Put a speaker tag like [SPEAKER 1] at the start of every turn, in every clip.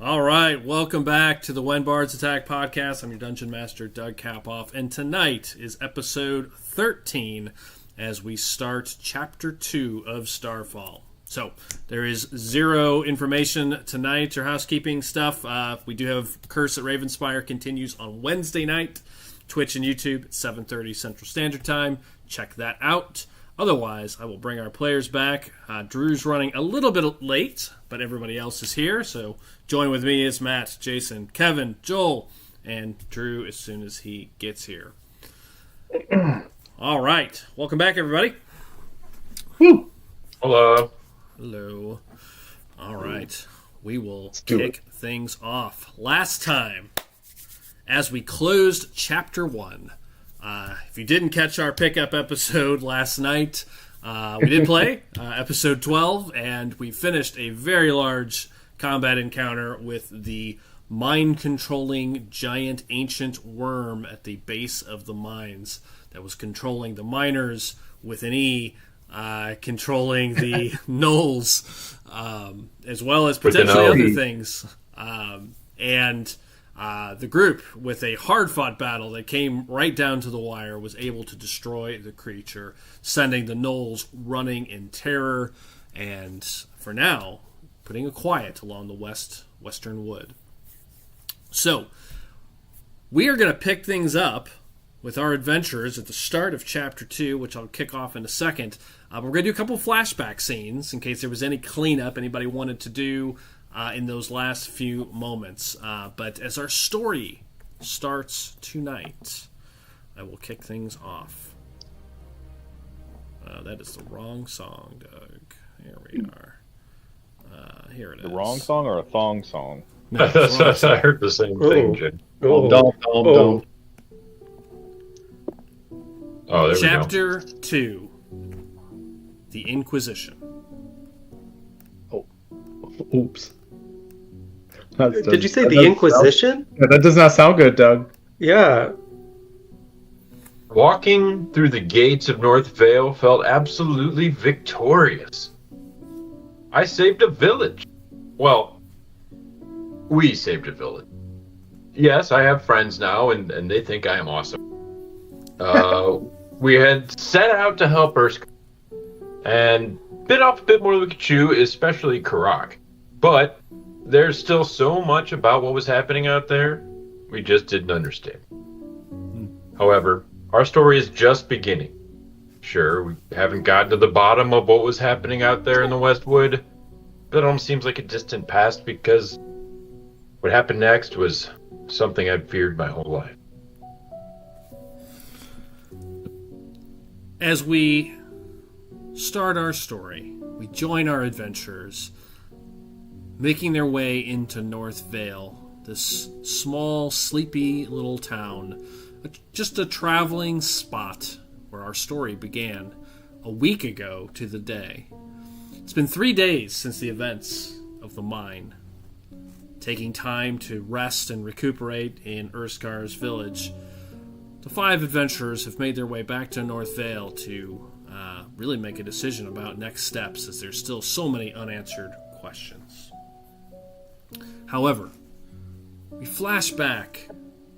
[SPEAKER 1] All right, welcome back to the When Bards Attack podcast. I'm your Dungeon Master, Doug Kapoff, and tonight is episode 13 as we start Chapter 2 of StarFall. So, there is zero information tonight or housekeeping stuff. We do have Curse at Ravenspire continues on Wednesday night, Twitch and YouTube at 7:30 Central Standard Time. Check that out. Otherwise, I will bring our players back. Drew's running a little bit late, but everybody else is here. So join with me is Matt, Jason, Kevin, Joel, and Drew as soon as he gets here. All right. Welcome back, everybody.
[SPEAKER 2] Woo. Hello.
[SPEAKER 1] Hello. All right. We will kick things off. Last time, as we closed Chapter 1, if you didn't catch our pickup episode last night, we did play episode 12, and we finished a very large combat encounter with the mind-controlling giant ancient worm at the base of the mines that was controlling the miners with an E, controlling the gnolls, as well as potentially other things. The group, with a hard-fought battle that came right down to the wire, was able to destroy the creature, sending the gnolls running in terror, and, for now, putting a quiet along the western wood. So, we are going to pick things up with our adventures at the start of Chapter 2, which I'll kick off in a second. We're going to do a couple flashback scenes, in case there was any cleanup anybody wanted to do in those last few moments. But as our story starts tonight, I will kick things off. That is the wrong song, Doug. Here we are. Here it is.
[SPEAKER 3] The wrong song or a thong song?
[SPEAKER 2] No, I heard the same thing, Jim.
[SPEAKER 3] Dum.
[SPEAKER 2] Oh, there we go.
[SPEAKER 1] Chapter 2. The Inquisition.
[SPEAKER 3] Oh. Oops.
[SPEAKER 4] Did you say the Inquisition?
[SPEAKER 3] That does not sound good, Doug.
[SPEAKER 4] Yeah.
[SPEAKER 2] Walking through the gates of North Vale felt absolutely victorious. I saved a village. Well, we saved a village. Yes, I have friends now, and they think I am awesome. We had set out to help Erskine, and bit off a bit more than we could chew, especially Karak. But there's still so much about what was happening out there, we just didn't understand. However, our story is just beginning. Sure, we haven't gotten to the bottom of what was happening out there in the Westwood, but it almost seems like a distant past because what happened next was something I'd feared my whole life.
[SPEAKER 1] As we start our story, we join our adventurers, making their way into North Vale, this small, sleepy little town, just a traveling spot where our story began a week ago to the day. It's been 3 days since the events of the mine. Taking time to rest and recuperate in Urskar's village, the 5 adventurers have made their way back to North Vale to really make a decision about next steps, as there's still so many unanswered questions. However, we flash back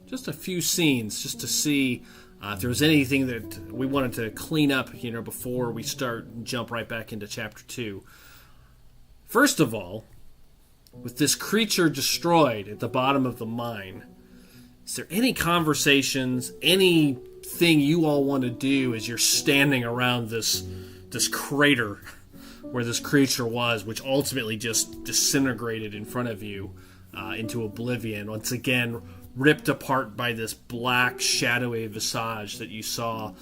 [SPEAKER 1] just a few scenes just to see if there was anything that we wanted to clean up, before we start and jump right back into Chapter 2. First of all, with this creature destroyed at the bottom of the mine, is there any conversations, anything you all want to do as you're standing around this crater where this creature was, which ultimately just disintegrated in front of you into oblivion, once again ripped apart by this black, shadowy visage that you saw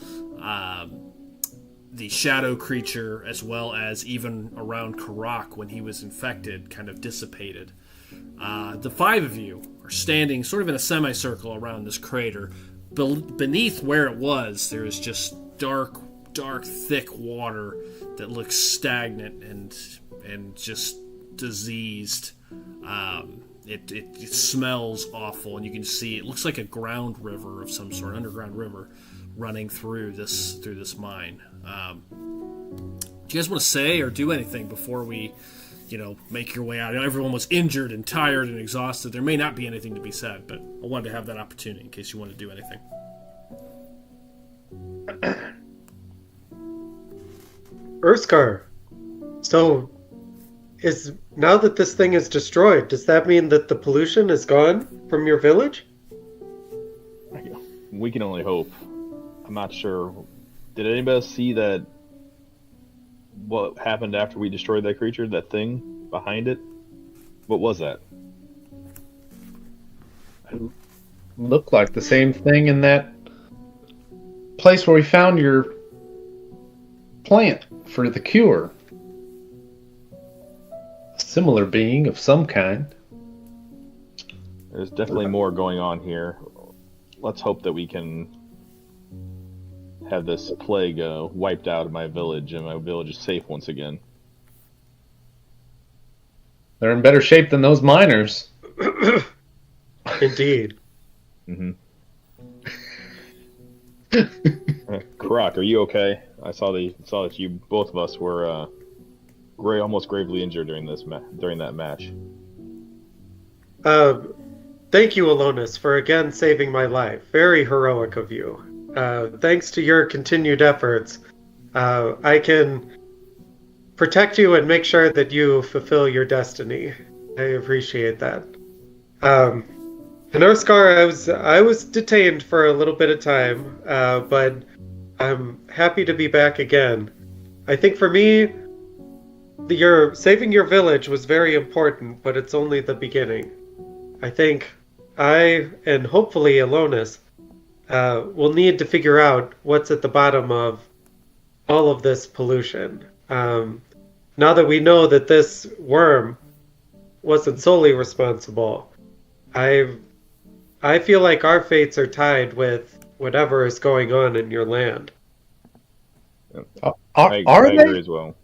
[SPEAKER 1] the shadow creature, as well as even around Karak when he was infected, kind of dissipated. The 5 of you are standing sort of in a semicircle around this crater. Beneath where it was, there is just dark, thick water that looks stagnant and just diseased. It smells awful, and you can see it looks like a ground river of some sort, underground river, running through this mine. Do you guys want to say or do anything before we make your way out. Everyone was injured and tired and exhausted. There may not be anything to be said, but I wanted to have that opportunity in case you want to do anything.
[SPEAKER 4] Urskar, so now that this thing is destroyed, does that mean that the pollution is gone from your village?
[SPEAKER 3] We can only hope. I'm not sure. Did anybody see that? What happened after we destroyed that creature? That thing behind it? What was that?
[SPEAKER 5] Looked like the same thing in that place where we found your plant for the cure. A similar being of some kind.
[SPEAKER 3] There's definitely more going on here. Let's hope that we can have this plague wiped out of my village and my village is safe once again.
[SPEAKER 5] They're in better shape than those miners.
[SPEAKER 4] Indeed.
[SPEAKER 3] Mm-hmm. Karak, are you okay? I saw that you both of us were almost gravely injured during that match.
[SPEAKER 4] Thank you, Illonas, for again saving my life. Very heroic of you. Thanks to your continued efforts, I can protect you and make sure that you fulfill your destiny. I appreciate that. In Urskar, I was detained for a little bit of time, but I'm happy to be back again. I think for me, saving your village was very important, but it's only the beginning. I think I, and hopefully Illonas, will need to figure out what's at the bottom of all of this pollution. Now that we know that this worm wasn't solely responsible, I feel like our fates are tied with whatever is going on in your land.
[SPEAKER 5] Are
[SPEAKER 3] I
[SPEAKER 5] they?
[SPEAKER 3] agree as well.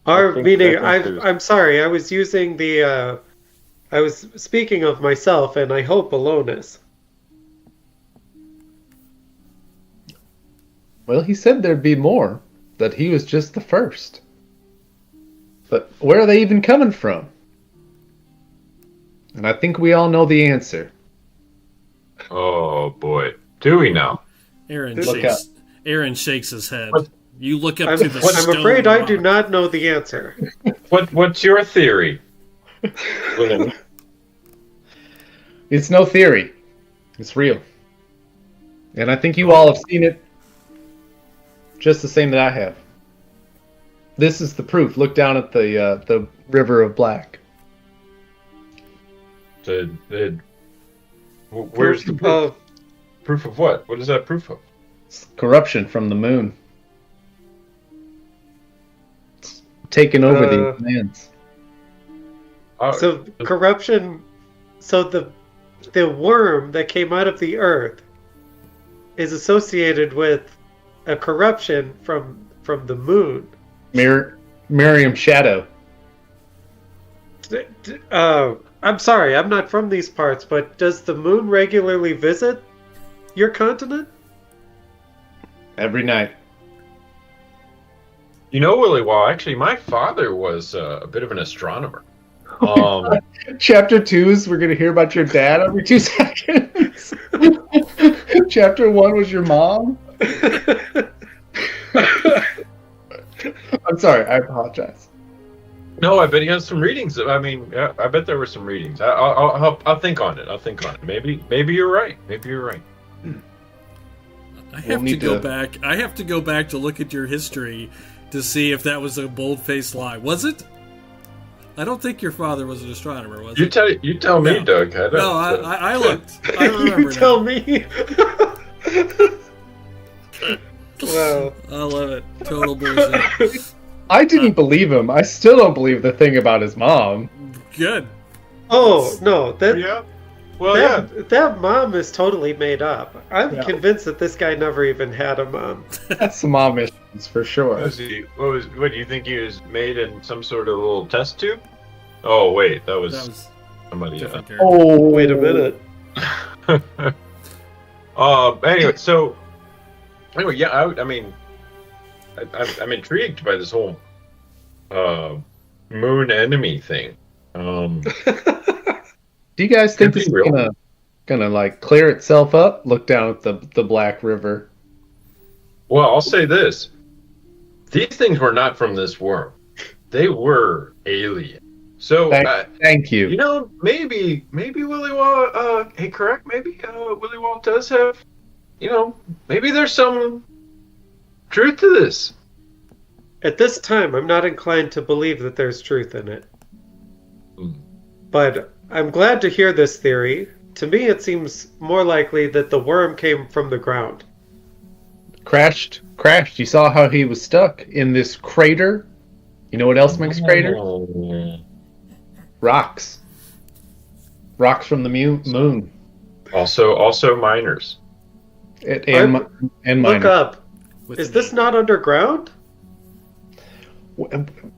[SPEAKER 4] I'm sorry, I was using I was speaking of myself, and I hope Illonas.
[SPEAKER 5] Well, he said there'd be more, that he was just the first. But where are they even coming from? And I think we all know the answer.
[SPEAKER 2] Oh boy, do we now?
[SPEAKER 1] Aaron
[SPEAKER 5] Look
[SPEAKER 1] shakes his head.
[SPEAKER 2] What?
[SPEAKER 1] You look up to the stone
[SPEAKER 4] I'm afraid I
[SPEAKER 1] rock.
[SPEAKER 4] do not know the answer.
[SPEAKER 2] What's your theory?
[SPEAKER 5] It's no theory. It's real. And I think you all have seen it just the same that I have. This is the proof. Look down at the River of Black.
[SPEAKER 2] Where's the proof? Proof of what? What is that proof of?
[SPEAKER 5] It's corruption from the moon. It's taken over the lands.
[SPEAKER 4] So corruption. So the worm that came out of the earth is associated with a corruption from the moon.
[SPEAKER 5] Miriam Shadow.
[SPEAKER 4] I'm sorry, I'm not from these parts, but does the moon regularly visit your continent?
[SPEAKER 5] Every night.
[SPEAKER 2] You know, Willie, well, actually, my father was a bit of an astronomer.
[SPEAKER 5] Chapter 2's we're going to hear about your dad every 2 seconds. Chapter 1 was your mom. I'm sorry, I apologize.
[SPEAKER 2] No, I bet he has some readings. I mean, yeah, I bet there were some readings. I'll think on it. I'll think on it. Maybe you're right. Maybe you're right.
[SPEAKER 1] I have to go back. I have to go back to look at your history to see if that was a bold-faced lie. Was it? I don't think your father was an astronomer, was
[SPEAKER 2] You
[SPEAKER 1] it?
[SPEAKER 2] You tell me, Doug.
[SPEAKER 1] I looked. I remember.
[SPEAKER 4] You tell me. Wow.
[SPEAKER 1] I love it. Total bullshit.
[SPEAKER 5] I didn't believe him. I still don't believe the thing about his mom.
[SPEAKER 1] Good.
[SPEAKER 4] Oh no,
[SPEAKER 2] Yeah. Well,
[SPEAKER 4] that mom is totally made up. I'm convinced that this guy never even had a mom.
[SPEAKER 5] That's some mom issues for sure.
[SPEAKER 2] What do you think he was made in some sort of little test tube? Oh wait, that was somebody else.
[SPEAKER 5] Oh,
[SPEAKER 4] Wait a minute.
[SPEAKER 2] Anyway, yeah, I'm intrigued by this whole moon enemy thing.
[SPEAKER 5] Do you guys think
[SPEAKER 2] Could
[SPEAKER 5] this
[SPEAKER 2] be
[SPEAKER 5] is
[SPEAKER 2] real.
[SPEAKER 5] gonna like clear itself up? Look down at the Black River.
[SPEAKER 2] Well, I'll say this: these things were not from this world. They were alien. So,
[SPEAKER 5] Thank you.
[SPEAKER 2] you know, maybe Willy Wall. Hey, correct? Maybe Willy Wall does have. You know, maybe there's some truth to this.
[SPEAKER 4] At this time, I'm not inclined to believe that there's truth in it. But I'm glad to hear this theory. To me, it seems more likely that the worm came from the ground.
[SPEAKER 5] Crashed. You saw how he was stuck in this crater. You know what else makes craters? Rocks. Rocks from the moon.
[SPEAKER 2] Also miners.
[SPEAKER 5] And
[SPEAKER 4] Look
[SPEAKER 5] miners.
[SPEAKER 4] up.
[SPEAKER 1] With
[SPEAKER 4] Is this not underground?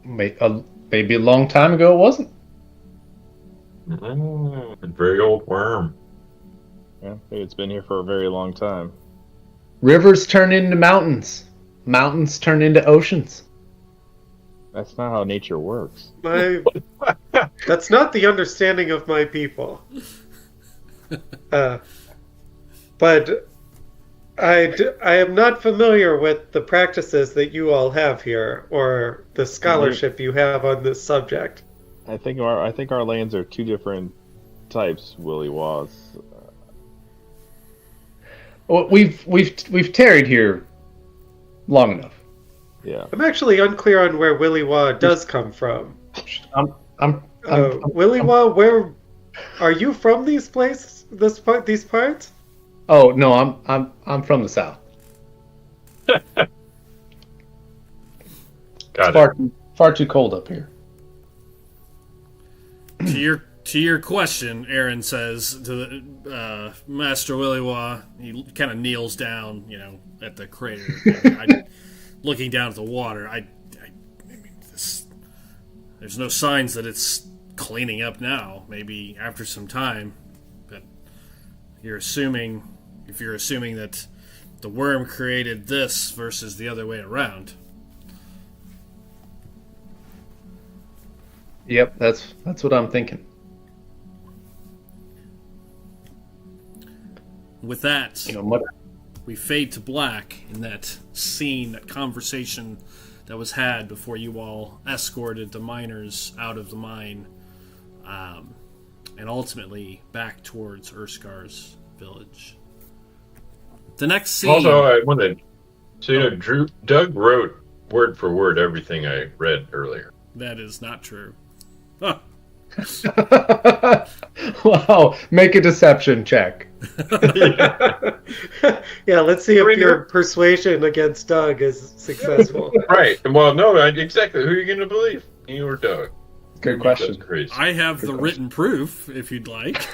[SPEAKER 5] Maybe a long time ago it wasn't.
[SPEAKER 2] A very old worm.
[SPEAKER 3] Yeah, maybe it's been here for a very long time.
[SPEAKER 5] Rivers turn into mountains. Mountains turn into oceans.
[SPEAKER 3] That's not how nature works.
[SPEAKER 4] That's not the understanding of my people. But I am not familiar with the practices that you all have here, or the scholarship you have on this subject.
[SPEAKER 3] I think our lands are two different types, Willy Waws.
[SPEAKER 5] Well, we've tarried here long enough.
[SPEAKER 3] Yeah.
[SPEAKER 4] I'm actually unclear on where Willy Wah does come from. Willy Wah, where are you from? These places, these parts?
[SPEAKER 5] Oh no, I'm from the south.
[SPEAKER 2] Got
[SPEAKER 5] It's far too cold up here.
[SPEAKER 1] To your question, Aaron says to the, Master Willy Wah. He kind of kneels down, at the crater, looking down at the water. I mean, there's no signs that it's cleaning up now. Maybe after some time, but if you're assuming that the worm created this versus the other way around.
[SPEAKER 5] Yep, that's what I'm thinking.
[SPEAKER 1] With that,
[SPEAKER 5] What?
[SPEAKER 1] we fade to black in that scene, that conversation that was had before you all escorted the miners out of the mine, and ultimately back towards Urskar's village. The next scene.
[SPEAKER 2] Also, I wanted Doug wrote word for word everything I read earlier.
[SPEAKER 1] That is not true. Huh.
[SPEAKER 5] Wow, make a deception check.
[SPEAKER 4] Yeah, let's see if your persuasion against Doug is successful.
[SPEAKER 2] Right. Well, no, exactly. Who are you going to believe? You or Doug?
[SPEAKER 5] Good question.
[SPEAKER 2] That's crazy.
[SPEAKER 1] I have the written proof, if you'd like.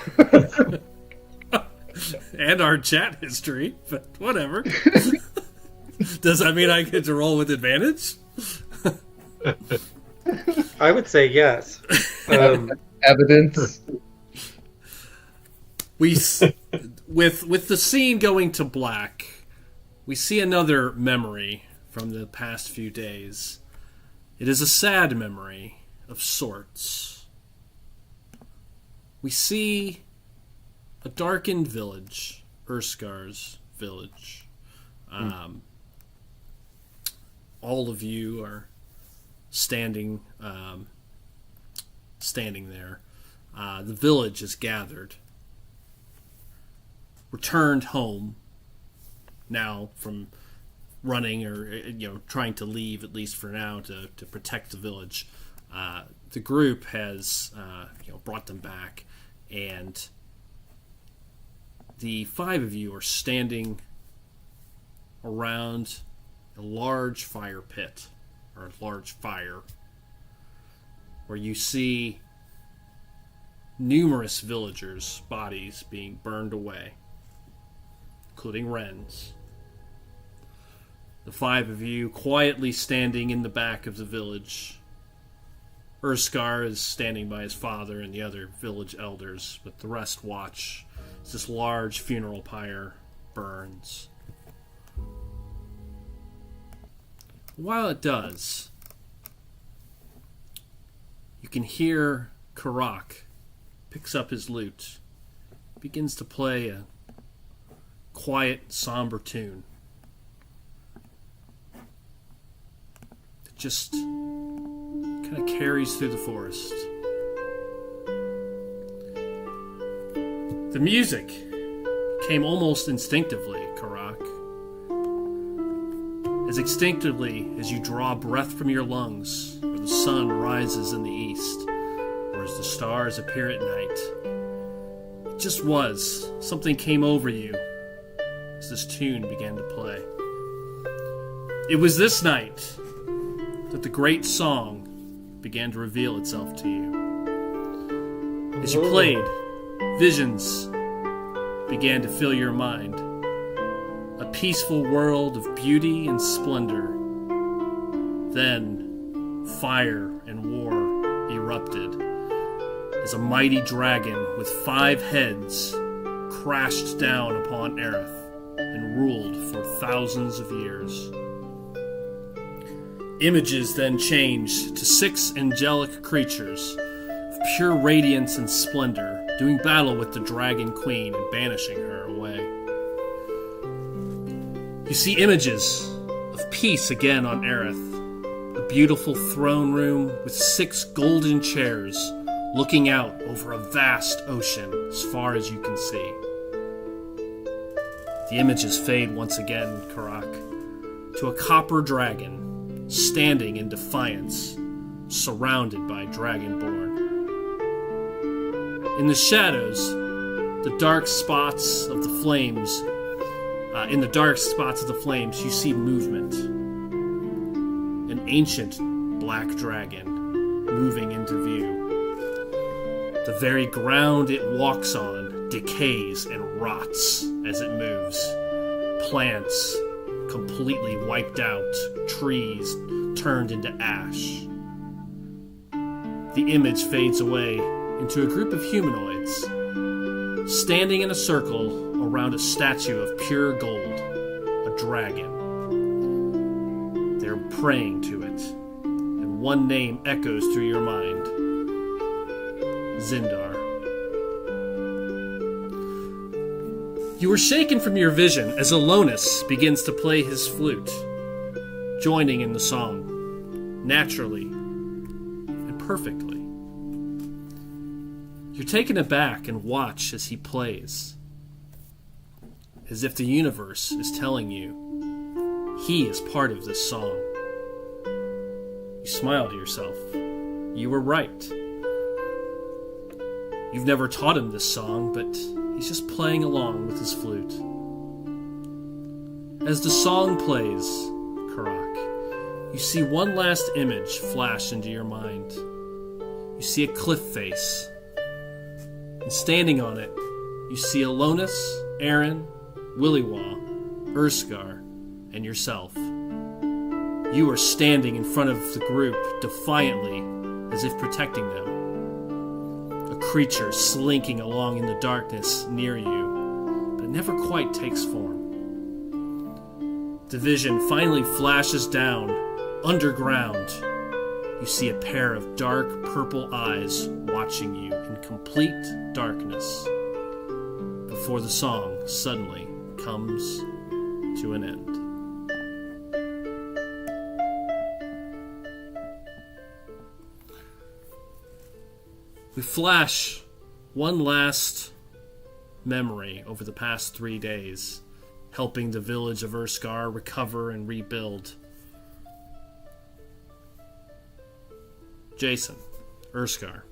[SPEAKER 1] And our chat history, but whatever. Does that mean I get to roll with advantage?
[SPEAKER 4] I would say yes.
[SPEAKER 5] Evidence.
[SPEAKER 1] With the scene going to black, we see another memory from the past few days. It is a sad memory of sorts. We see a darkened village, Urskar's village. All of you are standing there. The village is gathered, returned home now from running or trying to leave, at least for now, to protect the village. The group has brought them back, and the five of you are standing around a large fire pit, or a large fire, where you see numerous villagers' bodies being burned away, including Ren's. The five of you quietly standing in the back of the village. Urskar is standing by his father and the other village elders, but the rest watch as this large funeral pyre burns. While it does, You can hear Karak picks up his lute, begins to play a quiet, somber tune that just kind of carries through the forest. The music came almost instinctively, Karak. As instinctively as you draw breath from your lungs, or the sun rises in the east, or as the stars appear at night. It just was. Something came over you as this tune began to play. It was this night that the great song began to reveal itself to you. As you played, visions began to fill your mind. A peaceful world of beauty and splendor. Then, fire and war erupted as a mighty dragon with 5 heads crashed down upon Aerith and ruled for thousands of years. Images then changed to 6 angelic creatures of pure radiance and splendor, doing battle with the Dragon Queen and banishing her away. You see images of peace again on Aerith, a beautiful throne room with 6 golden chairs looking out over a vast ocean as far as you can see. The images fade once again, Karak, to a copper dragon standing in defiance, surrounded by Dragonborn. In the shadows, the dark spots of the flames, you see movement. An ancient black dragon moving into view. The very ground it walks on decays and rots as it moves. Plants completely wiped out, trees turned into ash. The image fades away into a group of humanoids, standing in a circle around a statue of pure gold, a dragon. They're praying to it, and one name echoes through your mind: Zindar. You are shaken from your vision as Illonas begins to play his flute, joining in the song, naturally and perfectly. You're taken aback and watch as he plays, as if the universe is telling you he is part of this song. You smile to yourself. You were right. You've never taught him this song, but he's just playing along with his flute. As the song plays, Karak, you see one last image flash into your mind. You see a cliff face, and standing on it, you see Illonas, Aaron, Williwaw, Urskar, and yourself. You are standing in front of the group, defiantly, as if protecting them. A creature slinking along in the darkness near you, but it never quite takes form. The vision finally flashes down, underground. You see a pair of dark purple eyes watching you in complete darkness, before the song suddenly comes to an end. We flash one last memory over the past 3 days, helping the village of Urskar recover and rebuild. Jason, Urskar,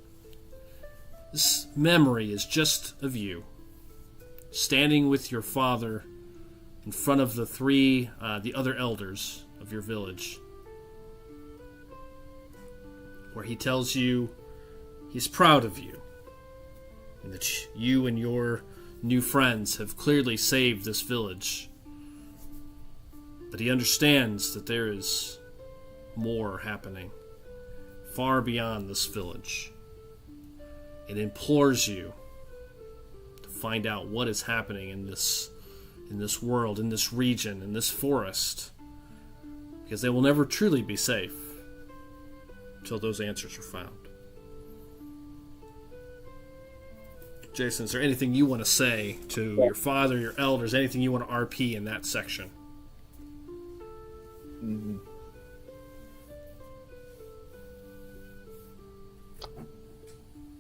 [SPEAKER 1] this memory is just of you, standing with your father in front of the other elders of your village, where he tells you he's proud of you, and that you and your new friends have clearly saved this village. But he understands that there is more happening, far beyond this village. It implores you to find out what is happening in this world, in this region, in this forest, because they will never truly be safe until those answers are found. Jason, is there anything you want to say to your father, your elders, anything you want to RP in that section?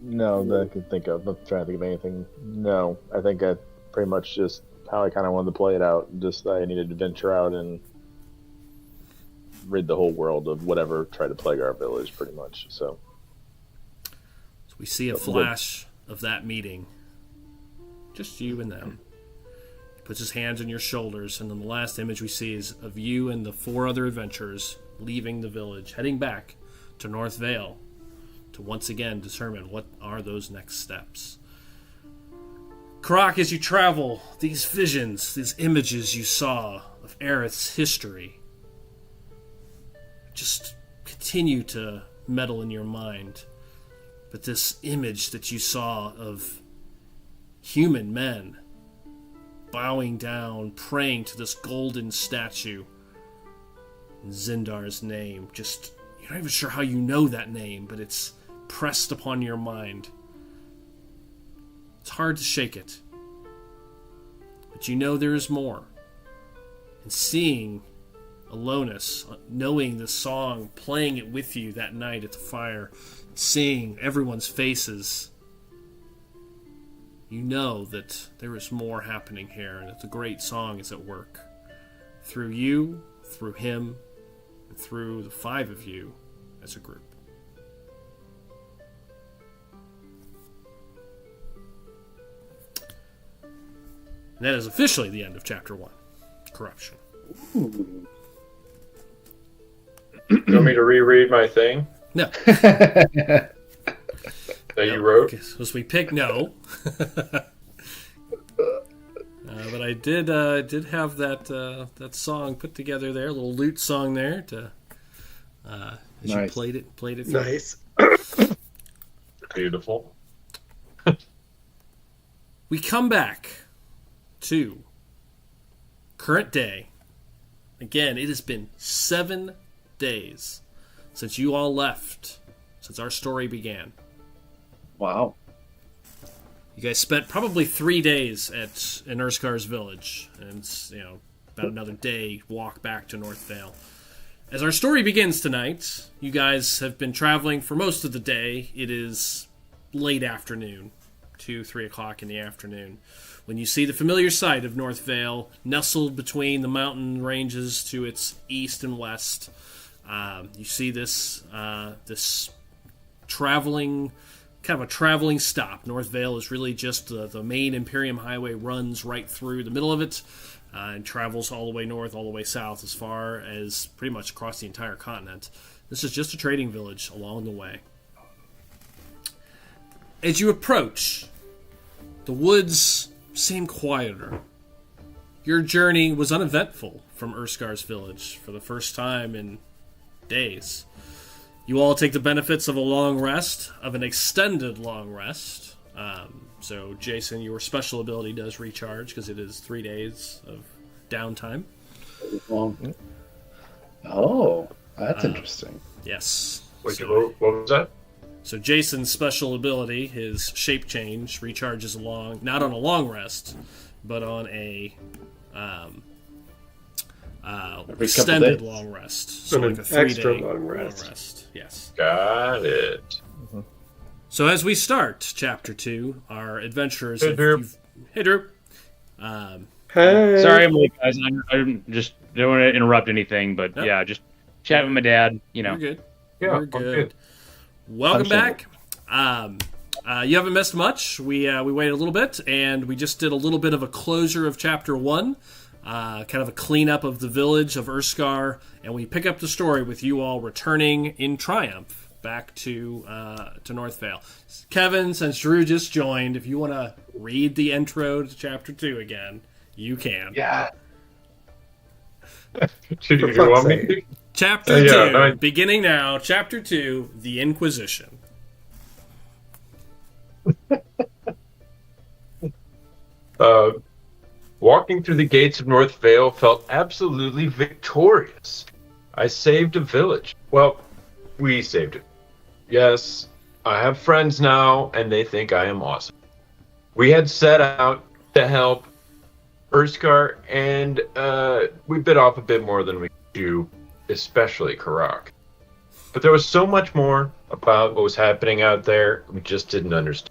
[SPEAKER 3] No, that I can think of. I'm trying to think of anything. No, I think I pretty much just how I kind of wanted to play it out. Just I needed to venture out and rid the whole world of whatever tried to plague our village, pretty much. So
[SPEAKER 1] we see a flash of that meeting. Just you and them. He puts his hands on your shoulders, and then the last image we see is of you and the 4 other adventurers leaving the village, heading back to North Vale to once again determine what are those next steps. Karak, as you travel, these visions, these images you saw of Aerith's history just continue to meddle in your mind. But this image that you saw of human men bowing down, praying to this golden statue in Zindar's name, just, you're not even sure how you know that name, but it's pressed upon your mind. It's hard to shake it. But you know there is more. And seeing Illonas, knowing the song, playing it with you that night at the fire, seeing everyone's faces, you know that there is more happening here, and that the great song is at work. Through you, through him, and through the 5 of you as a group. And that is officially the end of Chapter 1. Corruption.
[SPEAKER 2] You want me to reread my thing
[SPEAKER 1] No.
[SPEAKER 2] that you wrote?
[SPEAKER 1] As we pick, no. But I did have that song put together there, a little lute song there to as
[SPEAKER 5] Nice.
[SPEAKER 1] you played it through.
[SPEAKER 4] Nice.
[SPEAKER 2] Beautiful.
[SPEAKER 1] We come back to current day. Again, it has been 7 days since you all left, since our story began.
[SPEAKER 5] Wow.
[SPEAKER 1] You guys spent probably 3 days in Urskar's village, and about another day walk back to North Vale. As our story begins tonight, you guys have been traveling for most of the day. It is late afternoon, 2-3 o'clock in the afternoon, when you see the familiar sight of North Vale, nestled between the mountain ranges to its east and west. You see this traveling, kind of a traveling stop. North Vale is really just the main Imperium Highway runs right through the middle of it and travels all the way north, all the way south, as far as pretty much across the entire continent. This is just a trading village along the way. As you approach, the woods seem quieter. Your journey was uneventful from Urskar's village for the first time in days. You all take the benefits of a long rest, of an extended long rest. So, Jason, your special ability does recharge because it is 3 days of downtime.
[SPEAKER 5] Oh, that's interesting.
[SPEAKER 1] Yes.
[SPEAKER 2] Wait,
[SPEAKER 1] So,
[SPEAKER 2] what was that?
[SPEAKER 1] so Jason's special ability, his shape change, recharges along, not on a long rest, but on a extended
[SPEAKER 5] days.
[SPEAKER 1] long rest. So
[SPEAKER 4] On
[SPEAKER 1] like
[SPEAKER 4] an
[SPEAKER 1] a 3-day
[SPEAKER 4] extra long rest.
[SPEAKER 1] Yes.
[SPEAKER 2] Got it.
[SPEAKER 1] So as we start Chapter 2, our adventurers...
[SPEAKER 2] Hey, Drew.
[SPEAKER 1] Hey, Drew.
[SPEAKER 4] Hey.
[SPEAKER 6] Sorry I'm late, guys. I just don't want to interrupt anything, but
[SPEAKER 1] Nope.
[SPEAKER 6] yeah, just chat with my dad. You know,
[SPEAKER 1] You're good.
[SPEAKER 2] Yeah,
[SPEAKER 1] We're
[SPEAKER 2] I'm
[SPEAKER 1] good.
[SPEAKER 2] good.
[SPEAKER 1] Welcome
[SPEAKER 3] Understandable.
[SPEAKER 1] back. You haven't missed much. We waited a little bit, and we just did a little bit of a closure of Chapter 1, kind of a cleanup of the village of Urskar, and we pick up the story with you all returning in triumph back to North Vale. Kevin, since Drew just joined, if you want to read the intro to Chapter 2 again, you can.
[SPEAKER 5] Yeah.
[SPEAKER 2] Should
[SPEAKER 4] For
[SPEAKER 2] you
[SPEAKER 4] fuck's
[SPEAKER 2] want me
[SPEAKER 4] sake.
[SPEAKER 2] to?
[SPEAKER 1] Chapter
[SPEAKER 2] Yeah,
[SPEAKER 1] 2,
[SPEAKER 2] I-
[SPEAKER 1] beginning now, Chapter 2, The Inquisition.
[SPEAKER 2] Walking through the gates of North Vale felt absolutely victorious. I saved a village. Well, we saved it. Yes, I have friends now, and they think I am awesome. We had set out to help Urskar, and we bit off a bit more than we could chew, especially Karak. But there was so much more about what was happening out there, we just didn't understand.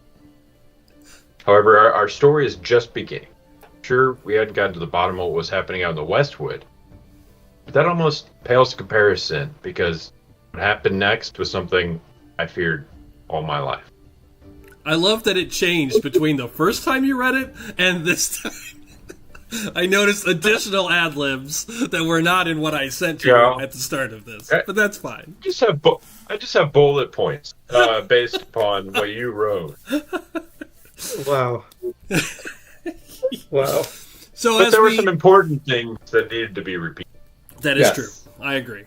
[SPEAKER 2] However, our story is just beginning. Sure, we hadn't gotten to the bottom of what was happening out in the Westwood, but that almost pales in comparison, because what happened next was something I feared all my life.
[SPEAKER 1] I love that it changed between the first time you read it and this time. I noticed additional ad-libs that were not in what I sent you at the start of this, but that's fine.
[SPEAKER 2] I just have bullet points based upon what you wrote.
[SPEAKER 4] Wow. Wow.
[SPEAKER 1] So
[SPEAKER 2] but there were some important things that needed to be repeated.
[SPEAKER 1] That is true. I agree.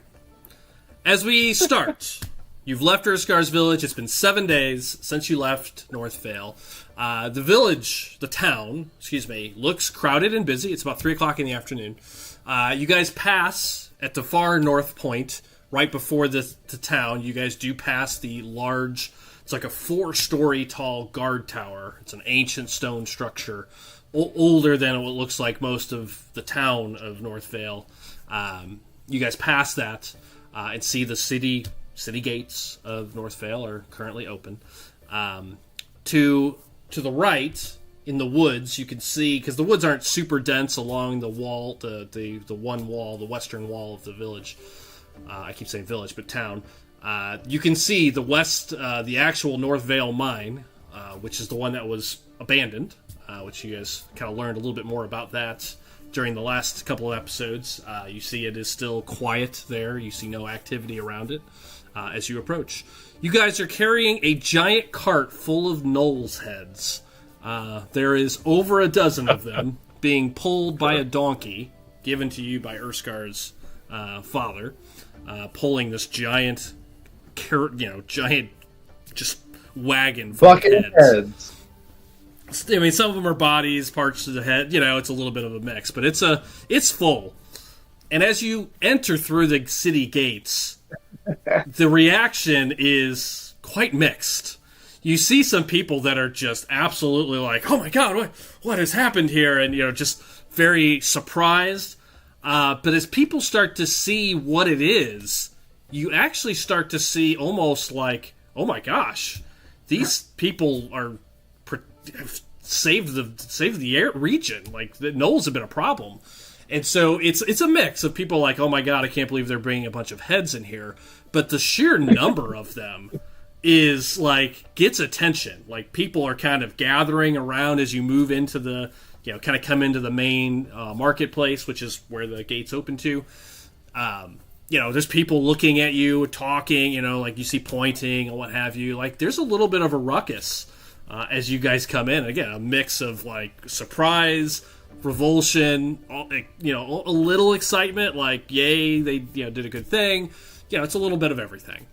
[SPEAKER 1] As we start, you've left Urskar's village. It's been 7 days since you left North Vale. The town, looks crowded and busy. It's about 3 o'clock in the afternoon. You guys pass at the far north point, right before the town. You guys do pass the large, it's like a 4-story tall guard tower. It's an ancient stone structure, older than what looks like most of the town of North Vale. You guys pass that and see the city gates of North Vale are currently open. To the right, in the woods, you can see, because the woods aren't super dense along the wall, the one wall, the western wall of the village. I keep saying village, but town. You can see the actual North Vale mine, which is the one that was abandoned, which you guys kind of learned a little bit more about that during the last couple of episodes. You see it is still quiet there. You see no activity around it as you approach. You guys are carrying a giant cart full of gnolls heads. There is over a dozen of them being pulled by a donkey given to you by Urskar's father, pulling this giant just wagon full of heads. I mean, some of them are bodies, parts of the head. It's a little bit of a mix, but it's full. And as you enter through the city gates, the reaction is quite mixed. You see some people that are just absolutely like, "Oh my God, what has happened here?" And just very surprised. But as people start to see what it is, you actually start to see almost like, "Oh my gosh, these people have saved the region. Like the gnolls have been a problem." And so it's a mix of people like, "Oh my God, I can't believe they're bringing a bunch of heads in here." But the sheer number of them is gets attention. Like people are kind of gathering around as you move into the, kind of come into the main marketplace, which is where the gates open to. There's people looking at you, talking, like you see pointing and what have you. Like there's a little bit of a ruckus as you guys come in. Again, a mix of surprise, revulsion, a little excitement, like yay, they did a good thing. It's a little bit of everything.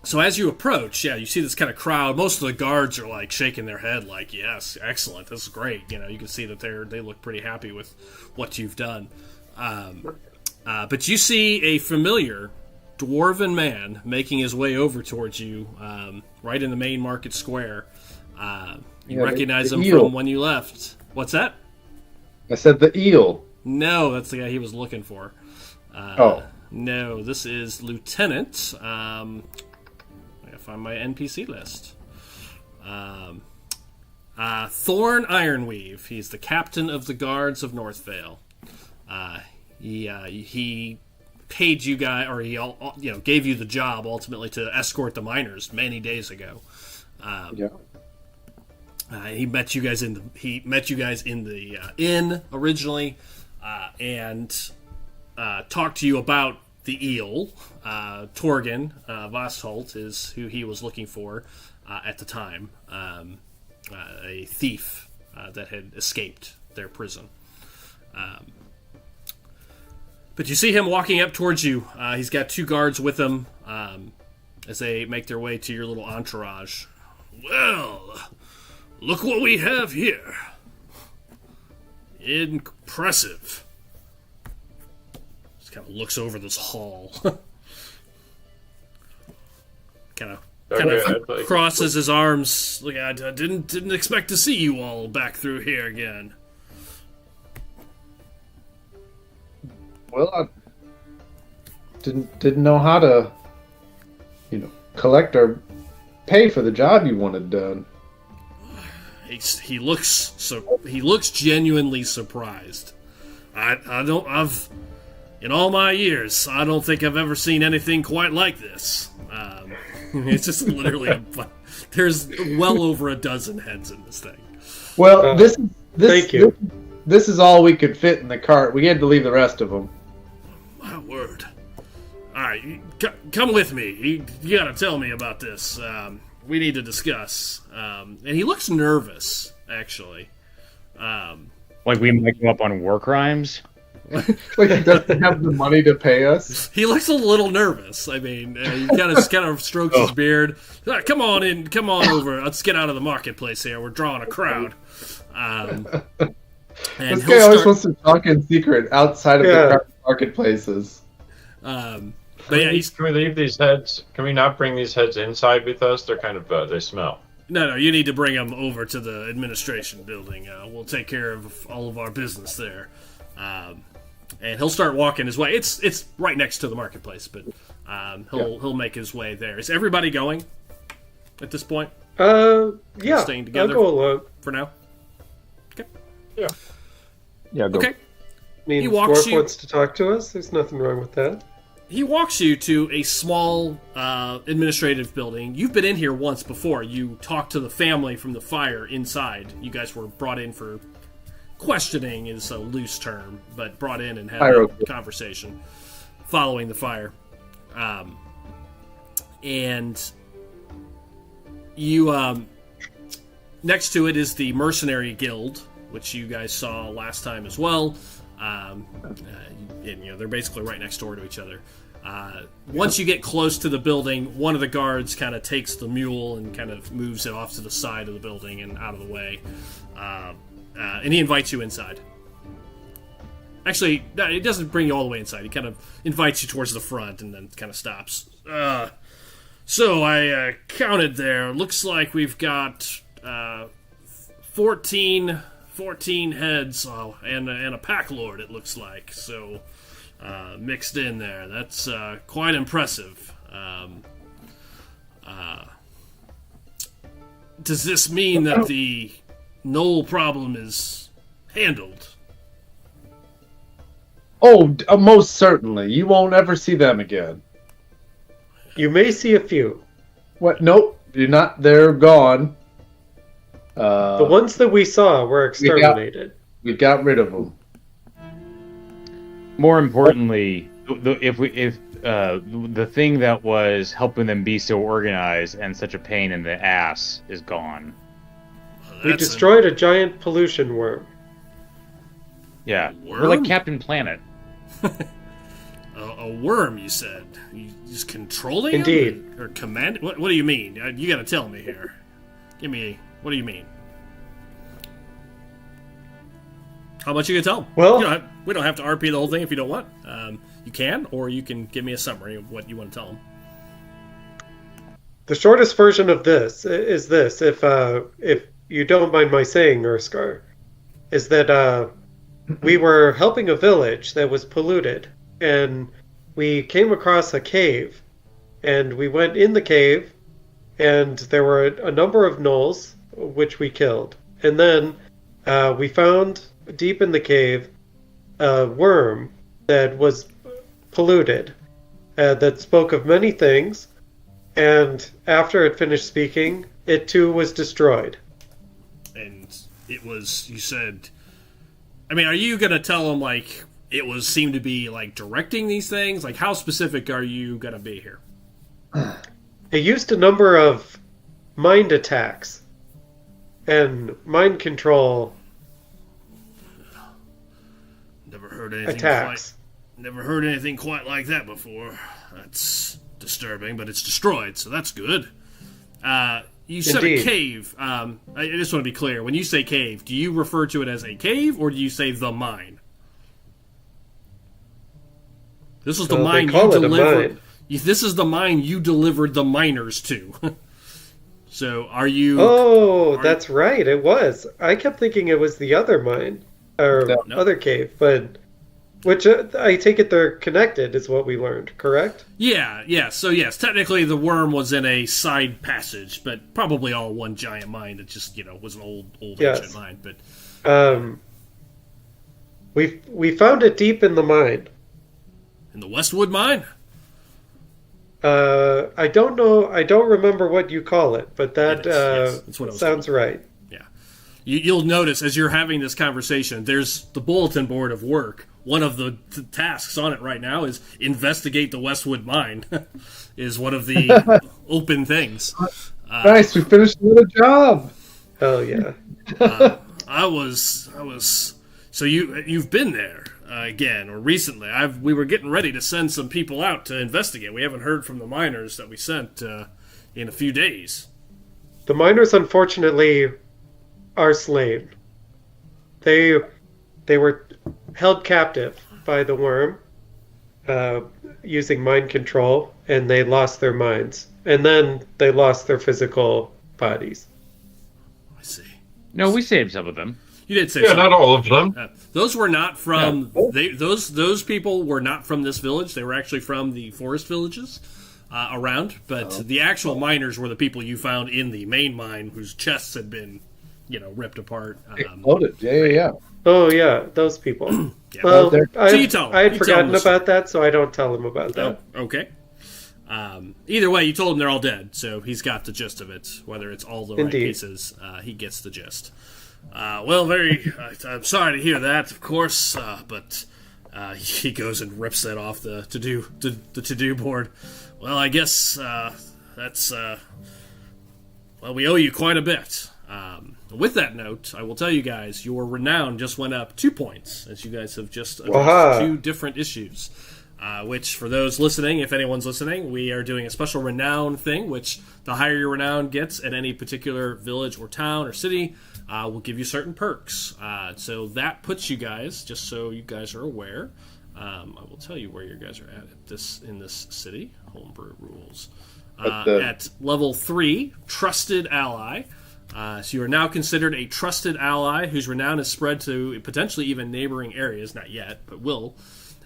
[SPEAKER 1] So as you approach, you see this kind of crowd. Most of the guards are shaking their head, like, "Yes, excellent, this is great." You can see that they look pretty happy with what you've done. But you see a familiar dwarven man making his way over towards you, right in the main market square. You recognize him from when you left. What's that?
[SPEAKER 5] I said the eel.
[SPEAKER 1] No, that's the guy he was looking for. No, this is Lieutenant. I gotta find my NPC list. Thorn Ironweave. He's the captain of the guards of North Vale. He paid you guys, or he gave you the job ultimately to escort the miners many days ago. He met you guys in the inn originally, and talked to you about the eel. Torgen Vastholt is who he was looking for at the time, a thief that had escaped their prison. But you see him walking up towards you. He's got 2 guards with him as they make their way to your little entourage. "Well, look what we have here. Impressive." Just kind of looks over this hall. Kind of kind
[SPEAKER 2] Okay,
[SPEAKER 1] of
[SPEAKER 2] I'd like-
[SPEAKER 1] crosses his arms. Like, I didn't expect to see you all back through here again.
[SPEAKER 5] Well, I didn't know how to, collect or pay for the job you wanted done.
[SPEAKER 1] He looks genuinely surprised. In all my years, I don't think I've ever seen anything quite like this. It's just literally there's well over a dozen heads in this thing.
[SPEAKER 5] Well,
[SPEAKER 4] thank you.
[SPEAKER 5] This is all we could fit in the cart. We had to leave the rest of them.
[SPEAKER 1] My word. All right, come with me. You gotta tell me about this. We need to discuss. And he looks nervous, actually.
[SPEAKER 6] Like we might go up on war crimes.
[SPEAKER 5] Like he doesn't have the money to pay us.
[SPEAKER 1] He looks a little nervous. I mean, he kind of strokes his beard. Come on in, come on over. Let's get out of the marketplace here. We're drawing a crowd. And
[SPEAKER 5] This guy always wants to talk in secret outside of the marketplaces.
[SPEAKER 1] But yeah,
[SPEAKER 2] Can we leave these heads? Can we not bring these heads inside with us? They're kind of they smell.
[SPEAKER 1] No, you need to bring them over to the administration building. We'll take care of all of our business there. And he'll start walking his way. It's right next to the marketplace, but he'll make his way there. Is everybody going at this point?
[SPEAKER 4] Yeah.
[SPEAKER 1] Staying together
[SPEAKER 4] I'll go along.
[SPEAKER 1] for now. Okay.
[SPEAKER 3] Yeah, go.
[SPEAKER 1] Okay.
[SPEAKER 4] I mean,
[SPEAKER 1] He walks
[SPEAKER 4] Dwarf
[SPEAKER 1] you-
[SPEAKER 4] wants to talk to us. There's nothing wrong with that.
[SPEAKER 1] He walks you to a small administrative building. You've been in here once before. You talked to the family from the fire inside. You guys were brought in for questioning is a loose term, but brought in and had a conversation following the fire. And you next to it is the Mercenary Guild, which you guys saw last time as well. And, they're basically right next door to each other. Once you get close to the building, one of the guards kind of takes the mule and kind of moves it off to the side of the building and out of the way. And he invites you inside. Actually, no, it doesn't bring you all the way inside. He kind of invites you towards the front and then kind of stops. So I counted there. Looks like we've got 14 heads and a pack lord, it looks like. So mixed in there. That's quite impressive. Does this mean that the Knoll problem is handled?
[SPEAKER 5] Oh, most certainly. You won't ever see them again.
[SPEAKER 4] You may see a few.
[SPEAKER 5] What? Nope. You're not. They're gone.
[SPEAKER 4] The ones that we saw were exterminated.
[SPEAKER 5] We got rid of them.
[SPEAKER 6] More importantly, if the thing that was helping them be so organized and such a pain in the ass is gone.
[SPEAKER 4] We destroyed a giant pollution worm.
[SPEAKER 6] Yeah,
[SPEAKER 1] Worm?
[SPEAKER 6] we're like Captain Planet.
[SPEAKER 1] A worm, you said? You just controlling
[SPEAKER 4] Indeed.
[SPEAKER 1] him? Or command? What do you mean? You gotta tell me here. What do you mean? How much you gonna tell him?
[SPEAKER 4] Well-
[SPEAKER 1] we don't have to RP the whole thing if you don't want. You can, or you can give me a summary of what you want to tell him.
[SPEAKER 4] The shortest version of this is this, if you don't mind my saying, Urskar, is that we were helping a village that was polluted, and we came across a cave, and we went in the cave, and there were a number of gnolls, which we killed. And then we found, deep in the cave, a worm that was polluted, that spoke of many things, and after it finished speaking, it too was destroyed.
[SPEAKER 1] And it was, you said... I mean, are you gonna tell him, like, it seemed to be, like, directing these things? Like, how specific are you gonna be here?
[SPEAKER 4] It used a number of mind attacks and mind control attacks.
[SPEAKER 1] Never heard anything quite like that before. That's disturbing, but it's destroyed, so that's good. You said
[SPEAKER 4] Indeed.
[SPEAKER 1] a cave. I just want to be clear. When you say cave, do you refer to it as a cave, or do you say the mine? This was the mine
[SPEAKER 4] They call
[SPEAKER 1] you
[SPEAKER 4] it a
[SPEAKER 1] delivered.
[SPEAKER 4] mine.
[SPEAKER 1] This is the mine you delivered the miners to. So are you...
[SPEAKER 4] Oh, that's right. It was. I kept thinking it was the other mine. Or
[SPEAKER 1] No.
[SPEAKER 4] other cave, but... Which, I take it they're connected, is what we learned, correct?
[SPEAKER 1] Yeah. So yes, technically the worm was in a side passage, but probably all one giant mine that just, was an old
[SPEAKER 4] Yes.
[SPEAKER 1] ancient mine. But
[SPEAKER 4] We found it deep in the mine.
[SPEAKER 1] in the Westwood mine?
[SPEAKER 4] I don't know. I don't remember what you call it, but that
[SPEAKER 1] Yes, that's what I was
[SPEAKER 4] sounds right.
[SPEAKER 1] Yeah. You'll notice as you're having this conversation, there's the bulletin board of work. One of the tasks on it right now is investigate the Westwood mine. Is one of the open things.
[SPEAKER 5] Nice, we finished another job.
[SPEAKER 4] Oh yeah.
[SPEAKER 1] I was. So you've been there again, or recently? We were getting ready to send some people out to investigate. We haven't heard from the miners that we sent in a few days.
[SPEAKER 4] The miners, unfortunately, are slain. They were held captive by the worm, using mind control, and they lost their minds. And then they lost their physical bodies.
[SPEAKER 1] I see.
[SPEAKER 6] No, we saved some of them.
[SPEAKER 1] You did say
[SPEAKER 2] Yeah,
[SPEAKER 1] something.
[SPEAKER 2] not all of them.
[SPEAKER 1] Those were not from those people were not from this village. They were actually from the forest villages around. But the actual miners were the people you found in the main mine, whose chests had been, ripped apart.
[SPEAKER 5] Exploded. Yeah.
[SPEAKER 4] Oh yeah, those people.
[SPEAKER 1] Yeah.
[SPEAKER 4] Well,
[SPEAKER 1] So you tell 'em.
[SPEAKER 4] I had
[SPEAKER 1] You tell 'em
[SPEAKER 4] forgotten
[SPEAKER 1] the story.
[SPEAKER 4] about that, so I don't tell him about that.
[SPEAKER 1] Oh, okay. Either way, you told him they're all dead, so he's got the gist of it. Whether it's all the right
[SPEAKER 4] Indeed.
[SPEAKER 1] pieces, he gets the gist. Well, I'm sorry to hear that, of course, but he goes and rips that off the to-do board. Well, I guess that's... well, we owe you quite a bit. With that note, I will tell you guys, your renown just went up 2 points, as you guys have just addressed
[SPEAKER 4] Waha.
[SPEAKER 1] 2 different issues. Which, for those listening, if anyone's listening, we are doing a special renown thing, which the higher your renown gets at any particular village or town or city, will give you certain perks. So that puts you guys, just so you guys are aware, I will tell you where you guys are at in this city. Homebrew rules. At level 3, Trusted Ally. So you are now considered a trusted ally whose renown is spread to potentially even neighboring areas, not yet, but will.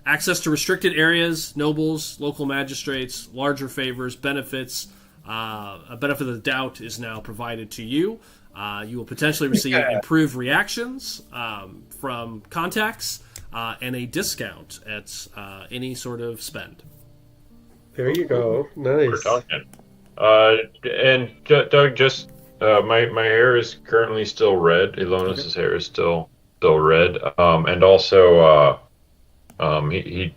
[SPEAKER 1] Access to restricted areas, nobles, local magistrates, larger favors, benefits. A benefit of the doubt is now provided to you. You will potentially receive improved reactions from contacts and a discount at any sort of spend.
[SPEAKER 4] There you go.
[SPEAKER 2] We're
[SPEAKER 4] Nice.
[SPEAKER 2] talking. And Doug, just my hair is currently still red. Illonas' hair is still red. And also, he,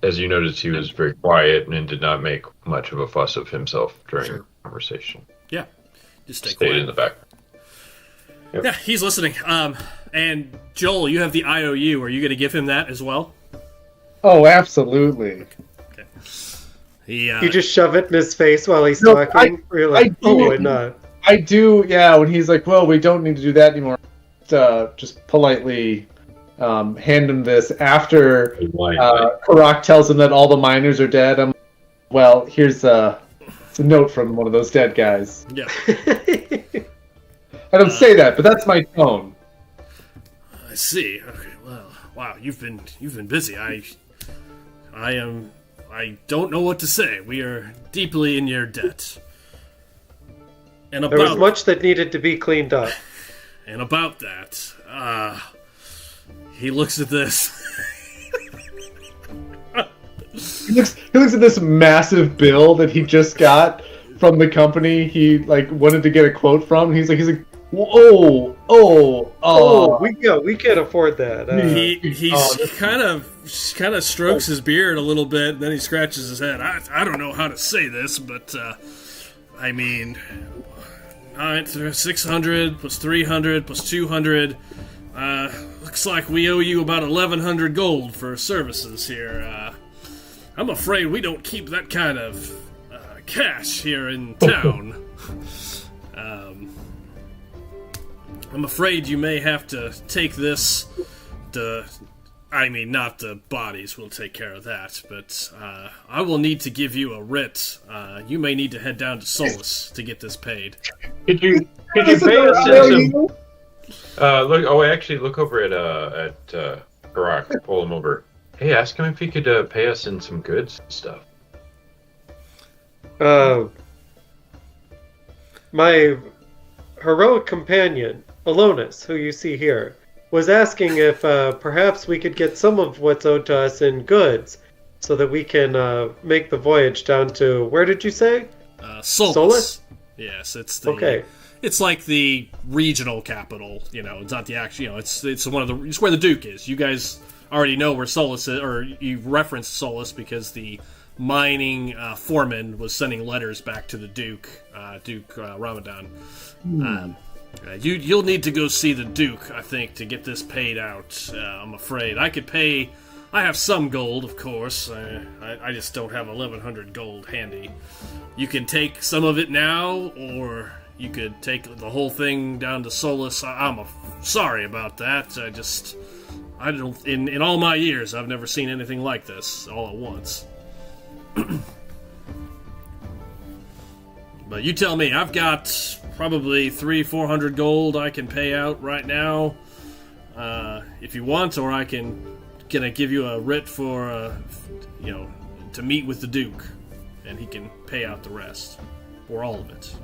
[SPEAKER 2] as you noticed, he was very quiet and did not make much of a fuss of himself during the conversation.
[SPEAKER 1] Yeah, just stay
[SPEAKER 2] Stayed
[SPEAKER 1] quiet.
[SPEAKER 2] in the back. Yep.
[SPEAKER 1] Yeah, he's listening. And Joel, you have the IOU. Are you going to give him that as well?
[SPEAKER 5] Oh, absolutely.
[SPEAKER 1] Okay. He,
[SPEAKER 4] You just shove it in his face while he's
[SPEAKER 5] No,
[SPEAKER 4] talking. You're like,
[SPEAKER 5] I do.
[SPEAKER 4] oh, why not?
[SPEAKER 5] I do, yeah, when he's like, well, we don't need to do that anymore. Just politely hand him this after Karak tells him that all the miners are dead. I'm well, here's a note from one of those dead guys.
[SPEAKER 1] Yeah.
[SPEAKER 5] I don't say that, but that's my tone.
[SPEAKER 1] I see. Okay. Well, wow. You've been busy. I don't know what to say. We are deeply in your debt. And
[SPEAKER 4] There was
[SPEAKER 1] about
[SPEAKER 4] much that needed to be cleaned up.
[SPEAKER 1] and about that, he looks at this.
[SPEAKER 5] He looks at this massive bill that he just got from the company he wanted to get a quote from. And he's like, whoa,
[SPEAKER 4] We can't afford that.
[SPEAKER 1] He kind of strokes his beard a little bit, and then he scratches his head. I don't know how to say this, but I mean, 600 plus 300 plus 200. Looks like we owe you about 1,100 gold for services here. I'm afraid we don't keep that kind of cash here in town. I'm afraid you may have to take this to I mean, not the bodies. We'll take care of that. But I will need to give you a writ. You may need to head down to Solus to get this paid.
[SPEAKER 2] Could you pay us in some? Look over at Karak. Pull him over. Hey, ask him if he could pay us in some goods and stuff.
[SPEAKER 4] My heroic companion, Illonas, who you see here, was asking if perhaps we could get some of what's owed to us in goods so that we can make the voyage down to, where did you say?
[SPEAKER 1] Solus? Yes, it's the...
[SPEAKER 4] Okay.
[SPEAKER 1] It's like the regional capital, it's not the actual, it's one of the, it's where the Duke is. You guys already know where Solus is, or you referenced Solus because the mining foreman was sending letters back to the Duke, Duke Ramadan. You'll need to go see the Duke, I think, to get this paid out. I'm afraid I could pay. I have some gold, of course. I just don't have 1,100 gold handy. You can take some of it now, or you could take the whole thing down to Solus. I'm sorry about that. I don't. In all my years, I've never seen anything like this all at once. But you tell me. I've got probably 300-400 gold I can pay out right now, if you want, or I can give you a writ for, to meet with the Duke, and he can pay out the rest, or all of it,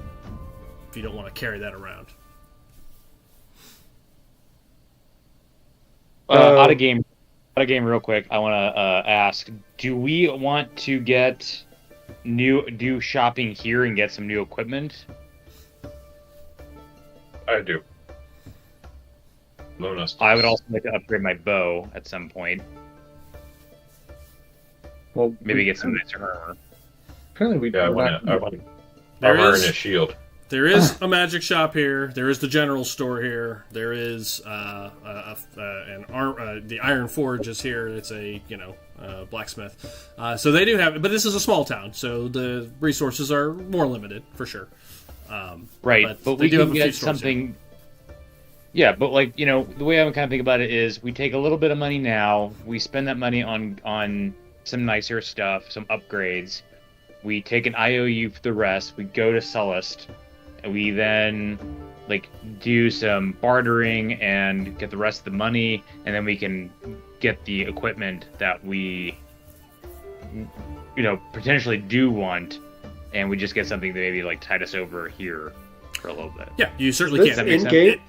[SPEAKER 1] if you don't want to carry that around.
[SPEAKER 6] Out of game, real quick. I want to ask: do we want to do shopping here and get some new equipment?
[SPEAKER 2] I do. Illonas.
[SPEAKER 6] I would also like to upgrade my bow at some point.
[SPEAKER 5] Well,
[SPEAKER 6] maybe get some nicer armor.
[SPEAKER 5] Apparently, we.
[SPEAKER 2] Yeah, I want
[SPEAKER 1] There
[SPEAKER 2] armor
[SPEAKER 1] is-
[SPEAKER 2] and a shield.
[SPEAKER 1] There is a magic shop here. There is the general store here. There is the Iron Forge is here. It's a blacksmith. So they do have, but this is a small town, so the resources are more limited for sure.
[SPEAKER 6] Right, but
[SPEAKER 1] they
[SPEAKER 6] we
[SPEAKER 1] do have
[SPEAKER 6] can
[SPEAKER 1] a few
[SPEAKER 6] get
[SPEAKER 1] stores
[SPEAKER 6] something. Yeah, but the way I would kind of think about it is, we take a little bit of money now, we spend that money on some nicer stuff, some upgrades. We take an IOU for the rest. We go to Solus. And we then do some bartering and get the rest of the money, and then we can get the equipment that we potentially do want, and we just get something that maybe tide us over here for a little bit.
[SPEAKER 1] Yeah, you certainly
[SPEAKER 4] Is
[SPEAKER 1] can.
[SPEAKER 4] this in-game?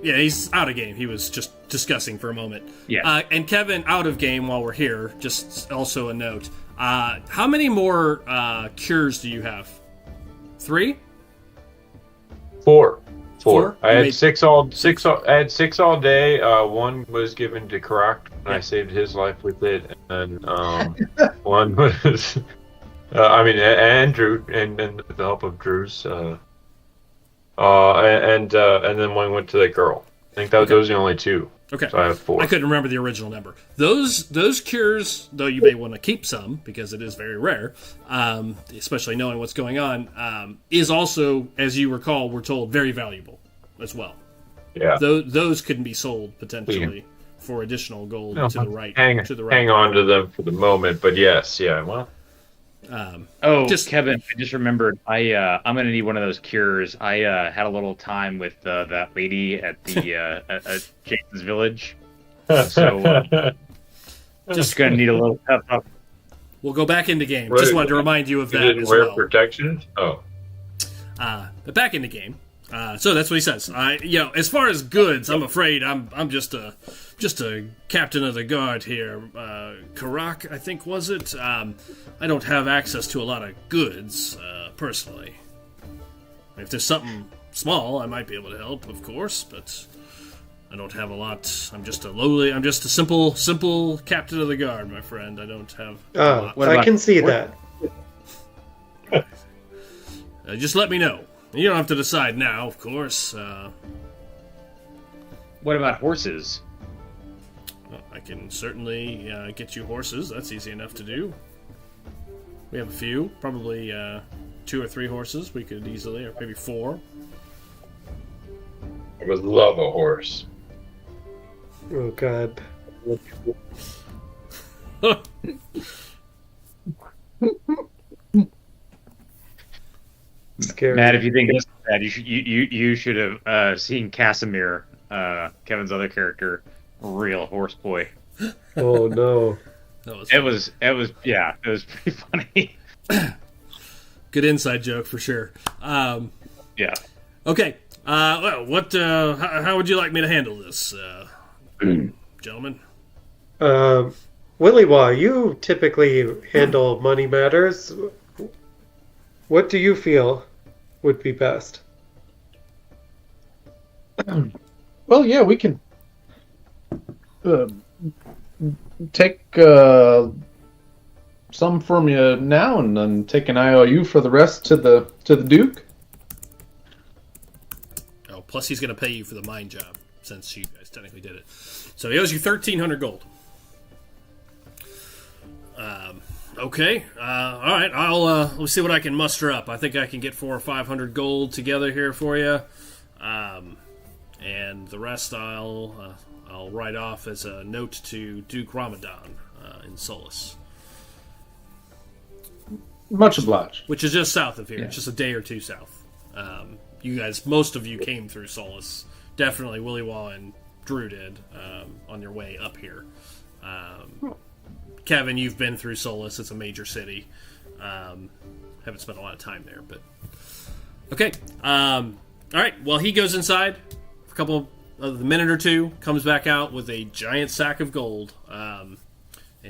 [SPEAKER 1] Yeah, he's out of game. He was just discussing for a moment.
[SPEAKER 6] Yeah.
[SPEAKER 1] And Kevin, out of game while we're here, just also a note. How many more cures do you have? 3?
[SPEAKER 2] Four.
[SPEAKER 1] Four?
[SPEAKER 2] I
[SPEAKER 1] You
[SPEAKER 2] had
[SPEAKER 1] made-
[SPEAKER 2] six all day. One was given to Karak, and I saved his life with it. And one was, Andrew, and with the help of Drew's. And then one went to the girl. I think those are the only 2.
[SPEAKER 1] Okay.
[SPEAKER 2] So I have 4.
[SPEAKER 1] I couldn't remember the original number. Those cures, though you may want to keep some because it is very rare, especially knowing what's going on, is also, as you recall, we're told, very valuable as well.
[SPEAKER 2] Yeah.
[SPEAKER 1] Those can be sold potentially for additional gold to the right.
[SPEAKER 2] Hang on to them for the moment, but yes, yeah. Well,
[SPEAKER 6] Kevin, I just remembered. I'm gonna need one of those cures. I had a little time with that lady at the at Jason's village, so just gonna need a little pep up.
[SPEAKER 1] We'll go back into game.
[SPEAKER 2] Right.
[SPEAKER 1] Just wanted to remind you of
[SPEAKER 2] you
[SPEAKER 1] that
[SPEAKER 2] didn't
[SPEAKER 1] as
[SPEAKER 2] wear
[SPEAKER 1] well.
[SPEAKER 2] protection? Oh.
[SPEAKER 1] But back into game. So that's what he says. As far as goods, I'm afraid I'm just a captain of the guard here. Karak, I think, was it? I don't have access to a lot of goods personally. If there's something small, I might be able to help, of course, but I don't have a lot. I'm just a simple captain of the guard, my friend. I don't have a lot.
[SPEAKER 4] I can see that.
[SPEAKER 1] Just let me know. You don't have to decide now, of course.
[SPEAKER 6] What about horses?
[SPEAKER 1] I can certainly get you horses. That's easy enough to do. We have a few, probably 2 or 3 horses we could easily, or maybe 4.
[SPEAKER 2] I would love a horse.
[SPEAKER 4] Oh, God. Scary.
[SPEAKER 6] Matt, if you think this is bad, you should have seen Casimir, Kevin's other character, real horse boy.
[SPEAKER 4] Oh no.
[SPEAKER 6] It was pretty funny.
[SPEAKER 1] Good inside joke for sure.
[SPEAKER 6] Yeah.
[SPEAKER 1] Okay. Well, what? How would you like me to handle this, gentlemen?
[SPEAKER 4] Willywa, you typically handle money matters. What do you feel would be best?
[SPEAKER 5] Well, yeah, we can take some from you now, and then take an IOU for the rest to the Duke.
[SPEAKER 1] Oh, plus he's going to pay you for the mine job since you guys technically did it. So he owes you 1,300 gold. Okay. All right. Let's see what I can muster up. I think I can get 400 or 500 gold together here for you, and the rest I'll write off as a note to Duke Ramadan in Solus,
[SPEAKER 5] Much obliged.
[SPEAKER 1] which is just south of here.
[SPEAKER 5] Yeah.
[SPEAKER 1] It's just a day or two south. You guys, most of you came through Solus. Definitely Willywa and Drew did on your way up here. Kevin, you've been through Solus. It's a major city. Haven't spent a lot of time there, but okay. All right. Well, he goes inside for a minute or two, comes back out with a giant sack of gold, and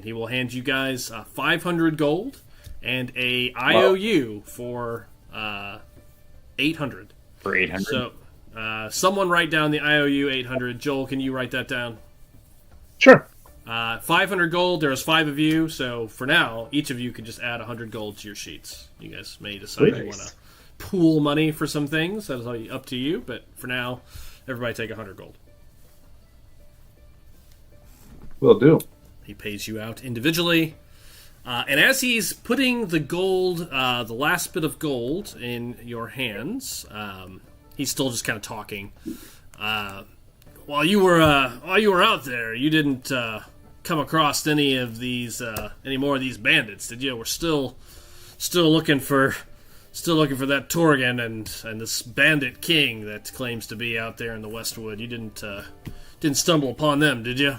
[SPEAKER 1] he will hand you guys 500 gold and a IOU for 800.
[SPEAKER 6] For 800.
[SPEAKER 1] So, someone write down the IOU 800. Joel, can you write that down?
[SPEAKER 5] Sure.
[SPEAKER 1] 500 gold. There's 5 of you, so for now, each of you can just add 100 gold to your sheets. You guys may decide you want to pool money for some things. That's up to you, but for now, everybody take 100 gold.
[SPEAKER 5] Will do.
[SPEAKER 1] He pays you out individually. And as he's putting the gold, the last bit of gold in your hands, he's still just kind of talking. While you were out there, you didn't come across any more of these bandits, did you? We're still looking for that Torgan and this bandit king that claims to be out there in the Westwood. You didn't stumble upon them, did you?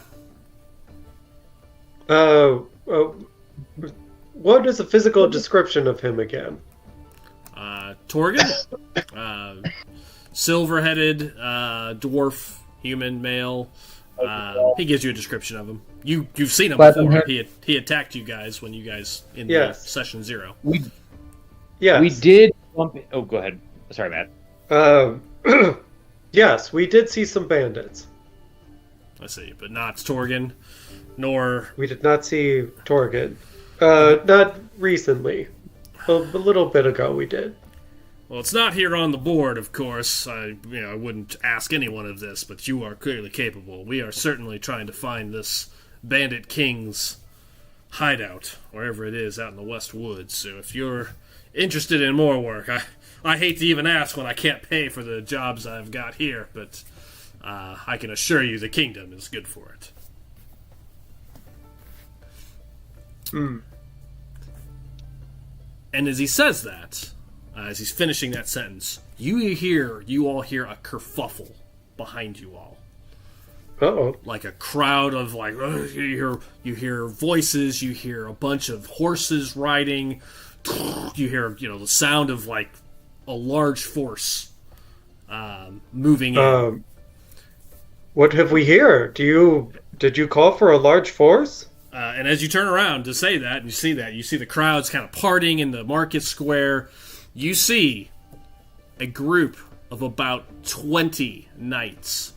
[SPEAKER 4] What is a physical description of him again?
[SPEAKER 1] Torgan, silver-headed, dwarf, human, male. He gives you a description of him. You've seen him before. He attacked you guys when you guys in the session 0.
[SPEAKER 4] Yes.
[SPEAKER 6] We did bump it. Oh, go ahead. Sorry, Matt.
[SPEAKER 4] Yes, we did see some bandits.
[SPEAKER 1] I see, but not Torgan, nor...
[SPEAKER 4] We did not see Torgan. Not recently. A little bit ago we did.
[SPEAKER 1] Well, it's not here on the board, of course. I wouldn't ask anyone of this, but you are clearly capable. We are certainly trying to find this bandit king's hideout, wherever it is, out in the West Woods. So if you're interested in more work, I hate to even ask when I can't pay for the jobs I've got here, but I can assure you the kingdom is good for it. And as he says that, as he's finishing that sentence, you all hear a kerfuffle behind you all.
[SPEAKER 4] Uh-oh.
[SPEAKER 1] Like a crowd of you hear voices, you hear a bunch of horses riding, you hear the sound of like a large force moving in.
[SPEAKER 4] What have we here? Did you call for a large force?
[SPEAKER 1] And as you turn around to say that, and you see the crowds kind of parting in the market square. You see a group of about 20 knights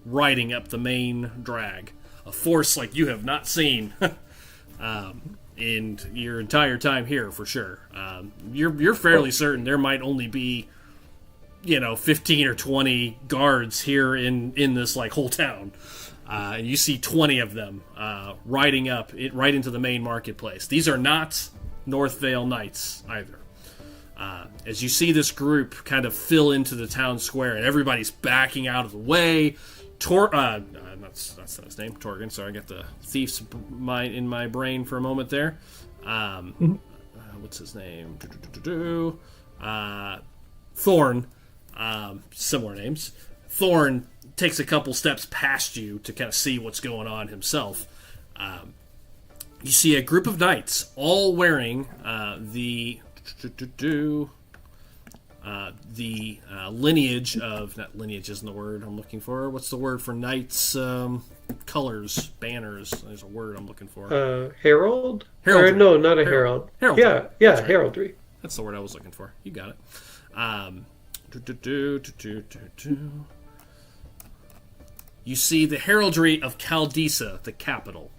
[SPEAKER 1] riding up the main drag. A force like you have not seen in your entire time here, for sure. You're fairly certain there might only be 15 or 20 guards here in this like whole town. And you see 20 of them riding up right into the main marketplace. These are not North Vale Knights either. As you see this group kind of fill into the town square, and everybody's backing out of the way. Not that's not his name. Torgon. Sorry, I got the thief's mind in my brain for a moment there. What's his name? Thorn. Similar names. Thorn takes a couple steps past you to kind of see what's going on himself. You see a group of knights, all wearing the lineage of... Not lineage isn't the word I'm looking for. What's the word for knights? Colors, banners. There's a word I'm looking for.
[SPEAKER 4] Herald?
[SPEAKER 1] Heraldry.
[SPEAKER 4] Or, no, not a herald.
[SPEAKER 1] Heraldry.
[SPEAKER 4] Yeah, heraldry.
[SPEAKER 1] That's the word I was looking for. You got it. You see the heraldry of Caldisa, the capital.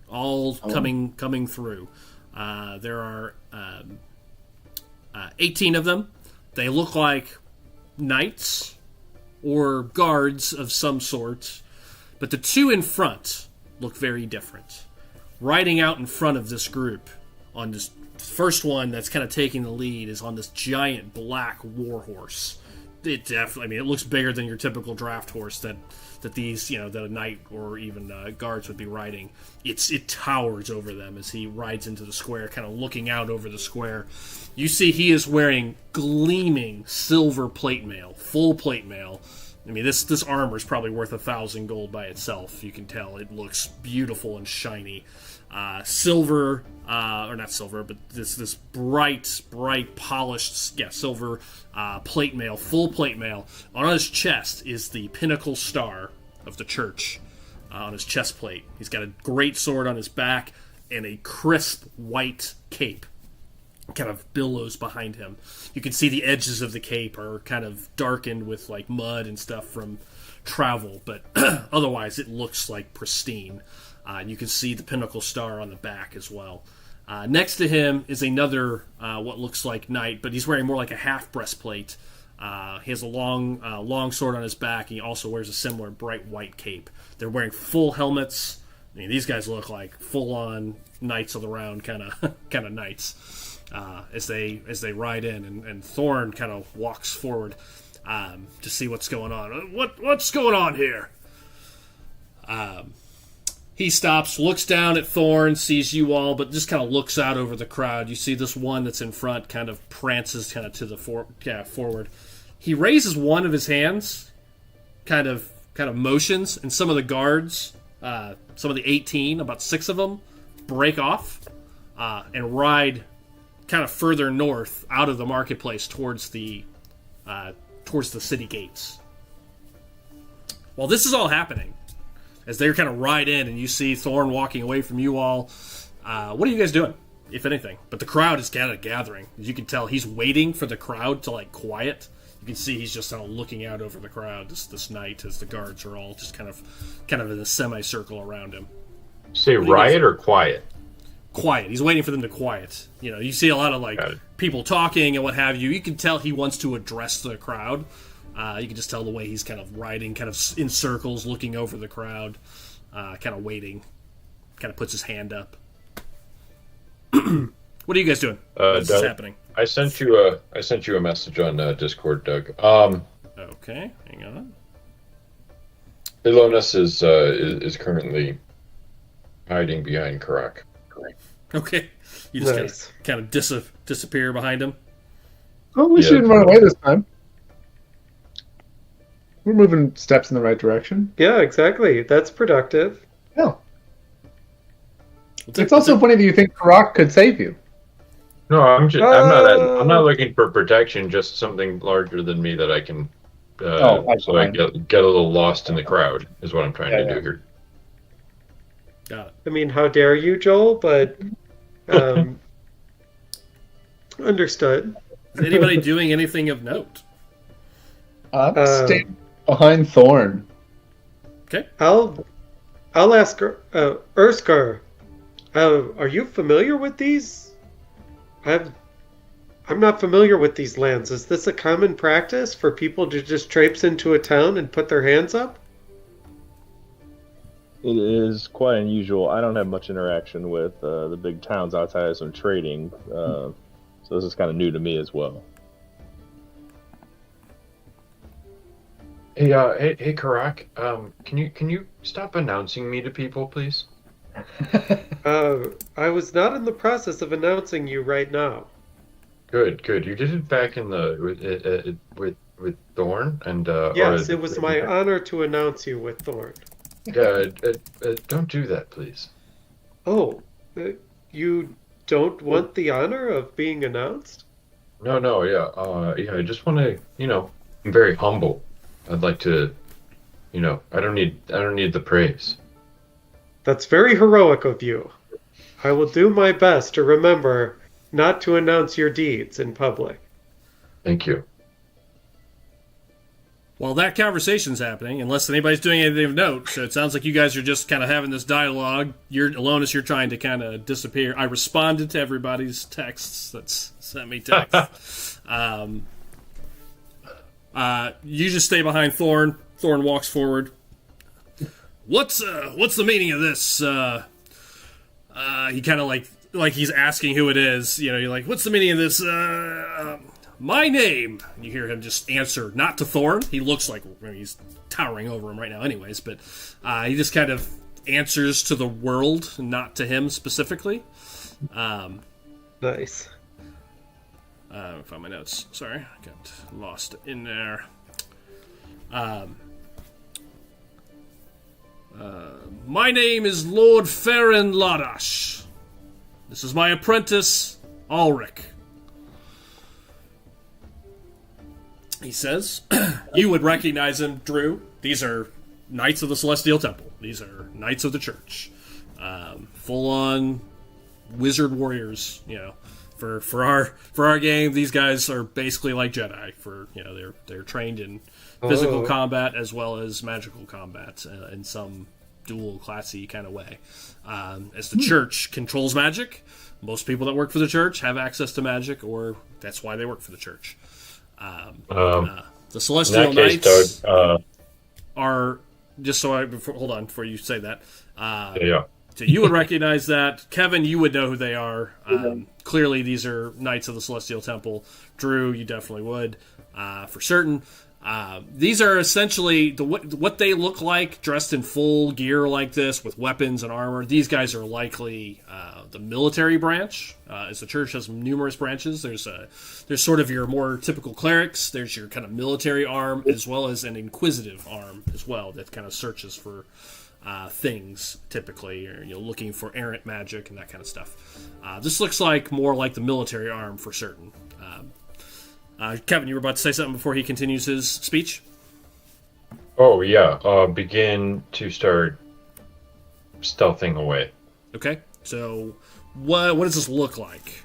[SPEAKER 1] All coming through. There are 18 of them. They look like knights or guards of some sort, but the two in front look very different. Riding out in front of this group, on this first one that's kind of taking the lead, is on this giant black warhorse. It definitely, it looks bigger than your typical draft horse that these, that a knight or even guards would be riding. It towers over them as he rides into the square, kind of looking out over the square. You see he is wearing gleaming silver plate mail, full plate mail. This armor is probably worth 1,000 gold by itself. You can tell it looks beautiful and shiny. Silver, or not silver, but this bright polished, silver plate mail, full plate mail. On his chest is the pinnacle star of the church on his chest plate. He's got a great sword on his back and a crisp white cape. Kind of billows behind him. You can see the edges of the cape are kind of darkened with like mud and stuff from travel, but otherwise it looks like pristine. You can see the pinnacle star on the back as well. Next to him is another what looks like knight, but he's wearing more like a half breastplate. He has a long sword on his back. He also wears a similar bright white cape. They're wearing full helmets. These guys look like full-on knights of the round kind of knights. As they ride in, and Thorn kind of walks forward to see what's going on. What's going on here? He stops, looks down at Thorn, sees you all, but just kind of looks out over the crowd. You see this one that's in front kind of prances kind of to the forward. He raises one of his hands, kind of motions, and some of the guards, some of the 18, about 6 of them, break off and ride kind of further north out of the marketplace towards the city gates. While this is all happening, as they kind of ride in and you see Thorn walking away from you all, what are you guys doing, if anything? But the crowd is kind of gathering. As you can tell, he's waiting for the crowd to quiet. You can see he's just kind of looking out over the crowd this night as the guards are all just kind of in a semicircle around him.
[SPEAKER 2] Say riot or quiet?
[SPEAKER 1] Quiet. He's waiting for them to quiet. You see a lot of people talking and what have you. You can tell he wants to address the crowd. You can just tell the way he's kind of riding, kind of in circles, looking over the crowd, kind of waiting. Kind of puts his hand up. What are you guys doing? What's happening?
[SPEAKER 2] I sent you a message on Discord, Doug.
[SPEAKER 1] Okay, hang on.
[SPEAKER 2] Illonas is currently hiding behind Karak.
[SPEAKER 1] Okay, you just kind of disappear behind him.
[SPEAKER 5] Oh, we shouldn't run away this time. We're moving steps in the right direction.
[SPEAKER 4] Yeah, exactly. That's productive.
[SPEAKER 5] Yeah. It's also funny that you think Karak could save you.
[SPEAKER 2] No, I'm not looking for protection. Just something larger than me that I can. So I get a little lost in the crowd is what I'm trying to do here.
[SPEAKER 1] Got it.
[SPEAKER 4] How dare you, Joel? But understood.
[SPEAKER 1] Is anybody doing anything of note?
[SPEAKER 5] I'm staying behind Thorn.
[SPEAKER 1] Okay.
[SPEAKER 4] I'll ask Urskar. Are you familiar with these? I'm not familiar with these lands. Is this a common practice for people to just traipse into a town and put their hands up?
[SPEAKER 3] It is quite unusual. I don't have much interaction with the big towns outside of some trading, so this is kind of new to me as well.
[SPEAKER 2] Hey, Karak. Can you stop announcing me to people, please?
[SPEAKER 4] I was not in the process of announcing you right now.
[SPEAKER 2] Good. You did it back in the with Thorn and
[SPEAKER 4] Yes, it was my honor to announce you with Thorn.
[SPEAKER 2] don't do that, please.
[SPEAKER 4] Oh, you don't want the honor of being announced?
[SPEAKER 2] No, yeah. I just want to, I'm very humble. I'd like to, I don't need the praise.
[SPEAKER 4] That's very heroic of you. I will do my best to remember not to announce your deeds in public.
[SPEAKER 2] Thank you.
[SPEAKER 1] While that conversation's happening, unless anybody's doing anything of note, so it sounds like you guys are just kind of having this dialogue. Illonas, you're trying to kind of disappear. I responded to everybody's texts that's sent me texts. You just stay behind Thorn. Thorn walks forward. What's the meaning of this? He kind of like he's asking who it is. You're like, what's the meaning of this? My name. And you hear him just answer, not to Thorn. He looks like he's towering over him right now anyways, but he just kind of answers to the world, not to him specifically.
[SPEAKER 4] Nice.
[SPEAKER 1] Find my notes. Sorry, I got lost in there. My name is Lord Farron Ladash. This is my apprentice, Ulrich. He says, you would recognize him, Drew. These are Knights of the Celestial Temple. These are Knights of the Church. Full-on wizard warriors, For our game, these guys are basically like Jedi. They're trained in physical combat as well as magical combat in some dual classy kind of way. As the Church controls magic, most people that work for the Church have access to magic, or that's why they work for the Church. The Celestial Knights are just so before you say that.
[SPEAKER 2] Yeah.
[SPEAKER 1] So you would recognize that. Kevin, you would know who they are. Clearly, these are Knights of the Celestial Temple. Drew, you definitely would, for certain. These are essentially what they look like, dressed in full gear like this, with weapons and armor. These guys are likely the military branch, as the Church has numerous branches. There's sort of your more typical clerics. There's your kind of military arm, as well as an inquisitive arm as well that kind of searches for things, typically, or looking for errant magic and that kind of stuff. This looks like more like the military arm for certain. Kevin, you were about to say something before he continues his speech?
[SPEAKER 2] Oh yeah. Begin to start stealthing away.
[SPEAKER 1] Okay. So, what does this look like?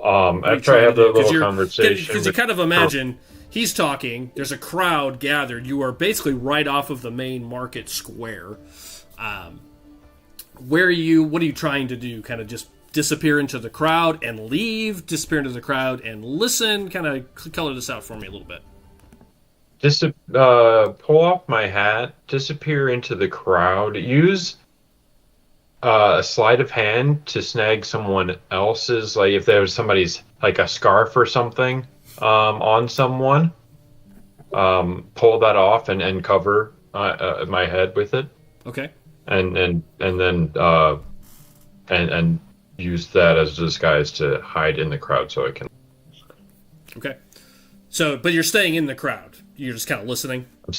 [SPEAKER 2] After I have the little conversation,
[SPEAKER 1] because you kind of imagine. He's talking. There's a crowd gathered. You are basically right off of the main market square. What are you trying to do? Kind of just disappear into the crowd and leave? Disappear into the crowd and listen? Kind of color this out for me a little bit.
[SPEAKER 2] Pull off my hat. Disappear into the crowd. Use a sleight of hand to snag someone else's. Like if there's somebody's like a scarf or something. On someone, pull that off and cover my head with it.
[SPEAKER 1] Okay.
[SPEAKER 2] And then use that as a disguise to hide in the crowd so I can.
[SPEAKER 1] Okay. So, but you're staying in the crowd. You're just kind of listening.
[SPEAKER 2] I'm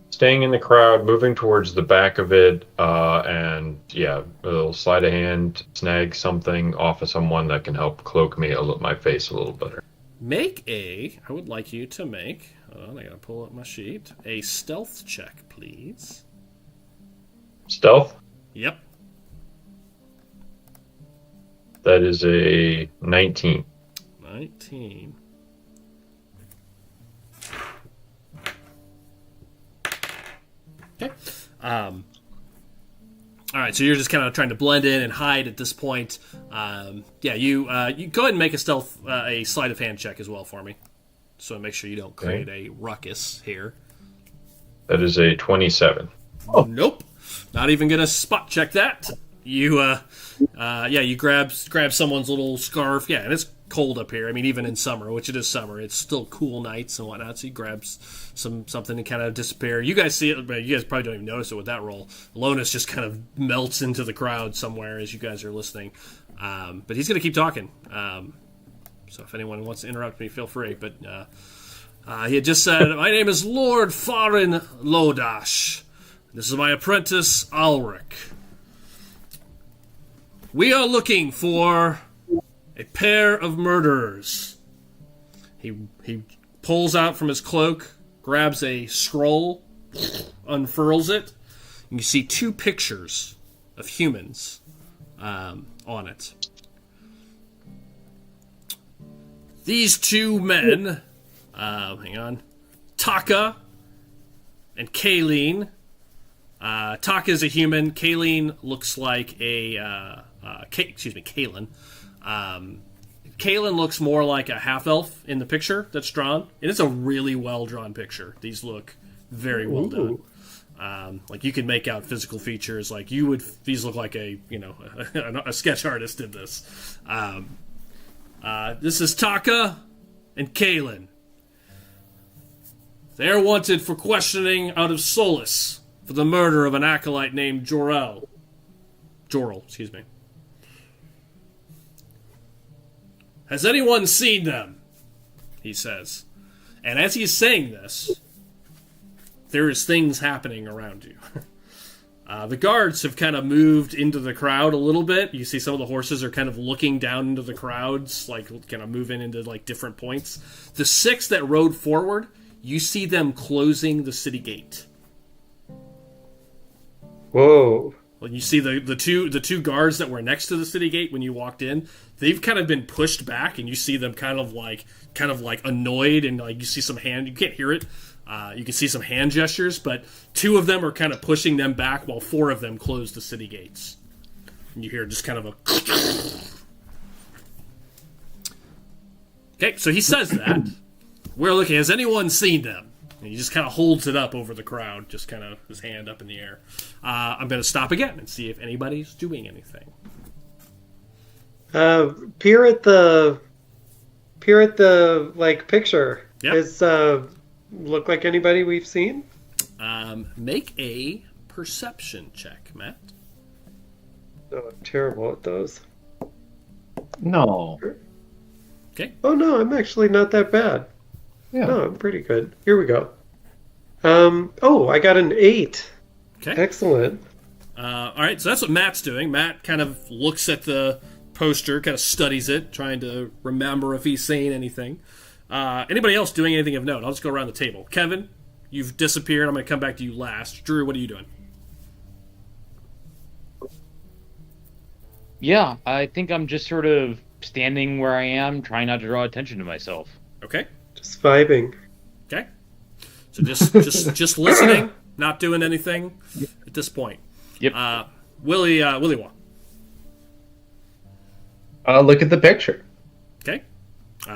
[SPEAKER 2] staying in the crowd, moving towards the back of it, and yeah, a little sleight of hand, snag something off of someone that can help cloak my face a little better.
[SPEAKER 1] I would like you to make, I gotta pull up my sheet, a stealth check, please.
[SPEAKER 2] Stealth?
[SPEAKER 1] Yep.
[SPEAKER 2] That is a 19.
[SPEAKER 1] 19. Okay. All right, so you're just kind of trying to blend in and hide at this point. You go ahead and make a sleight of hand check as well for me, so make sure you don't create a ruckus here.
[SPEAKER 2] That is a 27.
[SPEAKER 1] Oh, nope, not even gonna spot check that. You grab someone's little scarf, and it's cold up here. I mean, even in summer, which it is summer, it's still cool nights and whatnot. So he grabs something to kind of disappear. You guys see it, but you guys probably don't even notice it with that roll. Illonas just kind of melts into the crowd somewhere as you guys are listening. But he's going to keep talking. So if anyone wants to interrupt me, feel free. But he had just said, "My name is Lord Farin Lodash. This is my apprentice, Ulrich. We are looking for a pair of murderers." He pulls out from his cloak, grabs a scroll, unfurls it, and you see 2 pictures of humans on it. These 2 men, hang on, Taka and Kayleen. Taka is a human. Kayleen looks like a... Kaylin. Kaylin looks more like a half-elf in the picture that's drawn. It is a really well-drawn picture. These look very well done. Like, you can make out physical features. Like, these look like a sketch artist did this. This is Taka and Kaylin. They are wanted for questioning out of Solus for the murder of an acolyte named Jorel, excuse me. Has anyone seen them? He says. And as he's saying this, there is things happening around you. The guards have kind of moved into the crowd a little bit. You see some of the horses are kind of looking down into the crowds, like kind of moving into like different points. The 6 that rode forward, you see them closing the city gate.
[SPEAKER 4] Whoa.
[SPEAKER 1] Well, you see the two guards that were next to the city gate when you walked in. They've kind of been pushed back, and you see them kind of like annoyed, and like you see some hand. You can't hear it. You can see some hand gestures, but 2 of them are kind of pushing them back, while 4 of them close the city gates. And you hear just kind of a. Okay, so he says that. We're looking. Has anyone seen them? And he just kind of holds it up over the crowd, just kind of his hand up in the air. I'm going to stop again and see if anybody's doing anything.
[SPEAKER 4] Peer at the like picture.
[SPEAKER 1] Yep.
[SPEAKER 4] Is look like anybody we've seen?
[SPEAKER 1] Make a perception check, Matt.
[SPEAKER 4] Oh, I'm terrible at those.
[SPEAKER 5] No.
[SPEAKER 1] Okay.
[SPEAKER 4] Oh no, I'm actually not that bad.
[SPEAKER 5] Yeah.
[SPEAKER 4] No, I'm pretty good. Here we go. I got an 8.
[SPEAKER 1] Okay.
[SPEAKER 4] Excellent.
[SPEAKER 1] All right, so that's what Matt's doing. Matt kind of looks at the poster, kind of studies it, trying to remember if he's saying anything. Anybody else doing anything of note? I'll just go around the table. Kevin, you've disappeared. I'm going to come back to you last. Drew, what are you doing?
[SPEAKER 6] Yeah, I think I'm just sort of standing where I am, trying not to draw attention to myself.
[SPEAKER 1] Okay.
[SPEAKER 4] Just vibing.
[SPEAKER 1] Okay. So just listening, not doing anything at this point.
[SPEAKER 6] Yep.
[SPEAKER 1] Willie Wong.
[SPEAKER 5] Look at the picture.
[SPEAKER 1] Okay.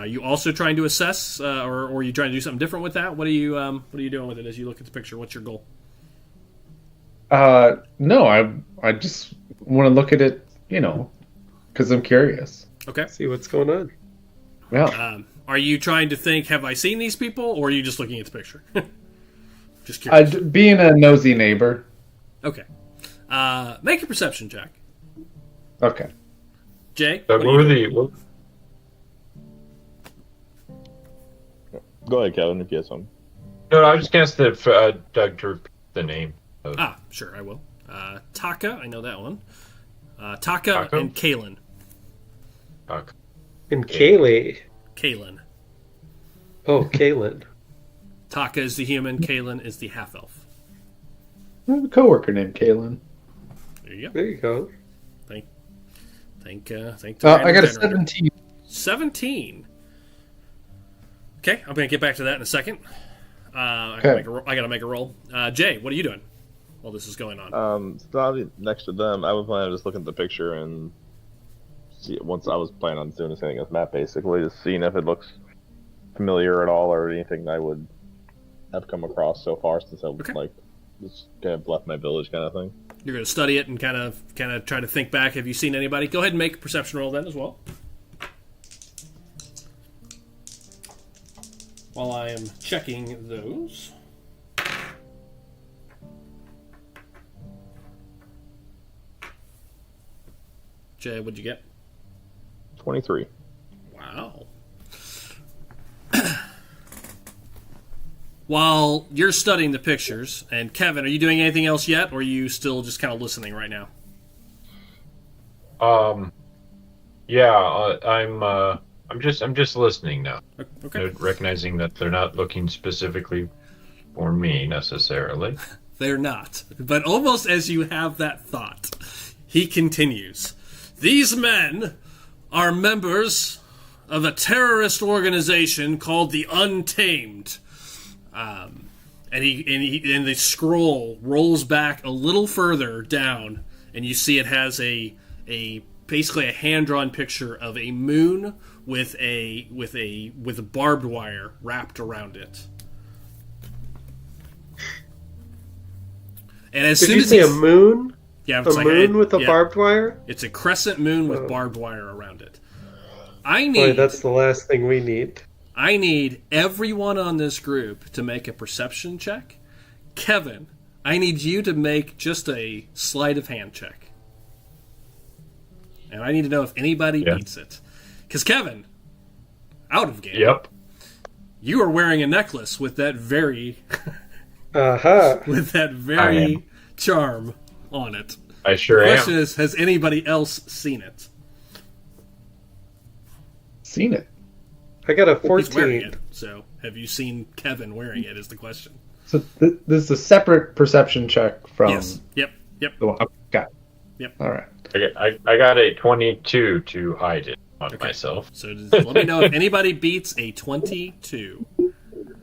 [SPEAKER 1] You also trying to assess, or are you trying to do something different with that? What are you doing with it as you look at the picture? What's your goal?
[SPEAKER 5] No, I just want to look at it, because I'm curious.
[SPEAKER 1] Okay.
[SPEAKER 4] See what's going on.
[SPEAKER 5] Yeah.
[SPEAKER 1] Are you trying to think, have I seen these people, or are you just looking at the picture? Just curious.
[SPEAKER 5] Being a nosy neighbor.
[SPEAKER 1] Okay. Make a perception check.
[SPEAKER 5] Okay.
[SPEAKER 1] Jay?
[SPEAKER 2] What were the?
[SPEAKER 3] Go ahead, Kevin, if you have some.
[SPEAKER 2] No, I was just gonna ask Doug to repeat the name.
[SPEAKER 1] Sure, I will. Taka, I know that one. Taka and Kaylin.
[SPEAKER 2] Okay.
[SPEAKER 4] And Kaylee.
[SPEAKER 1] Kaylin.
[SPEAKER 4] Oh, Kaylin.
[SPEAKER 1] Taka is the human, Kaylin is the half-elf.
[SPEAKER 5] I have a coworker named Kaylin.
[SPEAKER 1] There you go.
[SPEAKER 4] There you go.
[SPEAKER 1] Thank
[SPEAKER 5] I got a 17.
[SPEAKER 1] 17. Okay, I'm going to get back to that in a second. I got to make a roll. Jay, what are you doing while this is going on?
[SPEAKER 3] So I'll be next to them. I was planning on just looking at the picture and see it once I was planning on doing the same as Matt, basically, just seeing if it looks familiar at all or anything I would have come across so far since I just kind of left my village kind of thing.
[SPEAKER 1] You're going to study it and kind of try to think back. Have you seen anybody? Go ahead and make a perception roll then as well. while I am checking those. Jay, what'd you get?
[SPEAKER 3] 23.
[SPEAKER 1] Wow. While you're studying the pictures, and Kevin, are you doing anything else yet, or are you still just kind of listening right now?
[SPEAKER 2] I'm just listening now.
[SPEAKER 1] Okay.
[SPEAKER 2] Recognizing that they're not looking specifically for me necessarily.
[SPEAKER 1] They're not. But almost as you have that thought, he continues. These men are members of a terrorist organization called the Untamed. And the scroll rolls back a little further down, and you see it has basically a hand-drawn picture of a moon with a barbed wire wrapped around it. And as
[SPEAKER 4] Did
[SPEAKER 1] soon
[SPEAKER 4] you
[SPEAKER 1] as
[SPEAKER 4] say a moon?
[SPEAKER 1] Yeah,
[SPEAKER 4] A moon with a barbed wire?
[SPEAKER 1] It's a crescent moon with barbed wire around it.
[SPEAKER 4] Boy, that's the last thing we need.
[SPEAKER 1] I need everyone on this group to make a perception check. Kevin, I need you to make just a sleight of hand check. And I need to know if anybody beats it. Because Kevin, out of game.
[SPEAKER 2] Yep.
[SPEAKER 1] You are wearing a necklace with that very charm on it.
[SPEAKER 2] I sure
[SPEAKER 1] am. The
[SPEAKER 2] am.
[SPEAKER 1] question is, has anybody else seen it?
[SPEAKER 5] Seen it.
[SPEAKER 4] I got a
[SPEAKER 1] He's
[SPEAKER 4] 14.
[SPEAKER 1] wearing it. So, have you seen Kevin wearing it is the question.
[SPEAKER 5] So this is a separate perception check from...
[SPEAKER 1] Yes. Yep.
[SPEAKER 5] The one. Okay, got it.
[SPEAKER 1] Yep.
[SPEAKER 5] All right.
[SPEAKER 2] I got a 22 to hide it on myself.
[SPEAKER 1] So let me know if anybody beats a 22.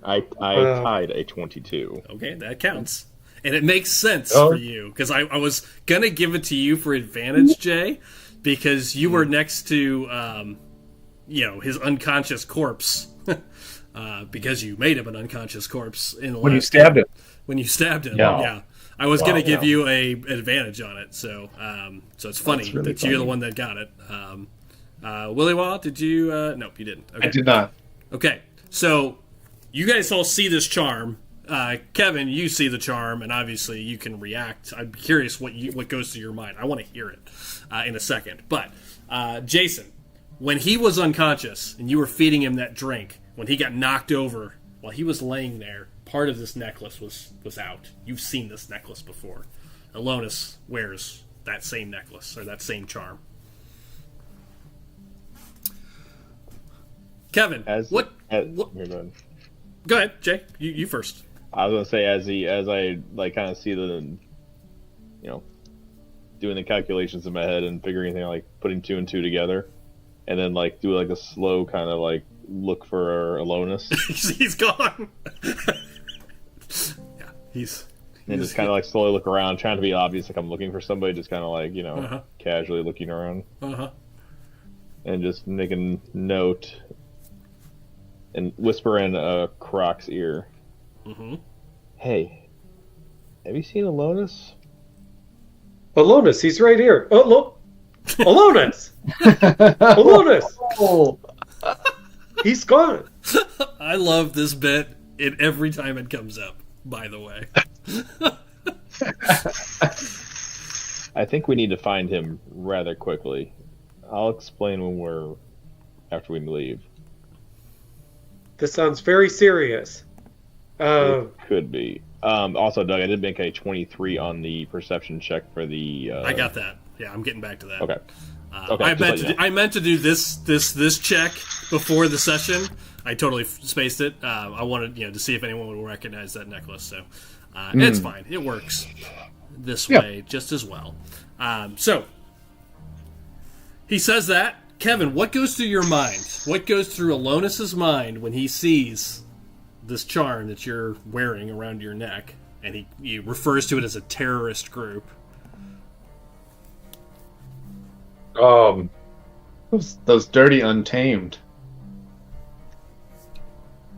[SPEAKER 3] I tied a 22.
[SPEAKER 1] Okay, that counts. And it makes sense for you, because I was going to give it to you for advantage, Jay, because you were next to, his unconscious corpse, because you made him an unconscious corpse in the
[SPEAKER 5] When you
[SPEAKER 1] last
[SPEAKER 5] stabbed
[SPEAKER 1] game.
[SPEAKER 5] him.
[SPEAKER 1] When you stabbed him,
[SPEAKER 5] Yeah.
[SPEAKER 1] yeah. I was going to give you a advantage on it, so it's funny
[SPEAKER 3] really
[SPEAKER 1] that you're the one that got it. Willie Waugh, did you? Nope, you didn't. Okay.
[SPEAKER 5] I did not.
[SPEAKER 1] Okay, so you guys all see this charm. Kevin, you see the charm, and obviously you can react. I'm curious what goes through your mind. I want to hear it in a second. But Jason, when he was unconscious and you were feeding him that drink, when he got knocked over while he was laying there, part of this necklace was out. You've seen this necklace before. Illonas wears that same necklace or that same charm. Kevin, what? Go ahead, Jay. You first.
[SPEAKER 3] I was gonna say as I like kind of see the, doing the calculations in my head and figuring things like putting 2 and 2 together, and then like do like a slow kind of like look for Illonas.
[SPEAKER 1] He's gone. Yeah, he's
[SPEAKER 3] just kind of like slowly look around, trying to be obvious like I'm looking for somebody, just kind of like casually looking around, and just making note and whisper in Croc's ear. Hey, have you seen Illonas?
[SPEAKER 4] Illonas, he's right here. Oh, look. Illonas! Illonas! Oh. He's gone.
[SPEAKER 1] I love this bit every time it comes up, by the way.
[SPEAKER 3] I think we need to find him rather quickly. I'll explain after we leave.
[SPEAKER 4] This sounds very serious.
[SPEAKER 3] It could be. Also, Doug, I did make a 23 on the perception check for the...
[SPEAKER 1] I got that. Yeah, I'm getting back to that.
[SPEAKER 3] Okay.
[SPEAKER 1] I meant to do this check before the session. I totally spaced it. I wanted to see if anyone would recognize that necklace. So it's fine. It works this way just as well. So he says that. Kevin, what goes through your mind? What goes through Illonas' mind when he sees this charm that you're wearing around your neck, and he refers to it as a terrorist group?
[SPEAKER 5] Those dirty untamed.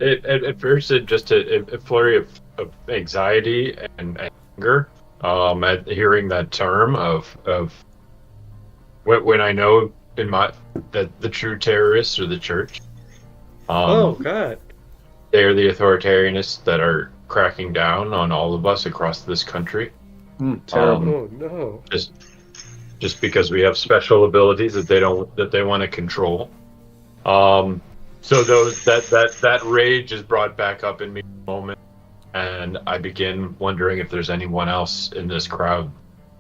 [SPEAKER 2] At first, it just a flurry of anxiety and anger at hearing that term of when I know that the true terrorists are the church.
[SPEAKER 4] Oh God!
[SPEAKER 2] they are the authoritarianists that are cracking down on all of us across this country.
[SPEAKER 5] Terrible.
[SPEAKER 4] Oh no.
[SPEAKER 2] Just because we have special abilities that they want to control. So that rage is brought back up in me in a moment, and I begin wondering if there's anyone else in this crowd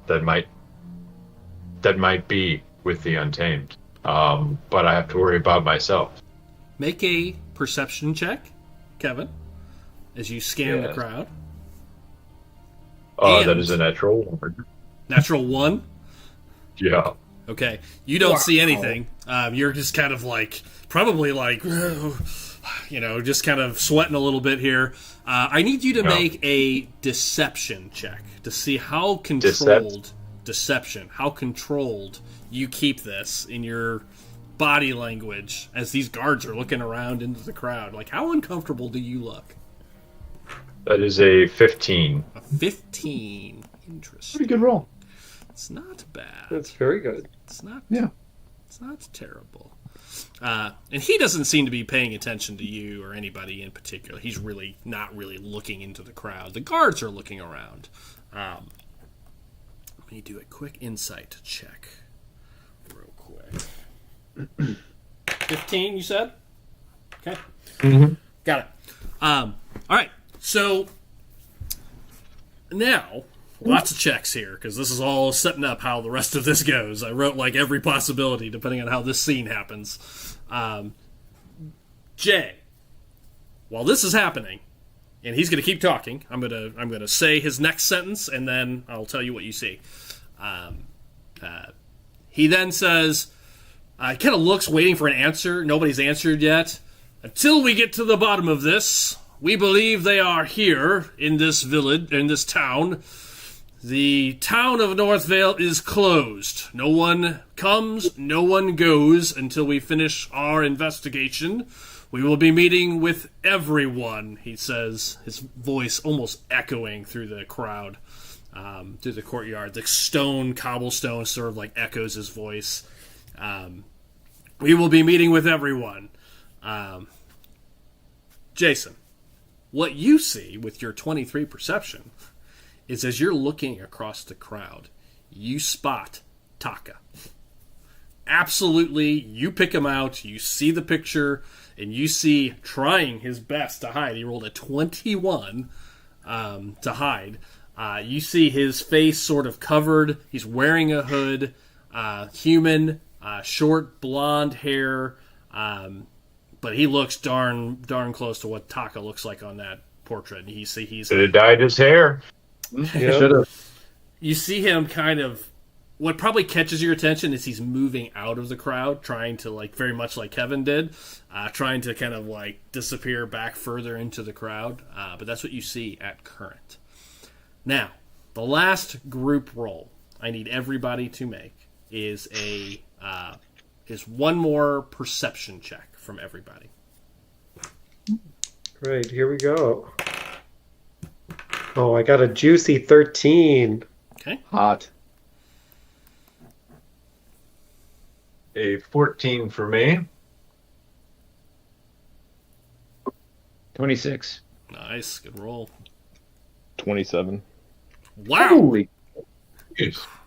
[SPEAKER 2] that might be with the Untamed. But I have to worry about myself.
[SPEAKER 1] Make a perception check, Kevin, as you scan the crowd.
[SPEAKER 2] That is a natural one.
[SPEAKER 1] Natural 1?
[SPEAKER 2] Yeah.
[SPEAKER 1] Okay. You don't see anything. You're just kind of probably just kind of sweating a little bit here. I need you to make a deception check to see how controlled... Deception. How controlled you keep this in your body language as these guards are looking around into the crowd. How uncomfortable do you look?
[SPEAKER 2] That is a 15.
[SPEAKER 1] A 15. Interesting.
[SPEAKER 5] Pretty good roll.
[SPEAKER 1] It's not bad.
[SPEAKER 4] That's very good.
[SPEAKER 1] It's not.
[SPEAKER 5] Yeah.
[SPEAKER 1] It's not terrible. And he doesn't seem to be paying attention to you or anybody in particular. He's really not really looking into the crowd. The guards are looking around. Let me do a quick insight check. Real quick. 15, you said? Okay.
[SPEAKER 2] Mm-hmm.
[SPEAKER 1] Got it. All right. So, now, lots of checks here, because this is all setting up how the rest of this goes. I wrote, every possibility, depending on how this scene happens. Jay, while this is happening, and he's going to keep talking, I'm gonna say his next sentence, and then I'll tell you what you see. He then says, kind of looks, waiting for an answer. Nobody's answered yet. Until we get to the bottom of this, we believe they are here in this village, in this town. The town of North Vale is closed. No one comes, no one goes until we finish our investigation. We will be meeting with everyone, he says, his voice almost echoing through the crowd, through the courtyard. The cobblestone sort of echoes his voice. We will be meeting with everyone. Jason, what you see with your 23 perception is as you're looking across the crowd, you spot Taka. Absolutely, you pick him out, you see the picture, and you see trying his best to hide. He rolled a 21 to hide. You see his face sort of covered. He's wearing a hood, human, short blonde hair, but he looks darn close to what Taka looks like on that portrait. And he's
[SPEAKER 2] should have dyed his hair.
[SPEAKER 5] Should have.
[SPEAKER 1] You see him kind of. What probably catches your attention is he's moving out of the crowd, trying to very much like Kevin did, trying to kind of disappear back further into the crowd. But that's what you see at current. Now, the last group roll I need everybody to make is one more perception check from everybody.
[SPEAKER 4] Right, here we go. Oh, I got a juicy 13.
[SPEAKER 1] Okay.
[SPEAKER 5] Hot.
[SPEAKER 2] A 14 for me.
[SPEAKER 6] 26.
[SPEAKER 1] Nice, good roll.
[SPEAKER 3] 27.
[SPEAKER 1] Wow.
[SPEAKER 5] Holy.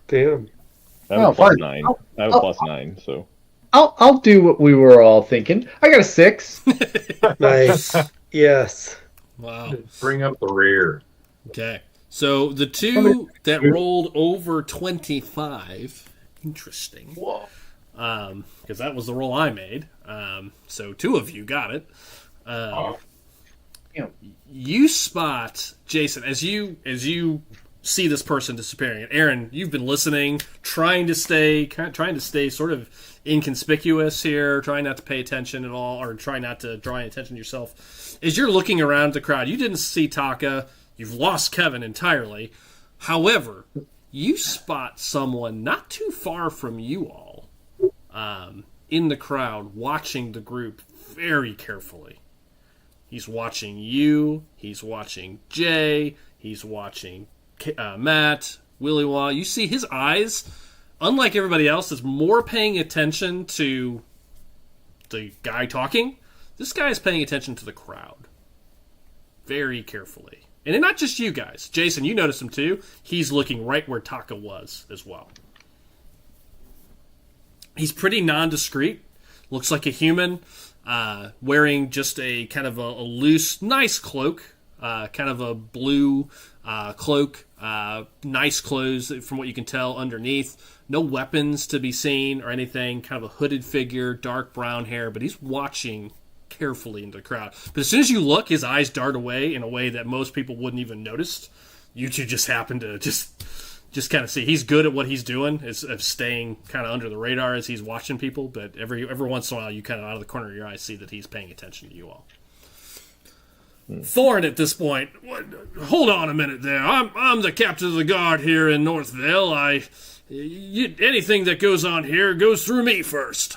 [SPEAKER 4] Damn.
[SPEAKER 3] I have a plus
[SPEAKER 5] fine.
[SPEAKER 3] 9. I have a plus 9, so.
[SPEAKER 5] I'll do what we were all thinking. I got a 6.
[SPEAKER 4] Nice. Yes.
[SPEAKER 1] Wow.
[SPEAKER 2] Bring up the rear.
[SPEAKER 1] Okay. So the two that rolled over 25, interesting.
[SPEAKER 2] Whoa.
[SPEAKER 1] Because that was the roll I made. So two of you got it. You spot Jason as you see this person disappearing. And Aaron, you've been listening, trying to stay sort of inconspicuous here, trying not to pay attention at all, or try not to draw any attention to yourself. As you're looking around the crowd, you didn't see Taka. You've lost Kevin entirely. However, you spot someone not too far from you all in the crowd, watching the group very carefully. He's watching you. He's watching Jay. He's watching Matt, Willy Wah. You see his eyes, unlike everybody else, is more paying attention to the guy talking. This guy is paying attention to the crowd. very carefully. And not just you guys. Jason, you noticed him too. He's looking right where Taka was as well. He's pretty nondescript. Looks like a human, wearing just a kind of a loose, nice cloak, kind of a blue cloak, nice clothes from what you can tell underneath. No weapons to be seen or anything. Kind of a hooded figure, dark brown hair, but he's watching carefully into the crowd. But as soon as you look, his eyes dart away in a way that most people wouldn't even notice. You two just happen to just kind of see. He's good at what he's doing, is of staying kind of under the radar as he's watching people, but every once in a while you kind of out of the corner of your eye see that he's paying attention to you all. Thorn at this point, hold on a minute there. I'm the captain of the guard here in Northvale. Anything that goes on here goes through me first.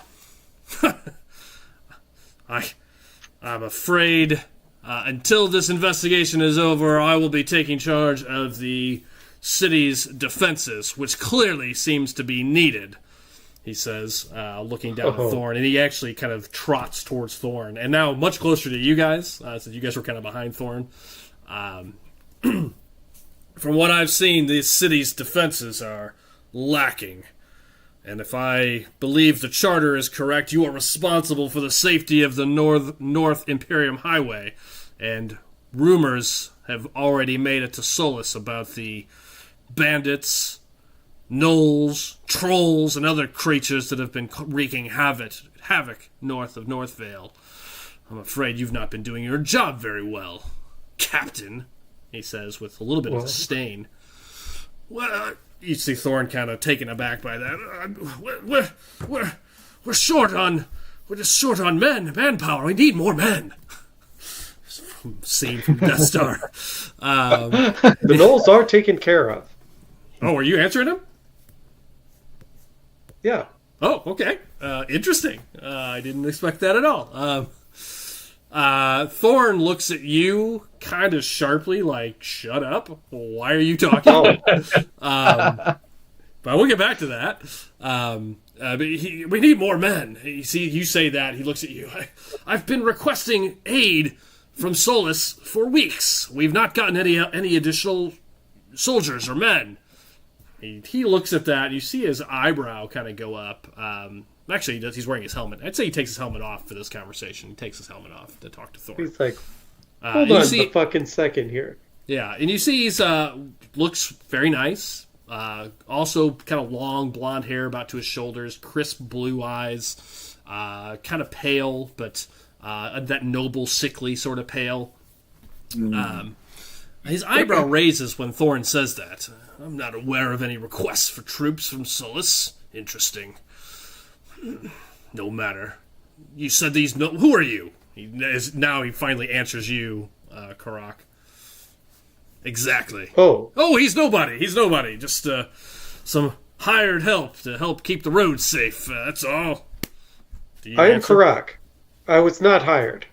[SPEAKER 1] I'm afraid until this investigation is over, I will be taking charge of the city's defenses, which clearly seems to be needed, he says, looking down at Thorn. And he actually kind of trots towards Thorn. And now much closer to you guys, since you guys were kind of behind Thorn. From what I've seen, the city's defenses are lacking. And if I believe the charter is correct, you are responsible for the safety of the North Imperium Highway. And rumors have already made it to Solus about the bandits, gnolls, trolls, and other creatures that have been wreaking havoc north of Northvale. I'm afraid you've not been doing your job very well, Captain, he says with a little bit of disdain. Well, you see Thorn kind of taken aback by that. We're just short on manpower. We need more men. Scene from Death Star.
[SPEAKER 4] The gnolls are taken care of.
[SPEAKER 1] Oh, are you answering him?
[SPEAKER 4] Yeah.
[SPEAKER 1] Oh, okay. Interesting. I didn't expect that at all. Thorn looks at you kind of sharply, like, shut up. Why are you talking? But we'll get back to that. But we need more men. You say that. He looks at you. I've been requesting aid from Solus for weeks. We've not gotten any additional soldiers or men. He looks at that. You see his eyebrow kind of go up. Actually, he's wearing his helmet. I'd say he takes his helmet off for this conversation. He takes his helmet off to talk to Thor.
[SPEAKER 4] He's like, hold on a fucking second here.
[SPEAKER 1] Yeah, and you see he's looks very nice. Also kind of long blonde hair about to his shoulders, crisp blue eyes, kind of pale, but that noble, sickly sort of pale. His eyebrow raises when Thorn says that. I'm not aware of any requests for troops from Solus. Interesting. No matter. You said these... Who are you? Now he finally answers you, Karak. Exactly. Oh, he's nobody. He's nobody. Just some hired help to help keep the roads safe. That's all.
[SPEAKER 4] I am Karak. I was not hired.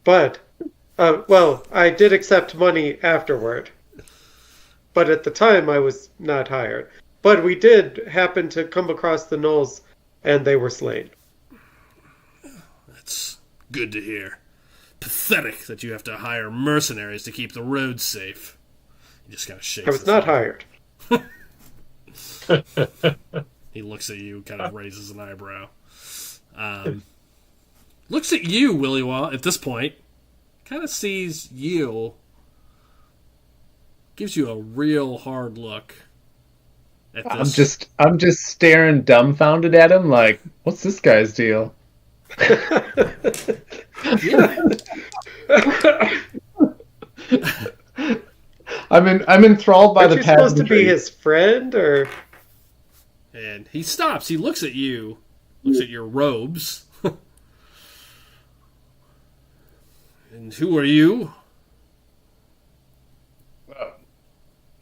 [SPEAKER 4] But, I did accept money afterward. But at the time, I was not hired. But we did happen to come across the gnolls, and they were slain.
[SPEAKER 1] That's good to hear. Pathetic that you have to hire mercenaries to keep the roads safe. He just kind of shakes.
[SPEAKER 4] I was not hired.
[SPEAKER 1] He looks at you, kind of raises an eyebrow. Looks at you, Willywa, at this point. Kind of sees you. Gives you a real hard look at this.
[SPEAKER 5] I'm just staring dumbfounded at him like, what's this guy's deal? I'm enthralled by the pageantry. Aren't you supposed to be
[SPEAKER 4] his friend, or?
[SPEAKER 1] And he stops. He looks at you. Looks at your robes. And who are you?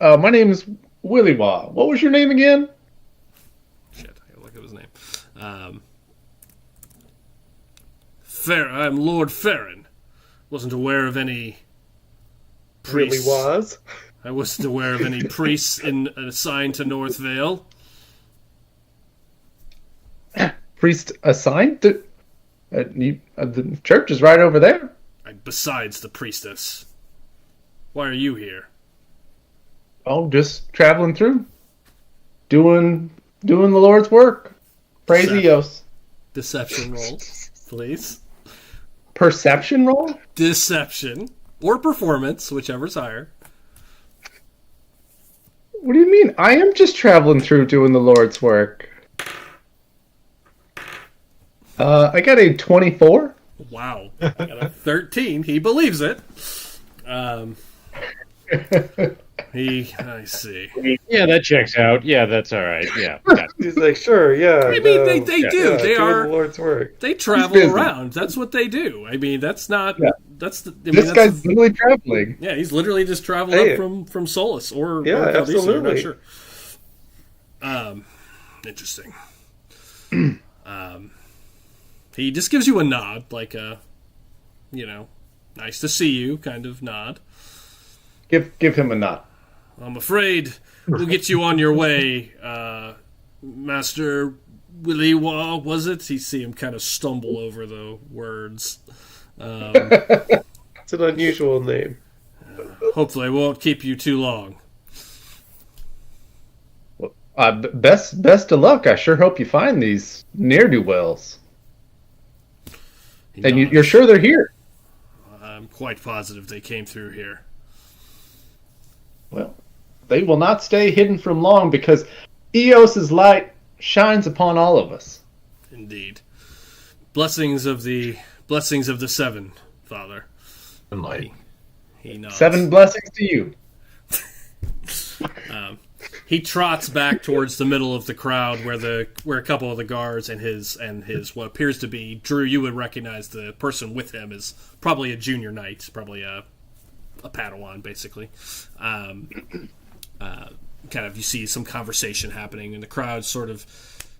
[SPEAKER 5] My name is Willywa. What was your name again?
[SPEAKER 1] Shit, I gotta look at his name. I'm Lord Farron. Wasn't aware of any priests.
[SPEAKER 4] Really was?
[SPEAKER 1] I wasn't aware of any priests assigned to Northvale.
[SPEAKER 5] Priest assigned? The church is right over there.
[SPEAKER 1] besides the priestess? Why are you here?
[SPEAKER 5] Oh, just traveling through, doing the Lord's work. Praise Eos.
[SPEAKER 1] Deception roll, please.
[SPEAKER 5] Perception roll?
[SPEAKER 1] Deception. Or performance, whichever's higher.
[SPEAKER 5] What do you mean? I am just traveling through doing the Lord's work. I got a 24.
[SPEAKER 1] Wow. I got a 13. He believes it. I see.
[SPEAKER 6] Yeah, that checks out. Yeah, that's all right. Yeah. Got it.
[SPEAKER 4] He's like, sure, yeah.
[SPEAKER 1] I mean, they do.
[SPEAKER 4] Yeah,
[SPEAKER 1] They
[SPEAKER 4] doing
[SPEAKER 1] are
[SPEAKER 4] the Lord's work.
[SPEAKER 1] They travel around. That's what they do. I mean, that's not.
[SPEAKER 5] Yeah.
[SPEAKER 1] That's the.
[SPEAKER 5] This guy's literally traveling.
[SPEAKER 1] Yeah, he's literally just traveling up from Solus or Caldesia,
[SPEAKER 4] absolutely.
[SPEAKER 1] I'm not sure. Interesting. He just gives you a nod, like a, nice to see you kind of nod.
[SPEAKER 5] Give him a nod.
[SPEAKER 1] I'm afraid we'll get you on your way, Master Willywa, was it? You see him kind of stumble over the words.
[SPEAKER 4] It's an unusual name.
[SPEAKER 1] Hopefully I won't keep you too long.
[SPEAKER 5] Best of luck. I sure hope you find these ne'er-do-wells. And you're sure they're here?
[SPEAKER 1] I'm quite positive they came through here.
[SPEAKER 5] Well, they will not stay hidden from long because Eos's light shines upon all of us.
[SPEAKER 1] Indeed. Blessings of the seven, Father. He nods.
[SPEAKER 5] 7 blessings to you.
[SPEAKER 1] He trots back towards the middle of the crowd where a couple of the guards and his what appears to be Drew. You would recognize the person with him is probably a junior knight, probably a Padawan, basically. Kind of you see some conversation happening, and the crowd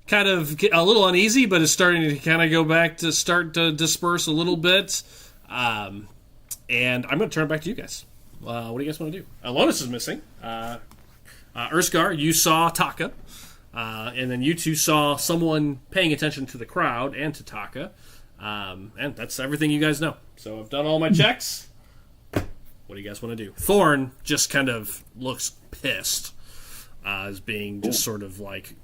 [SPEAKER 1] kind of get a little uneasy, but is starting to kind of go back to start to disperse a little bit. And I'm going to turn it back to you guys. What do you guys want to do? Illonas is missing. Urskar, you saw Taka, and then you two saw someone paying attention to the crowd and to Taka, and that's everything you guys know. So I've done all my checks. What do you guys want to do? Thorn just kind of looks pissed, as being just sort of like,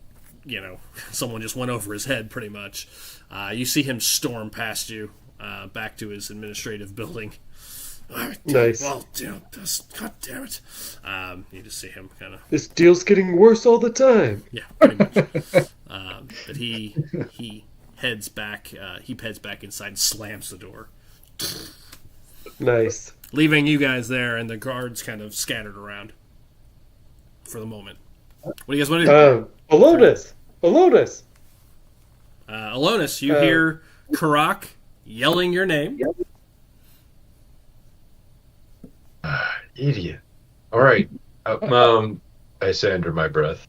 [SPEAKER 1] someone just went over his head pretty much. You see him storm past you, back to his administrative building.
[SPEAKER 4] Nice.
[SPEAKER 1] Well, God damn it. You just see him kind of...
[SPEAKER 4] This deal's getting worse all the time.
[SPEAKER 1] Yeah, pretty much. But he heads back. He heads back inside and slams the door.
[SPEAKER 4] Nice.
[SPEAKER 1] Leaving you guys there, and the guards kind of scattered around for the moment. What do you guys want to do?
[SPEAKER 4] Illonas!
[SPEAKER 1] Illonas, you hear Karak yelling your name.
[SPEAKER 2] Idiot. All right. I say under my breath.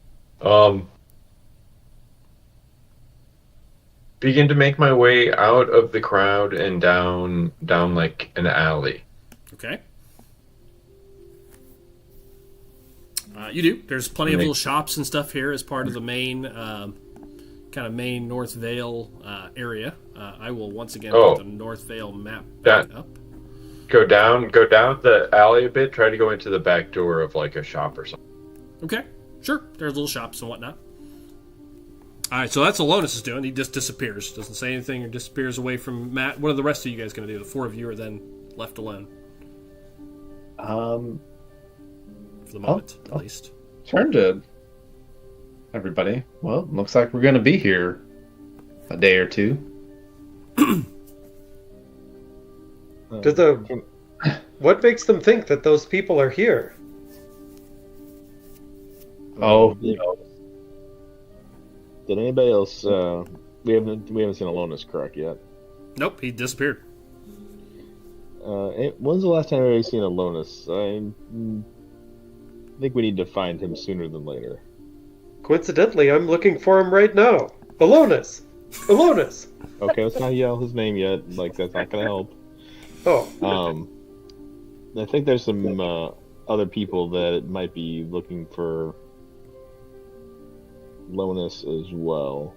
[SPEAKER 2] Begin to make my way out of the crowd and down like an alley.
[SPEAKER 1] Okay. You do. There's plenty of little shops and stuff here as part of the main, main North Vale area. I will once again put the North Vale map back up.
[SPEAKER 2] Go down the alley a bit. Try to go into the back door of like a shop or something.
[SPEAKER 1] Okay, sure. There's little shops and whatnot. All right, so that's what Illonas is doing. He just disappears, doesn't say anything, or disappears away from Matt. What are the rest of you guys going to do? The four of you are then left alone. For the moment, at least.
[SPEAKER 5] Turn to everybody. Well, looks like we're going to be here a day or two.
[SPEAKER 4] What makes them think that those people are here?
[SPEAKER 5] Oh,
[SPEAKER 3] Did anybody else? We haven't seen Illonas, correct, yet?
[SPEAKER 1] Nope, he disappeared.
[SPEAKER 3] When's the last time I've seen Illonas? I think we need to find him sooner than later.
[SPEAKER 4] Coincidentally, I'm looking for him right now. Illonas!
[SPEAKER 3] Okay, let's not yell his name yet. Like, that's not gonna help.
[SPEAKER 4] Oh.
[SPEAKER 3] I think there's some other people that might be looking for Illonas as well.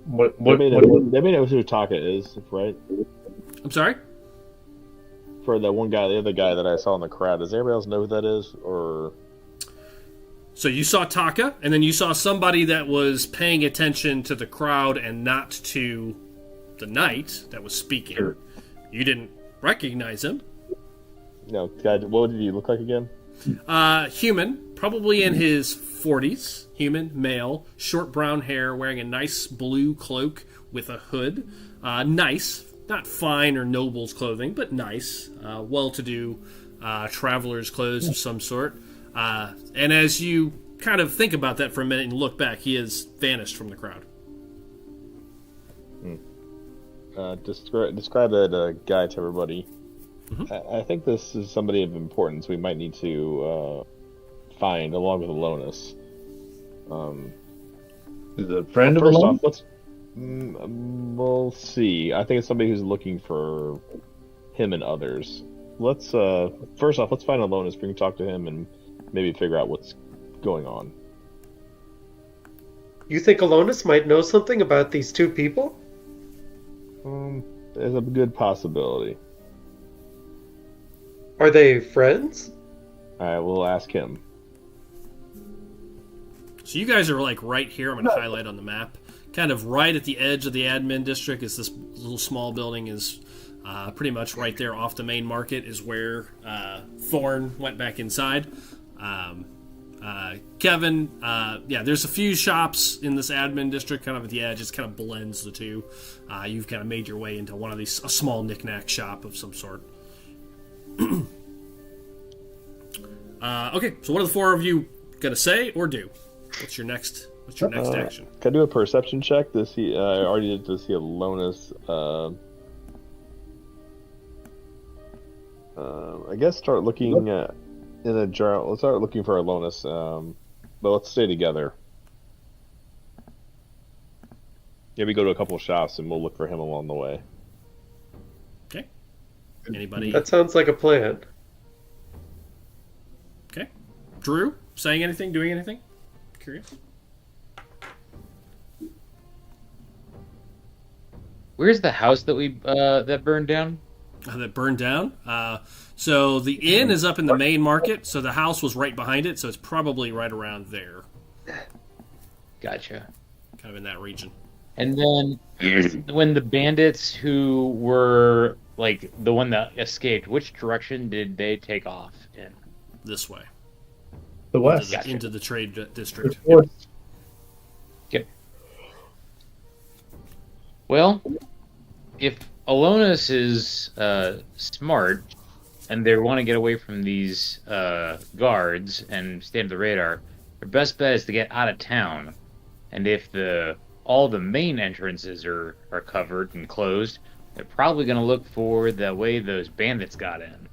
[SPEAKER 3] They may know who Taka is, right?
[SPEAKER 1] I'm sorry?
[SPEAKER 3] For that one guy, the other guy that I saw in the crowd, does everybody else know who that is? Or
[SPEAKER 1] So you saw Taka, and then you saw somebody that was paying attention to the crowd and not to the knight that was speaking.
[SPEAKER 3] Sure.
[SPEAKER 1] You didn't recognize him.
[SPEAKER 3] no, guy, what did he look like again?
[SPEAKER 1] Human, probably in his 40s. Human, male, short brown hair, wearing a nice blue cloak with a hood. Nice, not fine or noble's clothing, but nice. Well-to-do traveler's clothes of some sort. And as you kind of think about that for a minute and look back, he has vanished from the crowd.
[SPEAKER 3] Describe that guy to everybody.
[SPEAKER 1] Mm-hmm.
[SPEAKER 3] I think this is somebody of importance we might need to find along with Illonas.
[SPEAKER 5] Is it a friend of
[SPEAKER 3] First
[SPEAKER 5] Illonas?
[SPEAKER 3] off, we'll see. I think it's somebody who's looking for him and others. Let's first off, let's find Illonas. We can talk to him and maybe figure out what's going on.
[SPEAKER 4] You think Illonas might know something about these two people?
[SPEAKER 3] There's a good possibility.
[SPEAKER 4] Are they friends?
[SPEAKER 3] Alright, we'll ask him.
[SPEAKER 1] So you guys are like right here. I'm going to highlight on the map. Kind of right at the edge of the admin district is this little small building is pretty much right there off the main market is where Thorn went back inside. Kevin, there's a few shops in this admin district kind of at the edge. It kind of blends the two. You've kind of made your way into one of these, a small knick-knack shop of some sort. Okay, so what are the four of you going to say or do? What's your next action?
[SPEAKER 3] Can I do a perception check to see? I already did to see Illonas. I guess start looking in a journal. Let's start looking for Illonas. But let's stay together. Maybe go to a couple of shops and we'll look for him along the way.
[SPEAKER 1] Okay. Anybody?
[SPEAKER 4] That sounds like a plan.
[SPEAKER 1] Okay. Drew, saying anything, doing anything? Curious.
[SPEAKER 6] Where's the house that we that burned down?
[SPEAKER 1] That burned down. So the inn is up in the main market, so the house was right behind it, so it's probably right around there.
[SPEAKER 6] Gotcha.
[SPEAKER 1] Kind of in that region.
[SPEAKER 6] And then when the bandits who were like the one that escaped, which direction did they take off in?
[SPEAKER 1] This way.
[SPEAKER 5] The west.
[SPEAKER 6] Gotcha.
[SPEAKER 1] Into the trade district.
[SPEAKER 6] Okay. Well, if Illonas is smart and they want to get away from these guards and stay under the radar, their best bet is to get out of town. And if all the main entrances are covered and closed, they're probably going to look for the way those bandits got in.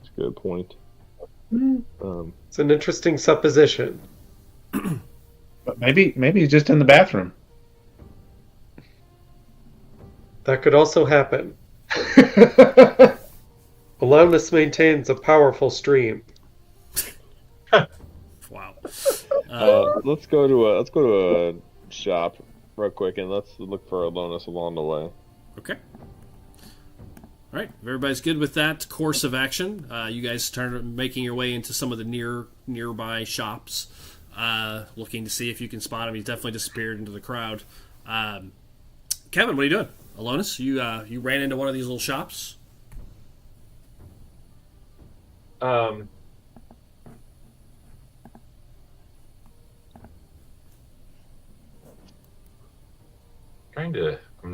[SPEAKER 3] That's a good point.
[SPEAKER 4] It's an interesting supposition.
[SPEAKER 5] But maybe he's just in the bathroom.
[SPEAKER 4] That could also happen. Illonas maintains a powerful stream.
[SPEAKER 1] Wow.
[SPEAKER 3] Let's go to a shop real quick and let's look for Illonas along the way.
[SPEAKER 1] Okay. All right. If everybody's good with that course of action, you guys start making your way into some of the nearby shops, looking to see if you can spot him. He's definitely disappeared into the crowd. Kevin, what are you doing? Illonas, you ran into one of these little shops?
[SPEAKER 2] I'm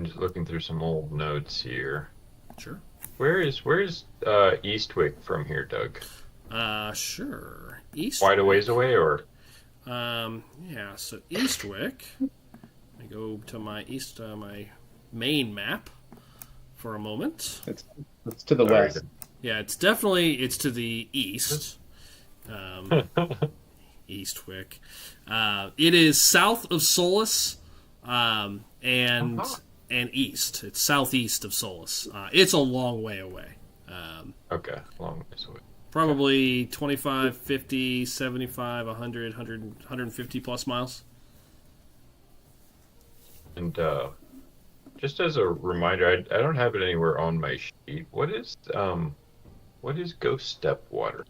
[SPEAKER 2] just looking through some old notes here.
[SPEAKER 1] Sure.
[SPEAKER 2] Where's Eastwick from here, Doug?
[SPEAKER 1] Sure. Eastwick.
[SPEAKER 2] Quite a ways away, or?
[SPEAKER 1] Yeah, so Eastwick. I go to my my main map for a moment.
[SPEAKER 5] It's to the west.
[SPEAKER 1] Yeah, it's to the east. Eastwick. It is south of Solus, and east. It's southeast of Solus. It's a long way away.
[SPEAKER 2] Okay, long ways away.
[SPEAKER 1] Probably 25, 50, 75, 100, 150 plus miles.
[SPEAKER 2] And just as a reminder, I don't have it anywhere on my sheet. What is Ghost Step Water?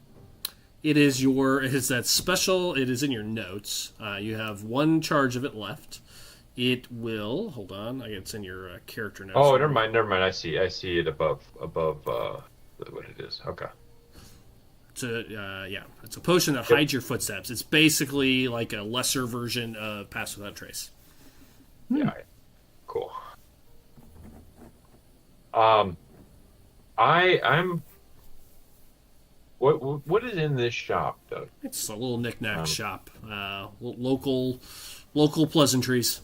[SPEAKER 1] It is that special. It is in your notes. You have one charge of it left. It will hold on. It's in your character notes.
[SPEAKER 2] Oh, never mind. I see it above what it is. Okay.
[SPEAKER 1] It's a potion that hides your footsteps. It's basically like a lesser version of Pass Without Trace.
[SPEAKER 2] Yeah. Cool. I'm. What is in this shop, Doug?
[SPEAKER 1] It's a little knick-knack shop. Local pleasantries.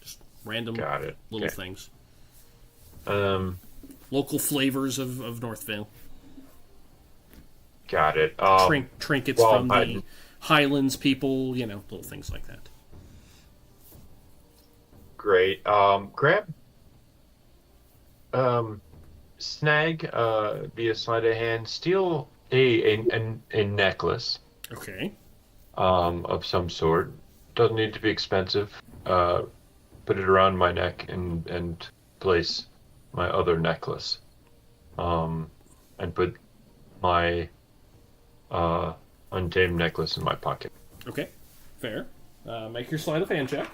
[SPEAKER 1] Just random little things. Local flavors of North Vale.
[SPEAKER 2] Got it.
[SPEAKER 1] Trinkets from the Highlands people, little things like that.
[SPEAKER 2] Great. Grab. Snag via sleight of hand. Steal a necklace.
[SPEAKER 1] Okay.
[SPEAKER 2] Of some sort. Doesn't need to be expensive. Put it around my neck and place my other necklace. And put my untamed necklace in my pocket.
[SPEAKER 1] Okay, fair. Make your sleight of hand check.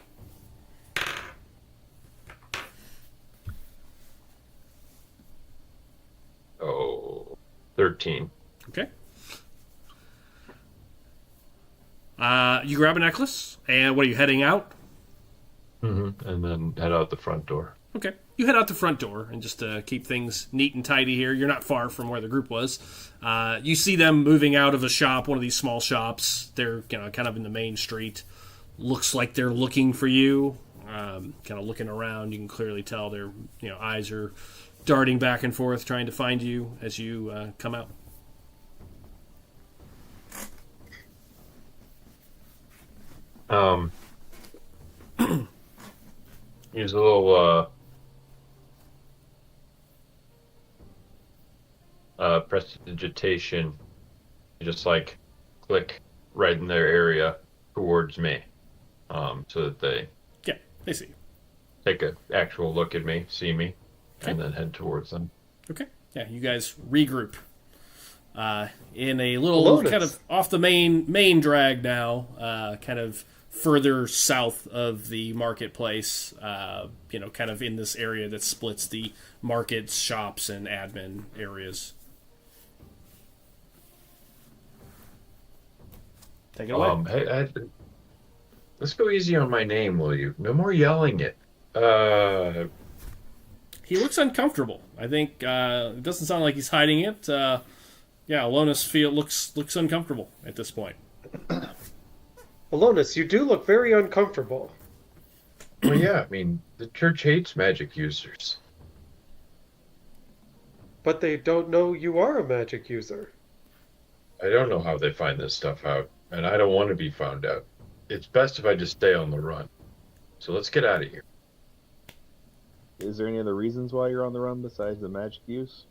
[SPEAKER 2] Oh, 13.
[SPEAKER 1] Okay. You grab a necklace, and what are you heading out?
[SPEAKER 2] Mm-hmm. And then head out the front door.
[SPEAKER 1] Okay. You head out the front door, and just to keep things neat and tidy here, you're not far from where the group was. You see them moving out of a shop, one of these small shops. They're kind of in the main street. Looks like they're looking for you. Kind of looking around. You can clearly tell their eyes are darting back and forth, trying to find you as you come out.
[SPEAKER 2] Use a little prestidigitation, just like click right in their area towards me, so that they
[SPEAKER 1] see you.
[SPEAKER 2] Take an actual look at me, see me,
[SPEAKER 1] okay.
[SPEAKER 2] And then head towards them.
[SPEAKER 1] Okay. Yeah, you guys regroup in a little kind of off the main drag now, kind of further south of the marketplace, kind of in this area that splits the markets, shops, and admin areas. Take it away.
[SPEAKER 2] Hey, let's go easy on my name, will you? No more yelling it.
[SPEAKER 1] He looks uncomfortable. I think it doesn't sound like he's hiding it. Illonas looks uncomfortable at this point.
[SPEAKER 4] Illonas, you do look very uncomfortable.
[SPEAKER 2] Well, yeah, I mean, the church hates magic users.
[SPEAKER 4] But they don't know you are a magic user.
[SPEAKER 2] I don't know how they find this stuff out, and I don't want to be found out. It's best if I just stay on the run. So let's get out of here.
[SPEAKER 3] Is there any other reasons why you're on the run besides the magic use?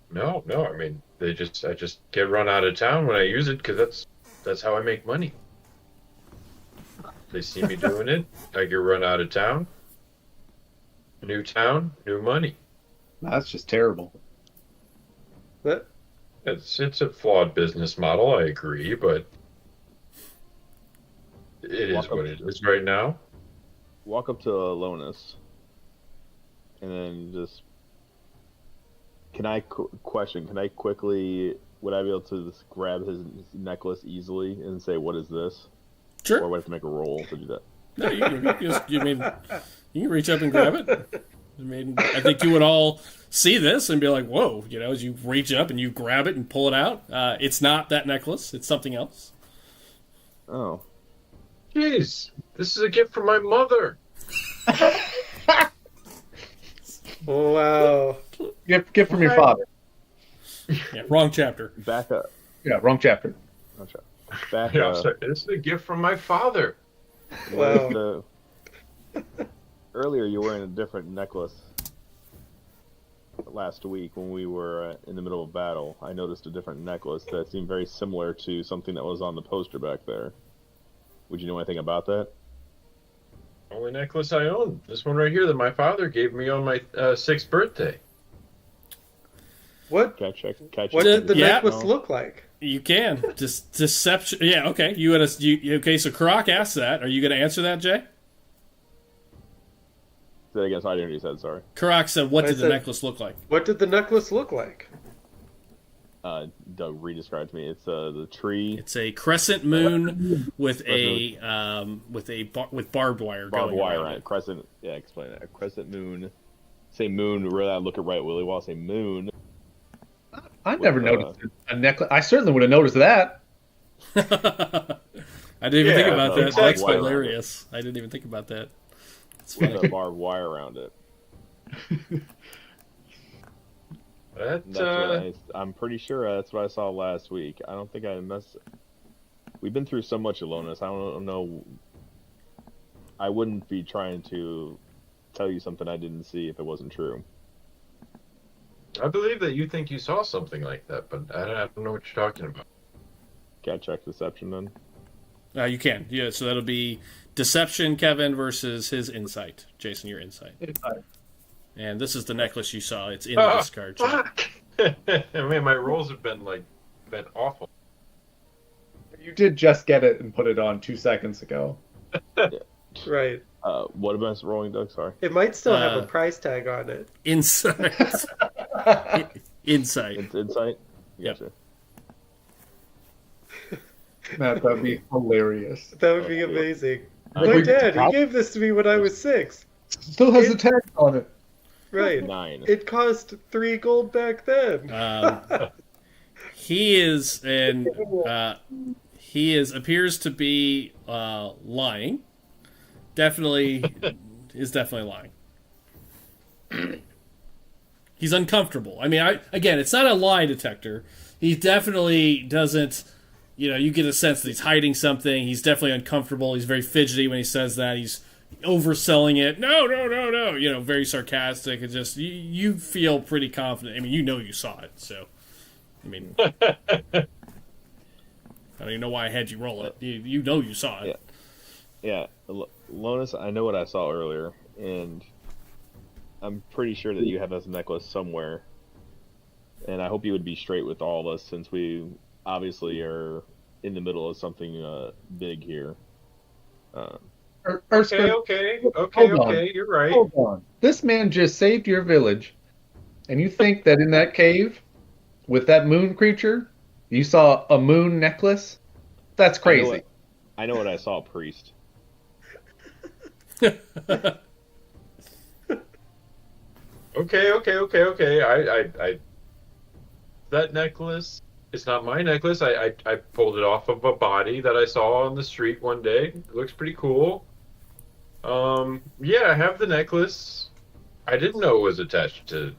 [SPEAKER 2] No. I mean, I just get run out of town when I use it because that's how I make money. They see me doing it. I get run out of town. New town, new money.
[SPEAKER 5] That's just terrible.
[SPEAKER 2] It's a flawed business model. I agree, but it is what it is right now.
[SPEAKER 3] Walk up to Illonas, and then just can I quickly, would I be able to just grab his necklace easily and say, what is this?
[SPEAKER 1] Sure.
[SPEAKER 3] Or would I have to make a roll to do that?
[SPEAKER 1] No, you can reach up and grab it. I think you would all see this and be like, whoa, as you reach up and you grab it and pull it out. It's not that necklace. It's something else.
[SPEAKER 3] Oh.
[SPEAKER 2] Jeez, this is a gift from my mother.
[SPEAKER 4] Wow.
[SPEAKER 5] Gift from your father.
[SPEAKER 1] Yeah, wrong chapter.
[SPEAKER 3] Back up.
[SPEAKER 5] Yeah, wrong chapter.
[SPEAKER 2] Back up. This is a gift from my father.
[SPEAKER 4] Wow.
[SPEAKER 3] Earlier, you were wearing a different necklace. Last week, when we were in the middle of battle, I noticed a different necklace that seemed very similar to something that was on the poster back there. Would you know anything about that?
[SPEAKER 2] Only necklace I own. This one right here that my father gave me on my 6th birthday.
[SPEAKER 4] What?
[SPEAKER 3] Can I check?
[SPEAKER 4] What did the
[SPEAKER 1] Yeah.
[SPEAKER 4] necklace look like?
[SPEAKER 1] You can. Deception. Yeah, okay. Okay, so Karak asked that. Are you going to answer that, Jay?
[SPEAKER 3] Say that again. So I didn't hear what you said. Sorry.
[SPEAKER 1] Karak said, what
[SPEAKER 4] I
[SPEAKER 1] did the
[SPEAKER 4] said-
[SPEAKER 1] necklace look like?
[SPEAKER 4] What did the necklace look like?
[SPEAKER 3] Doug re-described to me. It's the tree.
[SPEAKER 1] It's a crescent moon with with barbed wire
[SPEAKER 3] Barbed
[SPEAKER 1] going
[SPEAKER 3] wire
[SPEAKER 1] around
[SPEAKER 3] on
[SPEAKER 1] it.
[SPEAKER 3] it. Crescent. Yeah, explain that. A crescent moon. Say moon. Really, I look at right Willy while I say moon.
[SPEAKER 5] I never
[SPEAKER 3] With,
[SPEAKER 5] noticed a necklace. I certainly would have noticed that.
[SPEAKER 1] I didn't even think
[SPEAKER 2] Yeah,
[SPEAKER 1] about that.
[SPEAKER 3] exactly.
[SPEAKER 1] That's
[SPEAKER 3] Wire.
[SPEAKER 1] hilarious. I didn't even think about that.
[SPEAKER 3] With a barbed wire around it. I'm pretty sure that's what I saw last week. I don't think I messed. We've been through so much, Illonas. I don't know. I wouldn't be trying to tell you something I didn't see if it wasn't true.
[SPEAKER 2] I believe that you think you saw something like that, but I don't know what you're talking about.
[SPEAKER 3] Can I check deception then?
[SPEAKER 1] You can. Yeah, so that'll be deception, Kevin, versus his insight. Jason, your insight. And this is the necklace you saw. It's in the discard check.
[SPEAKER 2] Fuck! I mean, my rolls have been awful.
[SPEAKER 5] You did just get it and put it on 2 seconds ago.
[SPEAKER 4] Right.
[SPEAKER 3] What am I rolling, Doug? Sorry.
[SPEAKER 4] It might still have a price tag on it.
[SPEAKER 1] Insight. Insight.
[SPEAKER 3] It's insight?
[SPEAKER 1] Yep.
[SPEAKER 3] Gotcha.
[SPEAKER 5] That would be hilarious.
[SPEAKER 4] That would be amazing.
[SPEAKER 5] Like
[SPEAKER 4] My
[SPEAKER 5] we-
[SPEAKER 4] dad, he gave this to me when I was 6.
[SPEAKER 5] Still has a tag on it.
[SPEAKER 4] Right.
[SPEAKER 3] 9.
[SPEAKER 4] It cost 3 gold back then.
[SPEAKER 1] He is appears to be lying. Definitely lying. He's uncomfortable. I mean, again, it's not a lie detector. He definitely doesn't. You get a sense that he's hiding something. He's definitely uncomfortable. He's very fidgety when he says that. He's overselling it. No. Very sarcastic. It's just you feel pretty confident. I mean, you saw it. So, I mean, I don't even know why I had you roll it. You saw it.
[SPEAKER 3] Yeah. Illonas, I know what I saw earlier, and I'm pretty sure that you have this necklace somewhere. And I hope you would be straight with all of us, since we obviously are in the middle of something big here.
[SPEAKER 2] Okay, you're right.
[SPEAKER 5] Hold on. This man just saved your village, and you think that in that cave, with that moon creature, you saw a moon necklace? That's crazy.
[SPEAKER 3] I know what I saw, priest.
[SPEAKER 2] Okay. I that necklace. It's not my necklace. I pulled it off of a body that I saw on the street one day. It looks pretty cool. Yeah, I have the necklace. I didn't know it was attached to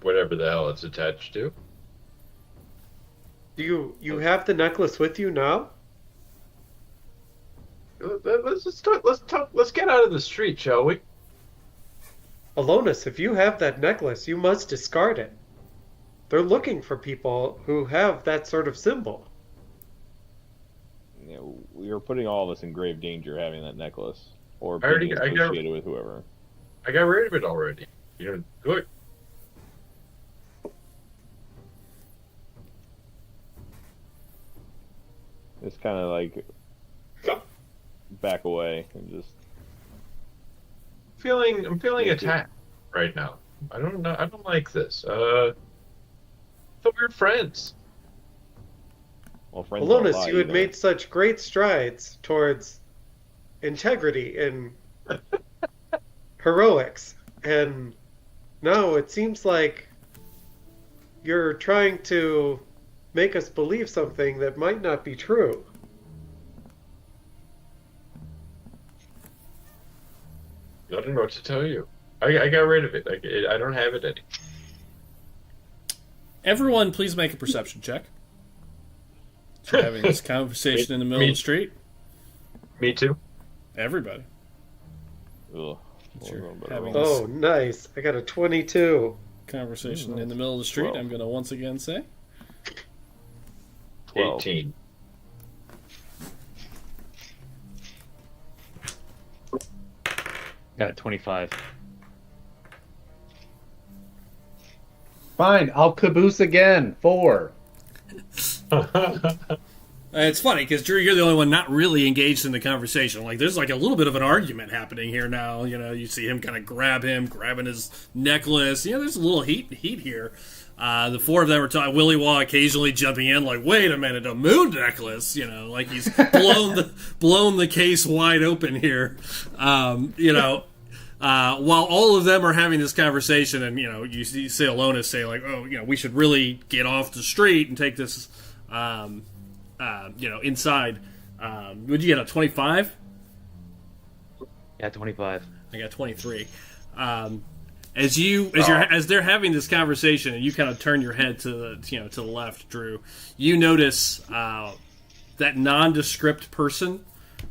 [SPEAKER 2] whatever the hell it's attached to.
[SPEAKER 4] You have the necklace with you now?
[SPEAKER 2] Let's get out of the street, shall we?
[SPEAKER 4] Illonas, if you have that necklace, you must discard it. They're looking for people who have that sort of symbol.
[SPEAKER 3] We are putting all of us in grave danger having that necklace, or
[SPEAKER 2] I already-
[SPEAKER 3] being
[SPEAKER 2] I got-
[SPEAKER 3] associated with whoever.
[SPEAKER 2] I got rid of it already. Look.
[SPEAKER 3] It's kind of like back away and just.
[SPEAKER 2] I'm feeling attacked right now. I don't know. I don't like this. I thought we were friends.
[SPEAKER 3] Well, friends don't
[SPEAKER 4] Illonas,
[SPEAKER 3] lie,
[SPEAKER 4] you had made such great strides towards integrity and heroics, and now it seems like you're trying to make us believe something that might not be true.
[SPEAKER 2] I don't know what to tell you. I got rid of it. I don't have it anymore.
[SPEAKER 1] Everyone, please make a perception check. So we're having this conversation in the middle of the street.
[SPEAKER 2] Me too.
[SPEAKER 1] Everybody.
[SPEAKER 3] Ugh.
[SPEAKER 1] Sure.
[SPEAKER 3] Well, but-
[SPEAKER 1] Having
[SPEAKER 4] Oh, nice. I got a 22.
[SPEAKER 1] Conversation in the middle of the street.
[SPEAKER 3] 12.
[SPEAKER 1] I'm going to once again say
[SPEAKER 3] 12.
[SPEAKER 2] 18.
[SPEAKER 6] Got a 25.
[SPEAKER 5] Fine, I'll caboose again. 4.
[SPEAKER 1] It's funny because Drew, you're the only one not really engaged in the conversation. Like, there's like a little bit of an argument happening here now. You know, you see him kind of grabbing his necklace. You know, there's a little heat here. The 4 of them are talking. Willy Waw occasionally jumping in, like, "Wait a minute, a moon necklace!" You know, like he's blown the case wide open here. You know, while all of them are having this conversation, and you know, you see Illonas say, like, "Oh, you know, we should really get off the street and take this." You know, inside. Would you get a 25?
[SPEAKER 6] Yeah, 25.
[SPEAKER 1] I got 23. As they're having this conversation, and you kind of turn your head to the left, Drew, you notice that nondescript person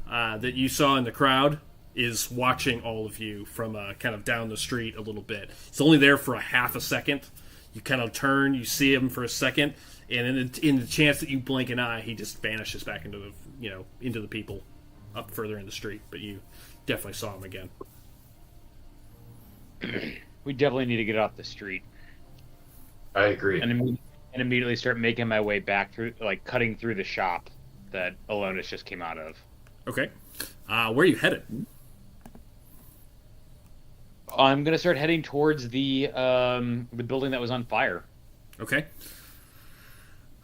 [SPEAKER 1] that you saw in the crowd is watching all of you from kind of down the street a little bit. It's only there for a half a second. You kind of turn, you see him for a second, and in the chance that you blink an eye, he just vanishes back into the people up further in the street. But you definitely saw him again.
[SPEAKER 6] We definitely need to get off the street.
[SPEAKER 2] I agree.
[SPEAKER 6] And immediately start making my way back through, like, cutting through the shop that Illonas just came out of.
[SPEAKER 1] Okay. Where are you headed?
[SPEAKER 6] I'm going to start heading towards the building that was on fire.
[SPEAKER 1] Okay.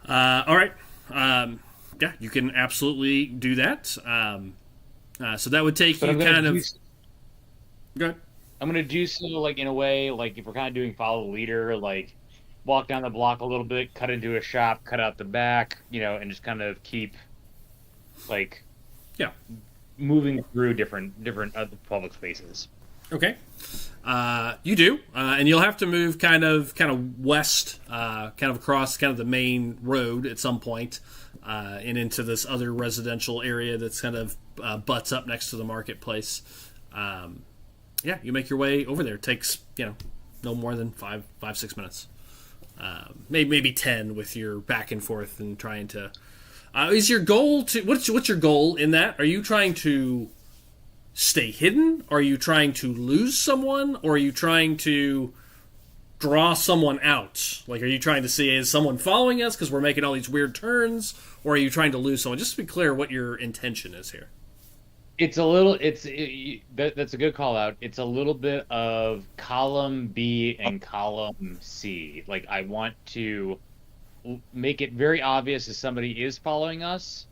[SPEAKER 1] All right. Yeah, you can absolutely do that. So that would take you kind of... Go ahead.
[SPEAKER 6] I'm going to do so, like, in a way, like, if we're kind of doing follow the leader, like, walk down the block a little bit, cut into a shop, cut out the back, you know, and just kind of keep, like...
[SPEAKER 1] Yeah.
[SPEAKER 6] Moving through different other public spaces.
[SPEAKER 1] Okay. You do, and you'll have to move kind of west, kind of across kind of the main road at some point, and into this other residential area that's kind of butts up next to the marketplace. Yeah, you make your way over there. It takes, no more than 5-6 minutes, maybe 10 with your back and forth and trying to. Is your goal to what's your goal in that? Are you trying to stay hidden? Are you trying to lose someone? Or are you trying to draw someone out? Like, are you trying to see, is someone following us because we're making all these weird turns? Or are you trying to lose someone? Just to be clear what your intention is here.
[SPEAKER 6] That's a good call out. It's a little bit of column B and column C. Like, I want to make it very obvious if somebody is following us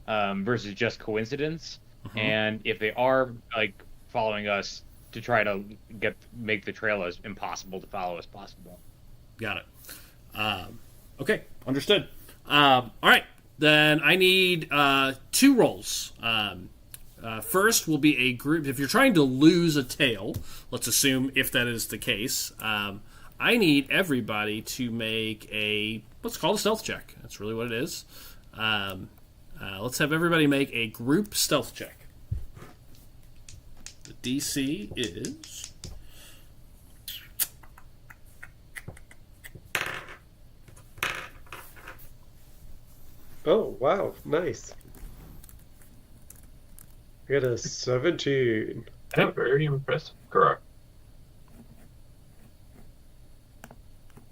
[SPEAKER 6] versus just coincidence. Mm-hmm. And if they are, like, following us, to try to make the trail as impossible to follow as possible.
[SPEAKER 1] Got it. Okay, understood. All right, then I need 2 rolls. First will be a group. If you're trying to lose a tail, let's assume if that is the case, I need everybody to make what's called a stealth check. That's really what it is. Let's have everybody make a group stealth check. The DC is...
[SPEAKER 4] Oh, wow. Nice. I got a 17.
[SPEAKER 2] I'm very impressive. Correct.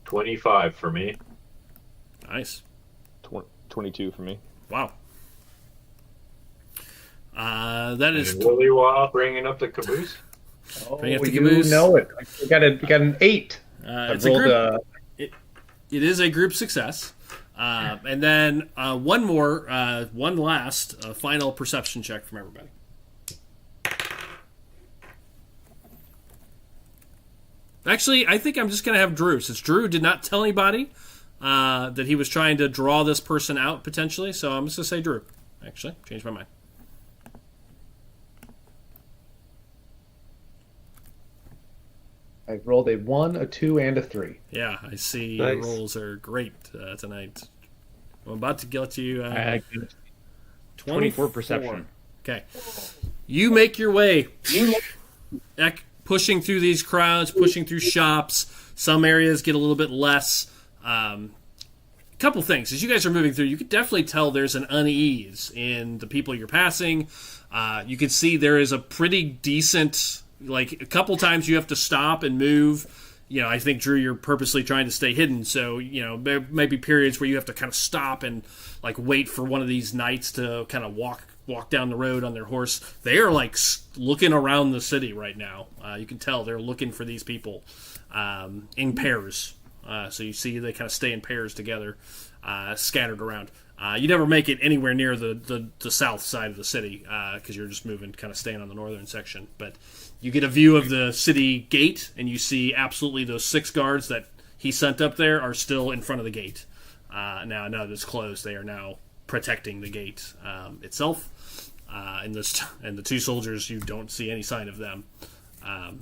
[SPEAKER 2] 25 for me.
[SPEAKER 1] Nice.
[SPEAKER 3] 22 for me.
[SPEAKER 1] Wow. That is...
[SPEAKER 2] And Willy Waw bringing up the caboose?
[SPEAKER 5] Oh,
[SPEAKER 1] Bring up the
[SPEAKER 5] you
[SPEAKER 1] caboose.
[SPEAKER 5] know it. You got an 8.
[SPEAKER 1] It's a group. It is a group success. And then one last final perception check from everybody. Actually, I think I'm just going to have Drew, since Drew did not tell anybody that he was trying to draw this person out, potentially. So I'm just going to say Drew. Actually, changed my mind.
[SPEAKER 5] I rolled a 1, a 2, and a 3.
[SPEAKER 1] Yeah, I see.
[SPEAKER 4] Nice.
[SPEAKER 1] Your rolls are great tonight. I'm about to get you
[SPEAKER 6] 24 perception.
[SPEAKER 1] Okay. You make your way, pushing through these crowds, pushing through shops. Some areas get a little bit less. A couple things. As you guys are moving through, you can definitely tell there's an unease in the people you're passing. You can see there is a pretty decent Like a couple times you have to stop and move. I think, Drew, you're purposely trying to stay hidden, so there may be periods where you have to kind of stop and like wait for one of these knights to kind of walk down the road on their horse. They are like looking around the city right now. You can tell they're looking for these people in pairs. So you see they kind of stay in pairs together, scattered around. You never make it anywhere near the south side of the city because you're just moving, kind of staying on the northern section. But you get a view of the city gate, and you see absolutely those 6 guards that he sent up there are still in front of the gate. Now that it's closed, they are now protecting the gate itself. And the 2 soldiers, you don't see any sign of them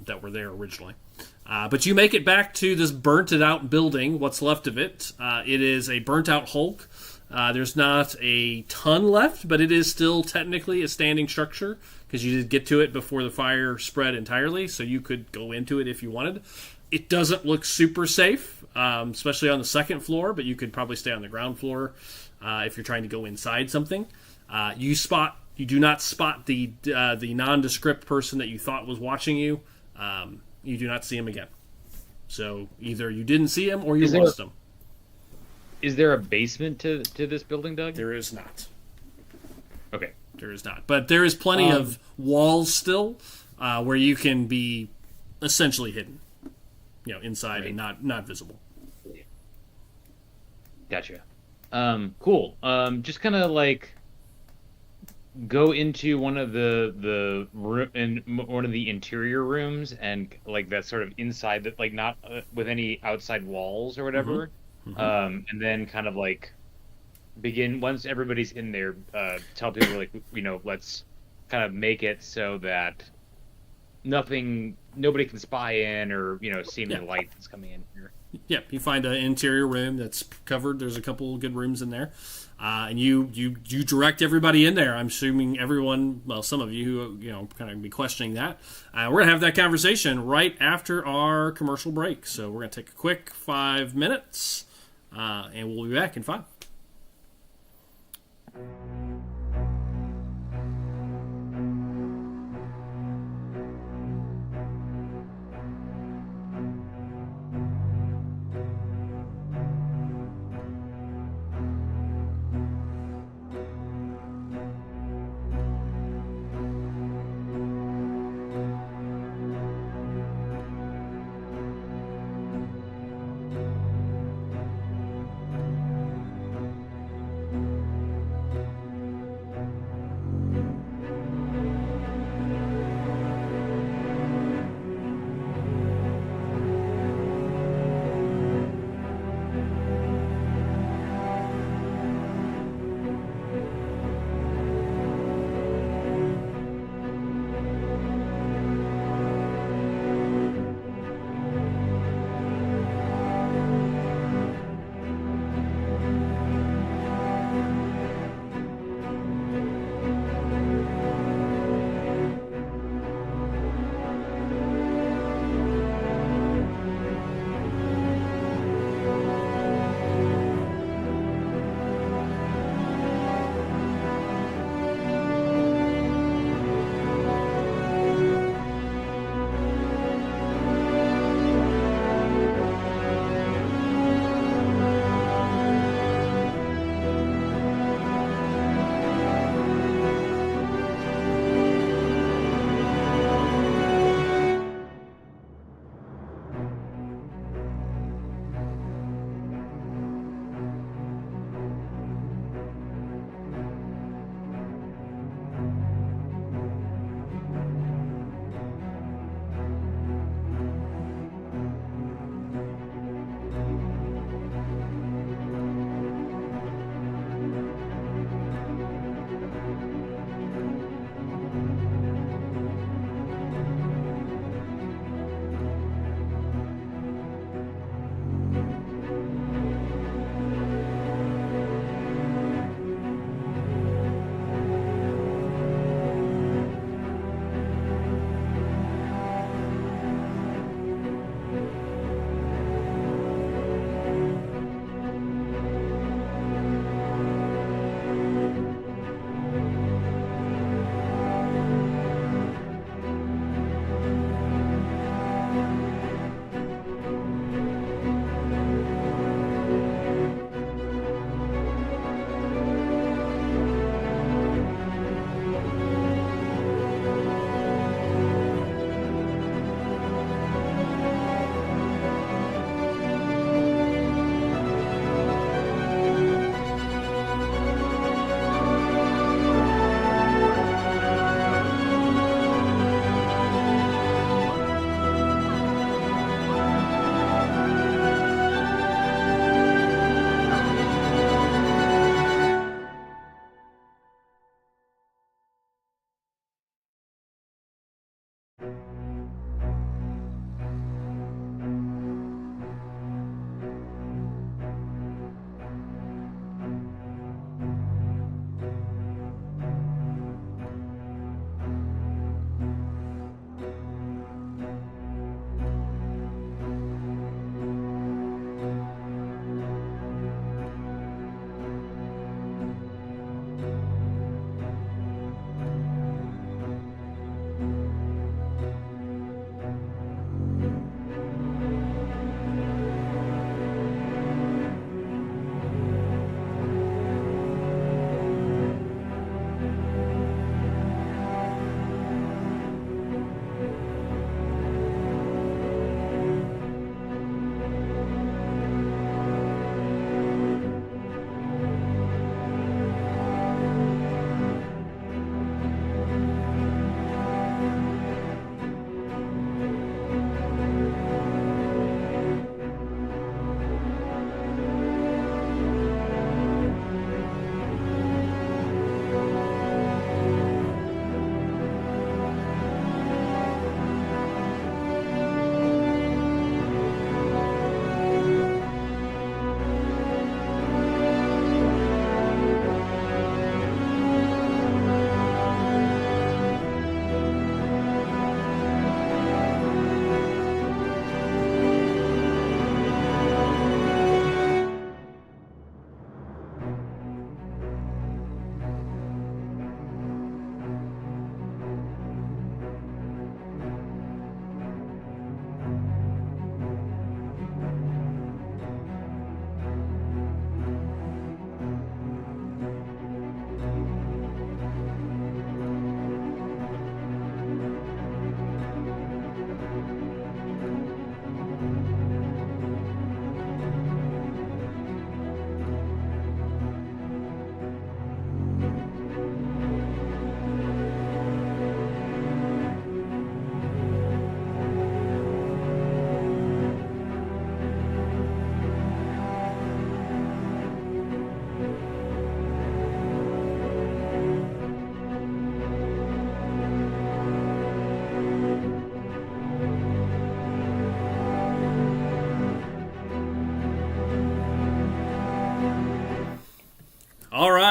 [SPEAKER 1] that were there originally. But you make it back to this burnt-out building, what's left of it. It is a burnt-out hulk. There's not a ton left, but it is still technically a standing structure because you did get to it before the fire spread entirely, so you could go into it if you wanted. It doesn't look super safe, especially on the second floor, but you could probably stay on the ground floor if you're trying to go inside something. You do not spot the nondescript person that you thought was watching you. You do not see him again. So either you didn't see him or you lost him.
[SPEAKER 6] Is there a basement to this building, Doug?
[SPEAKER 1] There is not.
[SPEAKER 6] Okay.
[SPEAKER 1] There is not. But there is plenty of walls still where you can be essentially hidden. Inside
[SPEAKER 6] right.
[SPEAKER 1] and not visible.
[SPEAKER 6] Gotcha. Cool. Just kind of like go into one of one of the interior rooms and like that sort of inside that, like not with any outside walls or whatever. And then kind of like begin once everybody's in there. Tell people like let's kind of make it so that nobody can spy in or see any light that's coming in here.
[SPEAKER 1] Yep, you find an interior room that's covered. There's a couple good rooms in there, and you direct everybody in there. I'm assuming everyone, well, some of you who kind of be questioning that. We're gonna have that conversation right after our commercial break. So we're gonna take a quick 5 minutes, and we'll be back in 5.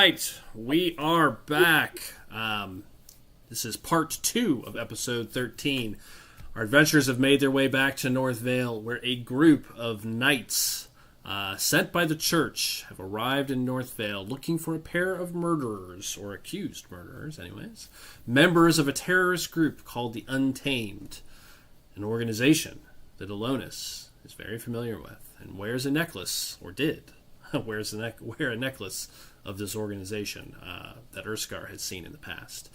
[SPEAKER 1] right, we are back. This is part 2 of episode 13. Our adventurers have made their way back to North Vale, where a group of knights sent by the church have arrived in North Vale looking for a pair of murderers, or accused murderers anyways, members of a terrorist group called the Untamed, an organization that Illonas is very familiar with and wears a necklace, or did wear a necklace of this organization that Urskar had seen in the past.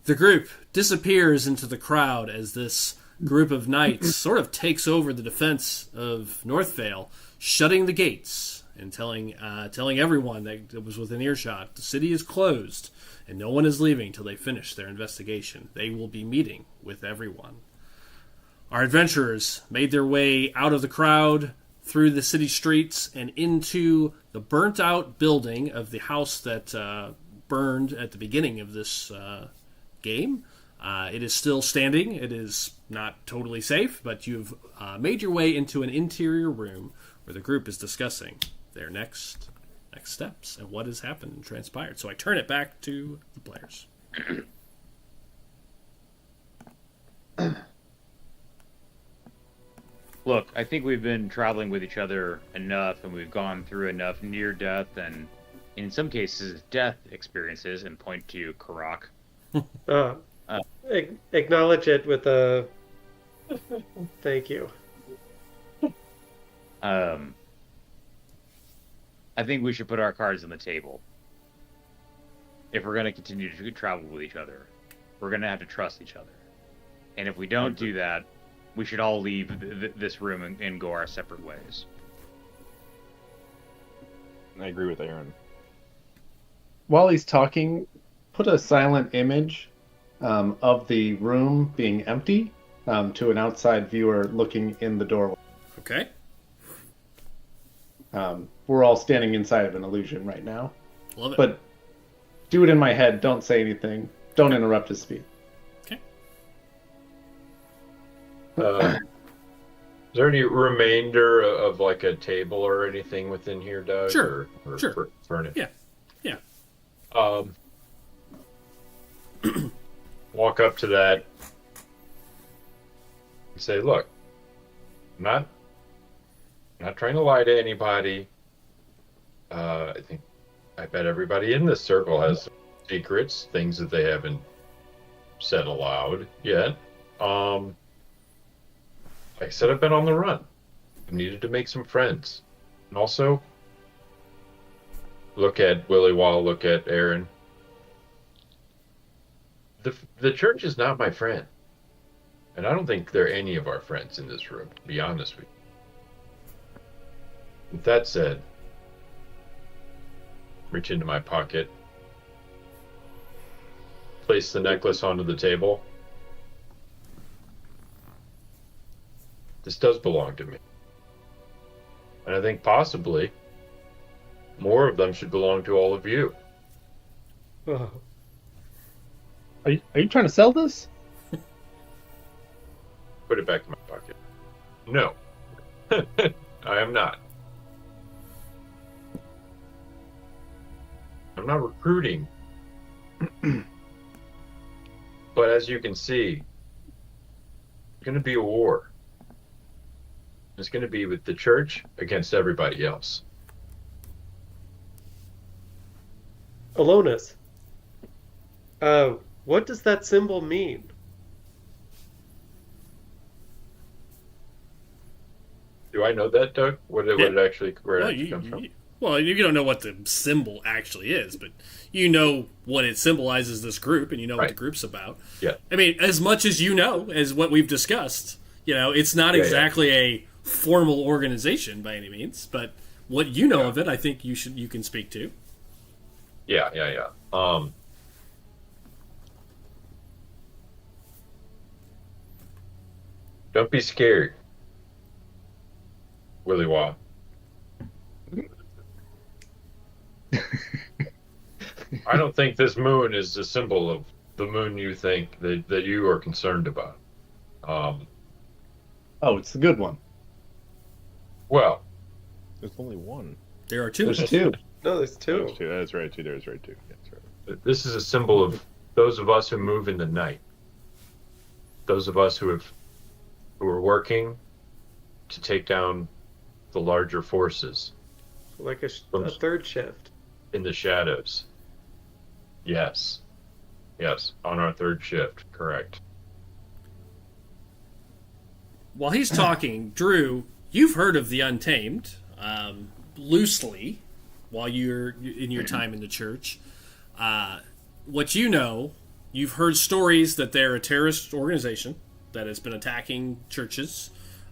[SPEAKER 1] The group disappears into the crowd as this group of knights sort of takes over the defense of North Vale, shutting the gates and telling everyone that was within earshot, the city is closed and no one is leaving until they finish their investigation. They will be meeting with everyone. Our adventurers made their way out of the crowd, through the city streets, and into the burnt-out building of the house that burned at the beginning of this game. It is still standing. It is not totally safe, but you've made your way into an interior room where the group is discussing their next steps and what has happened and transpired. So I turn it back to the players.
[SPEAKER 6] Look, I think we've been traveling with each other enough, and we've gone through enough near-death and, in some cases, death experiences, and point to Karak.
[SPEAKER 4] Acknowledge it with a thank you.
[SPEAKER 6] I think we should put our cards on the table. If we're going to continue to travel with each other, we're going to have to trust each other. And if we don't do that, we should all leave this room and go our separate ways.
[SPEAKER 3] I agree with Aaron.
[SPEAKER 5] While he's talking, put a silent image of the room being empty to an outside viewer looking in the doorway.
[SPEAKER 1] Okay.
[SPEAKER 5] We're all standing inside of an illusion right now.
[SPEAKER 1] Love it.
[SPEAKER 5] But do it in my head. Don't say anything. Don't interrupt his speech.
[SPEAKER 1] Okay.
[SPEAKER 2] Is there any remainder of like a table or anything within here, Doug?
[SPEAKER 1] Sure.
[SPEAKER 2] Or
[SPEAKER 1] Sure.
[SPEAKER 2] furniture?
[SPEAKER 1] Yeah.
[SPEAKER 2] Walk up to that and say, look, I'm not trying to lie to anybody. I bet everybody in this circle has secrets, things that they haven't said aloud yet. Like I said, I've been on the run. I needed to make some friends. And also, look at Willy Wall, look at Aaron. The church is not my friend. And I don't think they're any of our friends in this room, to be honest with you. With that said, reach into my pocket, place the necklace onto the table. This does belong to me. And I think possibly more of them should belong to all of you.
[SPEAKER 4] Oh.
[SPEAKER 5] Are you trying to sell this?
[SPEAKER 2] Put it back in my pocket. No. I am not. I'm not recruiting. But as you can see, it's going to be a war. It's going to be with the church against everybody else.
[SPEAKER 4] Illonas. What does that symbol mean?
[SPEAKER 2] Do I know that, Doug? Where it actually comes from?
[SPEAKER 1] Well, you don't know what the symbol actually is, but you know what it symbolizes, this group, and you know what the group's about.
[SPEAKER 2] Yeah.
[SPEAKER 1] I mean, as much as you know, as what we've discussed, it's not exactly a formal organization by any means, but what you know of it, I think you can speak to.
[SPEAKER 2] Yeah. Don't be scared, Willy Wah. I don't think this moon is the symbol of the moon you think that you are concerned about.
[SPEAKER 5] Oh, it's the good one.
[SPEAKER 2] Well,
[SPEAKER 3] There's only one.
[SPEAKER 1] There are two.
[SPEAKER 5] There's two.
[SPEAKER 4] No, there's
[SPEAKER 3] There's
[SPEAKER 4] two.
[SPEAKER 3] two. That's right, too. There's right, too. That's right.
[SPEAKER 2] This is a symbol of those of us who move in the night. Those of us who are working to take down the larger forces
[SPEAKER 4] Like a third shift.
[SPEAKER 2] in the shadows. Yes. Yes, on our third shift, correct.
[SPEAKER 1] While he's talking, Drew, you've heard of the Untamed, loosely, while you're in your time in the church. What you know, you've heard stories that they're a terrorist organization that has been attacking churches,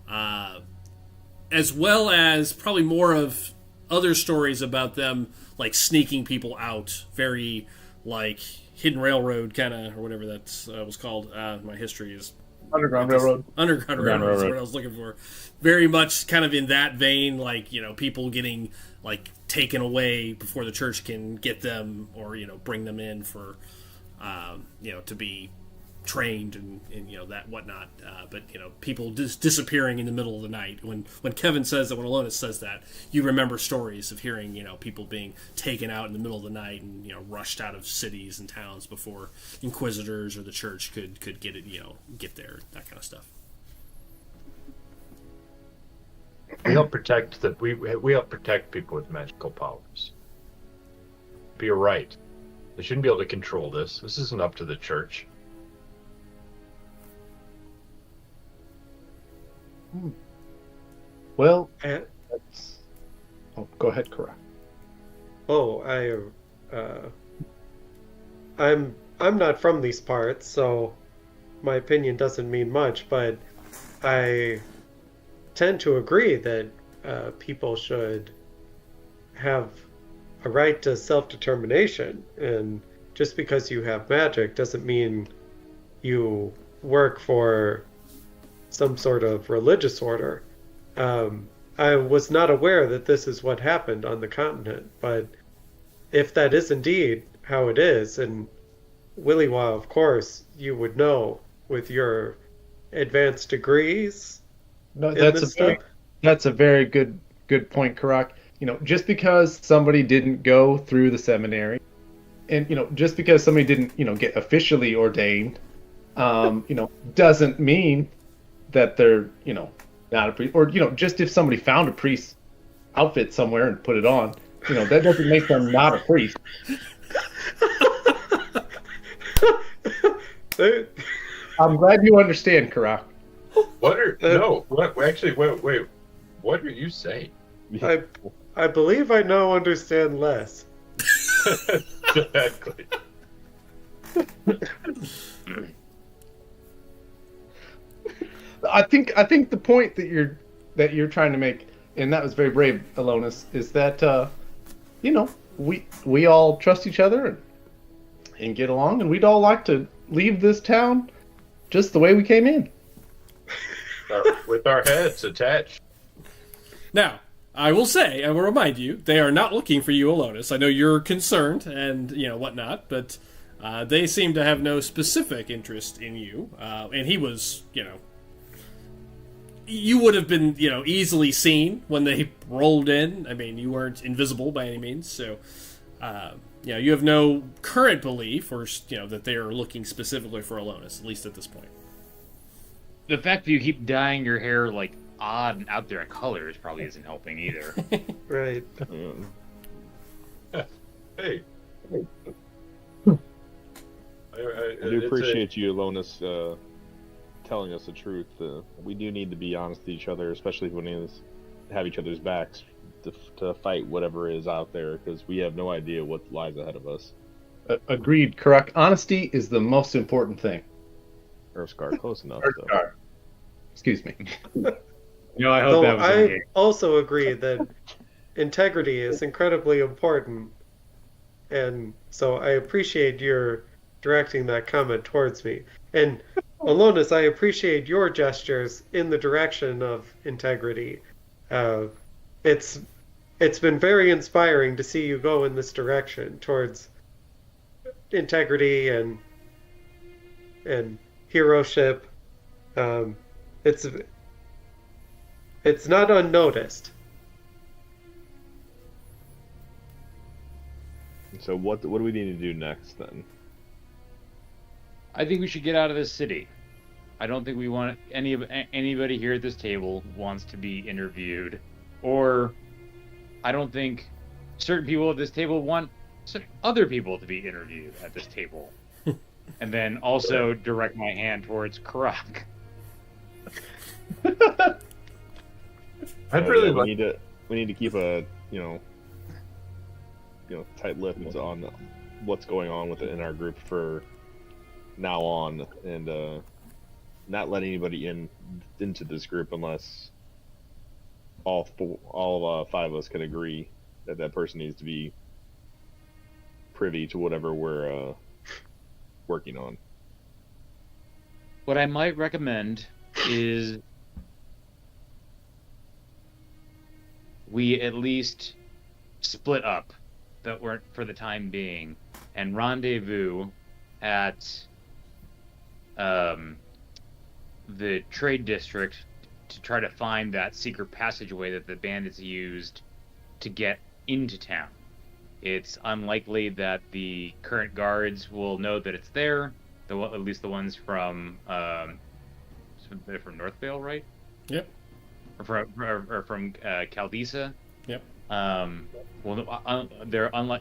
[SPEAKER 1] as well as probably more of other stories about them, like sneaking people out, very like Hidden Railroad kind of, or whatever that was called. My history is
[SPEAKER 5] Underground Railroad.
[SPEAKER 1] Underground Railroad is what I was looking for. Very much kind of in that vein, like, people getting, like, taken away before the church can get them or, bring them in for, to be trained and that whatnot. But, people disappearing in the middle of the night. When Kevin says that, when Illonas says that, you remember stories of hearing, people being taken out in the middle of the night and, rushed out of cities and towns before inquisitors or the church could get it, get there, that kind of stuff.
[SPEAKER 2] We help protect we help protect people with magical powers. But you're right. They shouldn't be able to control this. This isn't up to the church.
[SPEAKER 5] Well,
[SPEAKER 4] And,
[SPEAKER 5] that's... Oh, go ahead, Karak.
[SPEAKER 4] I'm not from these parts, so my opinion doesn't mean much, but I tend to agree that people should have a right to self-determination, and just because you have magic doesn't mean you work for some sort of religious order. I was not aware that this is what happened on the continent, but if that is indeed how it is, and Willywa, of course, you would know with your advanced degrees.
[SPEAKER 5] No, that's a very good point, Karak. Just because somebody didn't go through the seminary, and just because somebody didn't get officially ordained, doesn't mean that they're not a priest. Or just if somebody found a priest outfit somewhere and put it on, that doesn't make them not a priest. I'm glad you understand, Karak.
[SPEAKER 2] Wait. What are you saying?
[SPEAKER 4] I believe I now understand less.
[SPEAKER 2] Exactly.
[SPEAKER 5] I think the point that you're trying to make, and that was very brave, Illonas, is that we all trust each other and get along, and we'd all like to leave this town just the way we came in.
[SPEAKER 2] With our heads attached.
[SPEAKER 1] Now, I will remind you, they are not looking for you, Illonas. I know you're concerned and, whatnot, but they seem to have no specific interest in you. And he was, you would have been, easily seen when they rolled in. I mean, you weren't invisible by any means, so, you have no current belief or, that they are looking specifically for Illonas, at least at this point.
[SPEAKER 6] The fact that you keep dyeing your hair, like, odd and out there colors probably isn't helping either.
[SPEAKER 4] Right.
[SPEAKER 2] Hey.
[SPEAKER 3] I do appreciate you, Illonas, telling us the truth. We do need to be honest with each other, especially when we have each other's backs to fight whatever is out there, because we have no idea what lies ahead of us.
[SPEAKER 5] Agreed, correct. Honesty is the most important thing.
[SPEAKER 3] Earthscar, close enough.
[SPEAKER 5] Earthscar. Excuse me.
[SPEAKER 6] I hope
[SPEAKER 4] So
[SPEAKER 6] that was
[SPEAKER 4] I
[SPEAKER 6] okay.
[SPEAKER 4] also agree that integrity is incredibly important, and so I appreciate your directing that comment towards me. And Illonas, I appreciate your gestures in the direction of integrity. It's been very inspiring to see you go in this direction towards integrity and heroship. It's not unnoticed.
[SPEAKER 3] So what do we need to do next then?
[SPEAKER 6] I think we should get out of this city. I don't think we want anybody here at this table wants to be interviewed, or I don't think certain people at this table want other people to be interviewed at this table. And then also direct my hand towards Karak.
[SPEAKER 2] I'd really
[SPEAKER 3] we
[SPEAKER 2] like.
[SPEAKER 3] need to keep a tight lip on what's going on with it in our group for now on, and not let anybody into this group unless all five of us can agree that person needs to be privy to whatever we're working on.
[SPEAKER 6] What I might recommend is we at least split up for the time being and rendezvous at the trade district to try to find that secret passageway that the bandits used to get into town. It's unlikely that the current guards will know that it's there. At least the ones from they're from North Vale, right?
[SPEAKER 1] Yep.
[SPEAKER 6] Or from Caldisa.
[SPEAKER 1] Yep.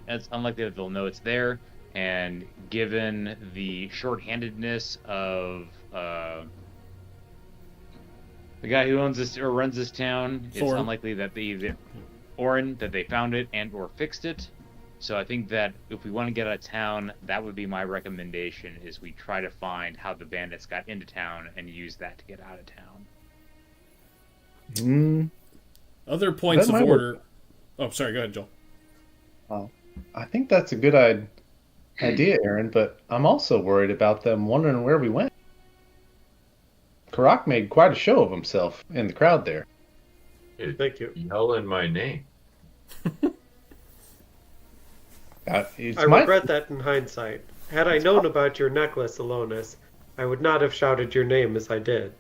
[SPEAKER 6] It's unlikely that they'll know it's there. And given the shorthandedness of the guy who owns this or runs this town, it's unlikely that they found it and or fixed it. So I think that if we want to get out of town, that would be my recommendation, is we try to find how the bandits got into town and use that to get out of town.
[SPEAKER 1] Other points of order. Oh, sorry. Go ahead, Joel.
[SPEAKER 5] I think that's a good idea, Aaron, but I'm also worried about them wondering where we went. Karak made quite a show of himself in the crowd there.
[SPEAKER 4] Thank you.
[SPEAKER 2] Yelling my name.
[SPEAKER 4] I regret that in hindsight. Had I known about your necklace, Illonas, I would not have shouted your name as I did.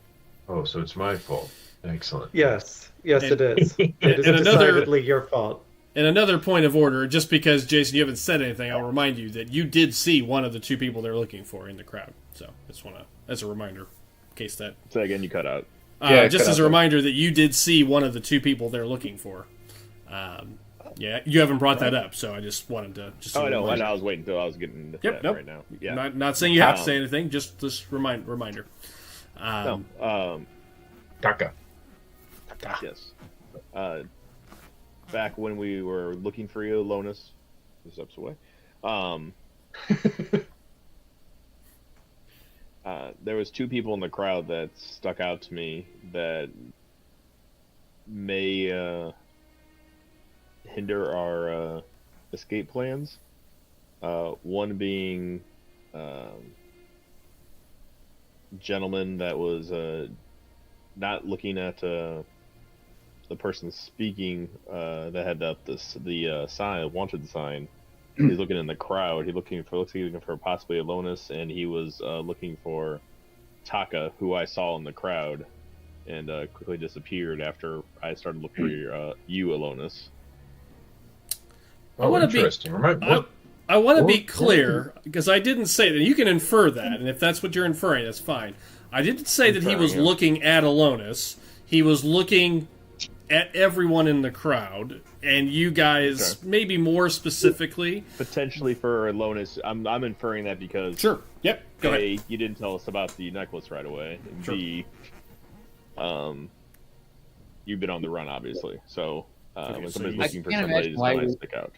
[SPEAKER 2] Oh, so it's my fault. Excellent.
[SPEAKER 4] Yes, it is. It is decidedly your fault.
[SPEAKER 1] And another point of order, just because, Jason, you haven't said anything, I'll remind you that you did see one of the two people they're looking for in the crowd. So, just want to, as a reminder, in case that...
[SPEAKER 3] Say again, you cut out.
[SPEAKER 1] Just as a reminder that you did see one of the two people they're looking for. Yeah, you haven't brought that up, so I just wanted to...
[SPEAKER 3] I know. I was waiting until I was getting to that right now. Yeah.
[SPEAKER 1] Not saying you have to say anything, just this reminder.
[SPEAKER 2] Taka.
[SPEAKER 3] Yes. Back when we were looking for you, Illonas, the steps away, there was two people in the crowd that stuck out to me that may hinder our escape plans. One being gentleman that was not looking at the person speaking that had up the sign, wanted sign. He's looking in the crowd. He's looking for possibly Illonas, and he was looking for Taka, who I saw in the crowd, and quickly disappeared after I started looking for you, Illonas.
[SPEAKER 1] I want to be clear, because I didn't say that. You can infer that, and if that's what you're inferring, that's fine. I didn't say that he was looking at Illonas. He was looking at everyone in the crowd, and you guys, maybe more specifically,
[SPEAKER 3] potentially for Illonas. I'm inferring that because
[SPEAKER 1] sure, yep. Go
[SPEAKER 3] A,
[SPEAKER 1] ahead.
[SPEAKER 3] You didn't tell us about the necklace right away. And
[SPEAKER 1] sure.
[SPEAKER 3] B, you've been on the run, obviously. So when somebody's looking for somebody, it's going to stick out.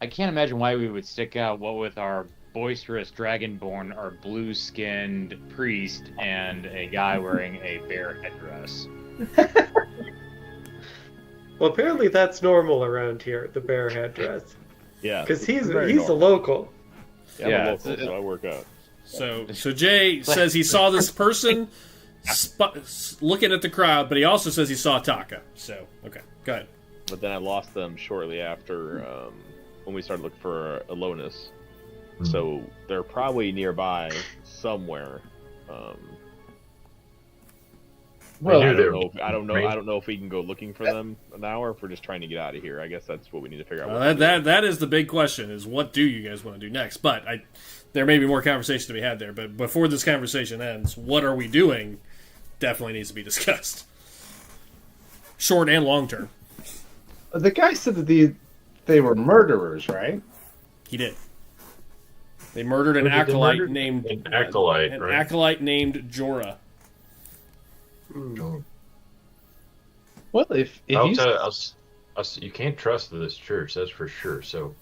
[SPEAKER 6] I can't imagine why we would stick out. What with our boisterous dragonborn, our blue-skinned priest, and a guy wearing a bear headdress.
[SPEAKER 4] Well, apparently that's normal around here, the bear headdress.
[SPEAKER 3] Yeah.
[SPEAKER 4] Because he's a local.
[SPEAKER 3] Yeah, I'm a local, so I work out.
[SPEAKER 1] So Jay says he saw this person looking at the crowd, but he also says he saw Taka. So, okay, go ahead.
[SPEAKER 3] But then I lost them shortly after when we started looking for Illonas. Mm-hmm. So they're probably nearby somewhere.
[SPEAKER 5] Well,
[SPEAKER 2] knew
[SPEAKER 3] I
[SPEAKER 2] they
[SPEAKER 3] don't
[SPEAKER 2] were
[SPEAKER 3] know. I don't know.
[SPEAKER 2] great.
[SPEAKER 3] I don't know if we can go looking for them now, or if we're just trying to get out of here. I guess that's what we need to figure out.
[SPEAKER 1] That is the big question: is what do you guys want to do next? But there may be more conversation to be had there. But before this conversation ends, what are we doing? Definitely needs to be discussed, short and long term.
[SPEAKER 5] the guy said that they were murderers, right?
[SPEAKER 1] He did. They murdered an
[SPEAKER 2] Who did they
[SPEAKER 1] acolyte
[SPEAKER 2] murder?
[SPEAKER 1] named
[SPEAKER 2] An acolyte,
[SPEAKER 1] an
[SPEAKER 2] right?
[SPEAKER 1] acolyte named Jorah.
[SPEAKER 5] Well, if
[SPEAKER 2] I'll
[SPEAKER 5] you
[SPEAKER 2] tell us, you can't trust this church, that's for sure. So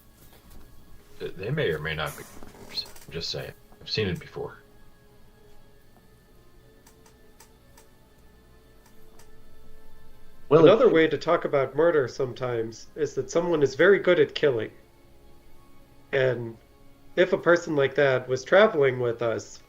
[SPEAKER 2] they may or may not be. Just saying, I've seen it before.
[SPEAKER 4] Another way to talk about murder sometimes is that someone is very good at killing. And if a person like that was traveling with us,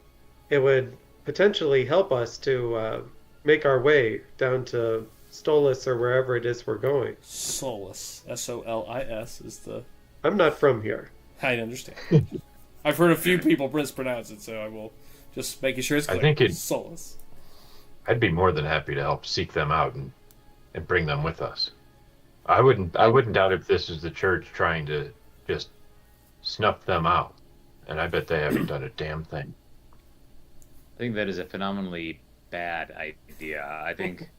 [SPEAKER 4] it would potentially help us to make our way down to Stolas or wherever it is we're going.
[SPEAKER 1] Solis, Solis is the.
[SPEAKER 4] I'm not from here.
[SPEAKER 1] I understand. I've heard a few people mispronounce it, so I will just making sure it's clear.
[SPEAKER 2] I think it-
[SPEAKER 1] Solis.
[SPEAKER 2] I'd be more than happy to help seek them out and bring them with us. I wouldn't doubt if this is the church trying to just snuff them out. And I bet they haven't done a damn thing.
[SPEAKER 6] I think that is a phenomenally bad idea. I think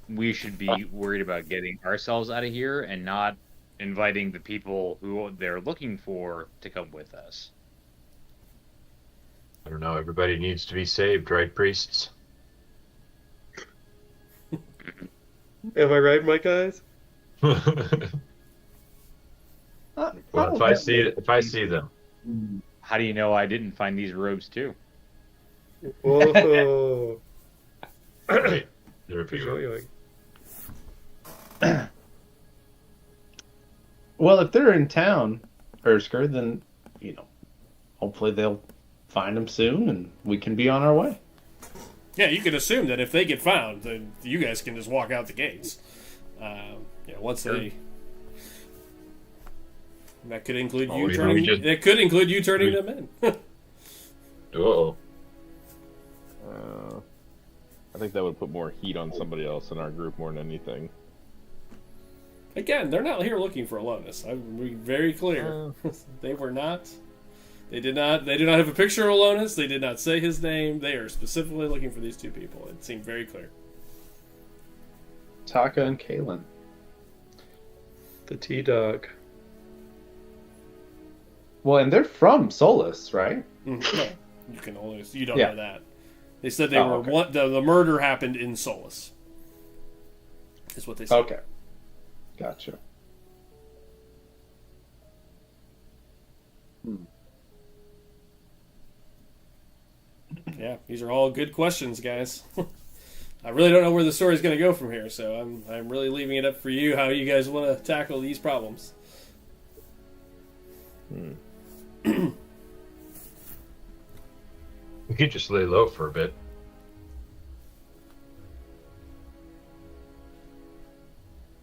[SPEAKER 6] we should be worried about getting ourselves out of here and not inviting the people who they're looking for to come with us.
[SPEAKER 2] I don't know, everybody needs to be saved, right, priests?
[SPEAKER 4] Am I right, my guys?
[SPEAKER 2] Well, if I see them,
[SPEAKER 6] How do you know I didn't find these robes too?
[SPEAKER 4] Whoa.
[SPEAKER 2] right, they're people.
[SPEAKER 5] well, if they're in town, Ersker, then hopefully they'll find them soon, and we can be on our way.
[SPEAKER 1] Yeah, you can assume that if they get found, then you guys can just walk out the gates. Once they. That could include
[SPEAKER 2] Oh,
[SPEAKER 1] you
[SPEAKER 2] we
[SPEAKER 1] turning.
[SPEAKER 2] just-
[SPEAKER 1] It could include you turning them in.
[SPEAKER 2] Uh-oh.
[SPEAKER 3] I think that would put more heat on somebody else in our group more than anything.
[SPEAKER 1] Again, they're not here looking for Illonas. I'm being very clear. They were not. They did not. They do not have a picture of Illonas. They did not say his name. They are specifically looking for these two people. It seemed very clear.
[SPEAKER 5] Taka and Kalen.
[SPEAKER 4] The T-Dog.
[SPEAKER 5] Well, and they're from Solus, right?
[SPEAKER 1] Mhm. You don't
[SPEAKER 5] Yeah.
[SPEAKER 1] know that. They said they were
[SPEAKER 5] okay.
[SPEAKER 1] the murder happened in Solus. Is what they said.
[SPEAKER 5] Okay. Gotcha.
[SPEAKER 1] Yeah, these are all good questions, guys. I really don't know where the story's going to go from here, so I'm really leaving it up for you how you guys want to tackle these problems.
[SPEAKER 2] We could just lay low for a bit.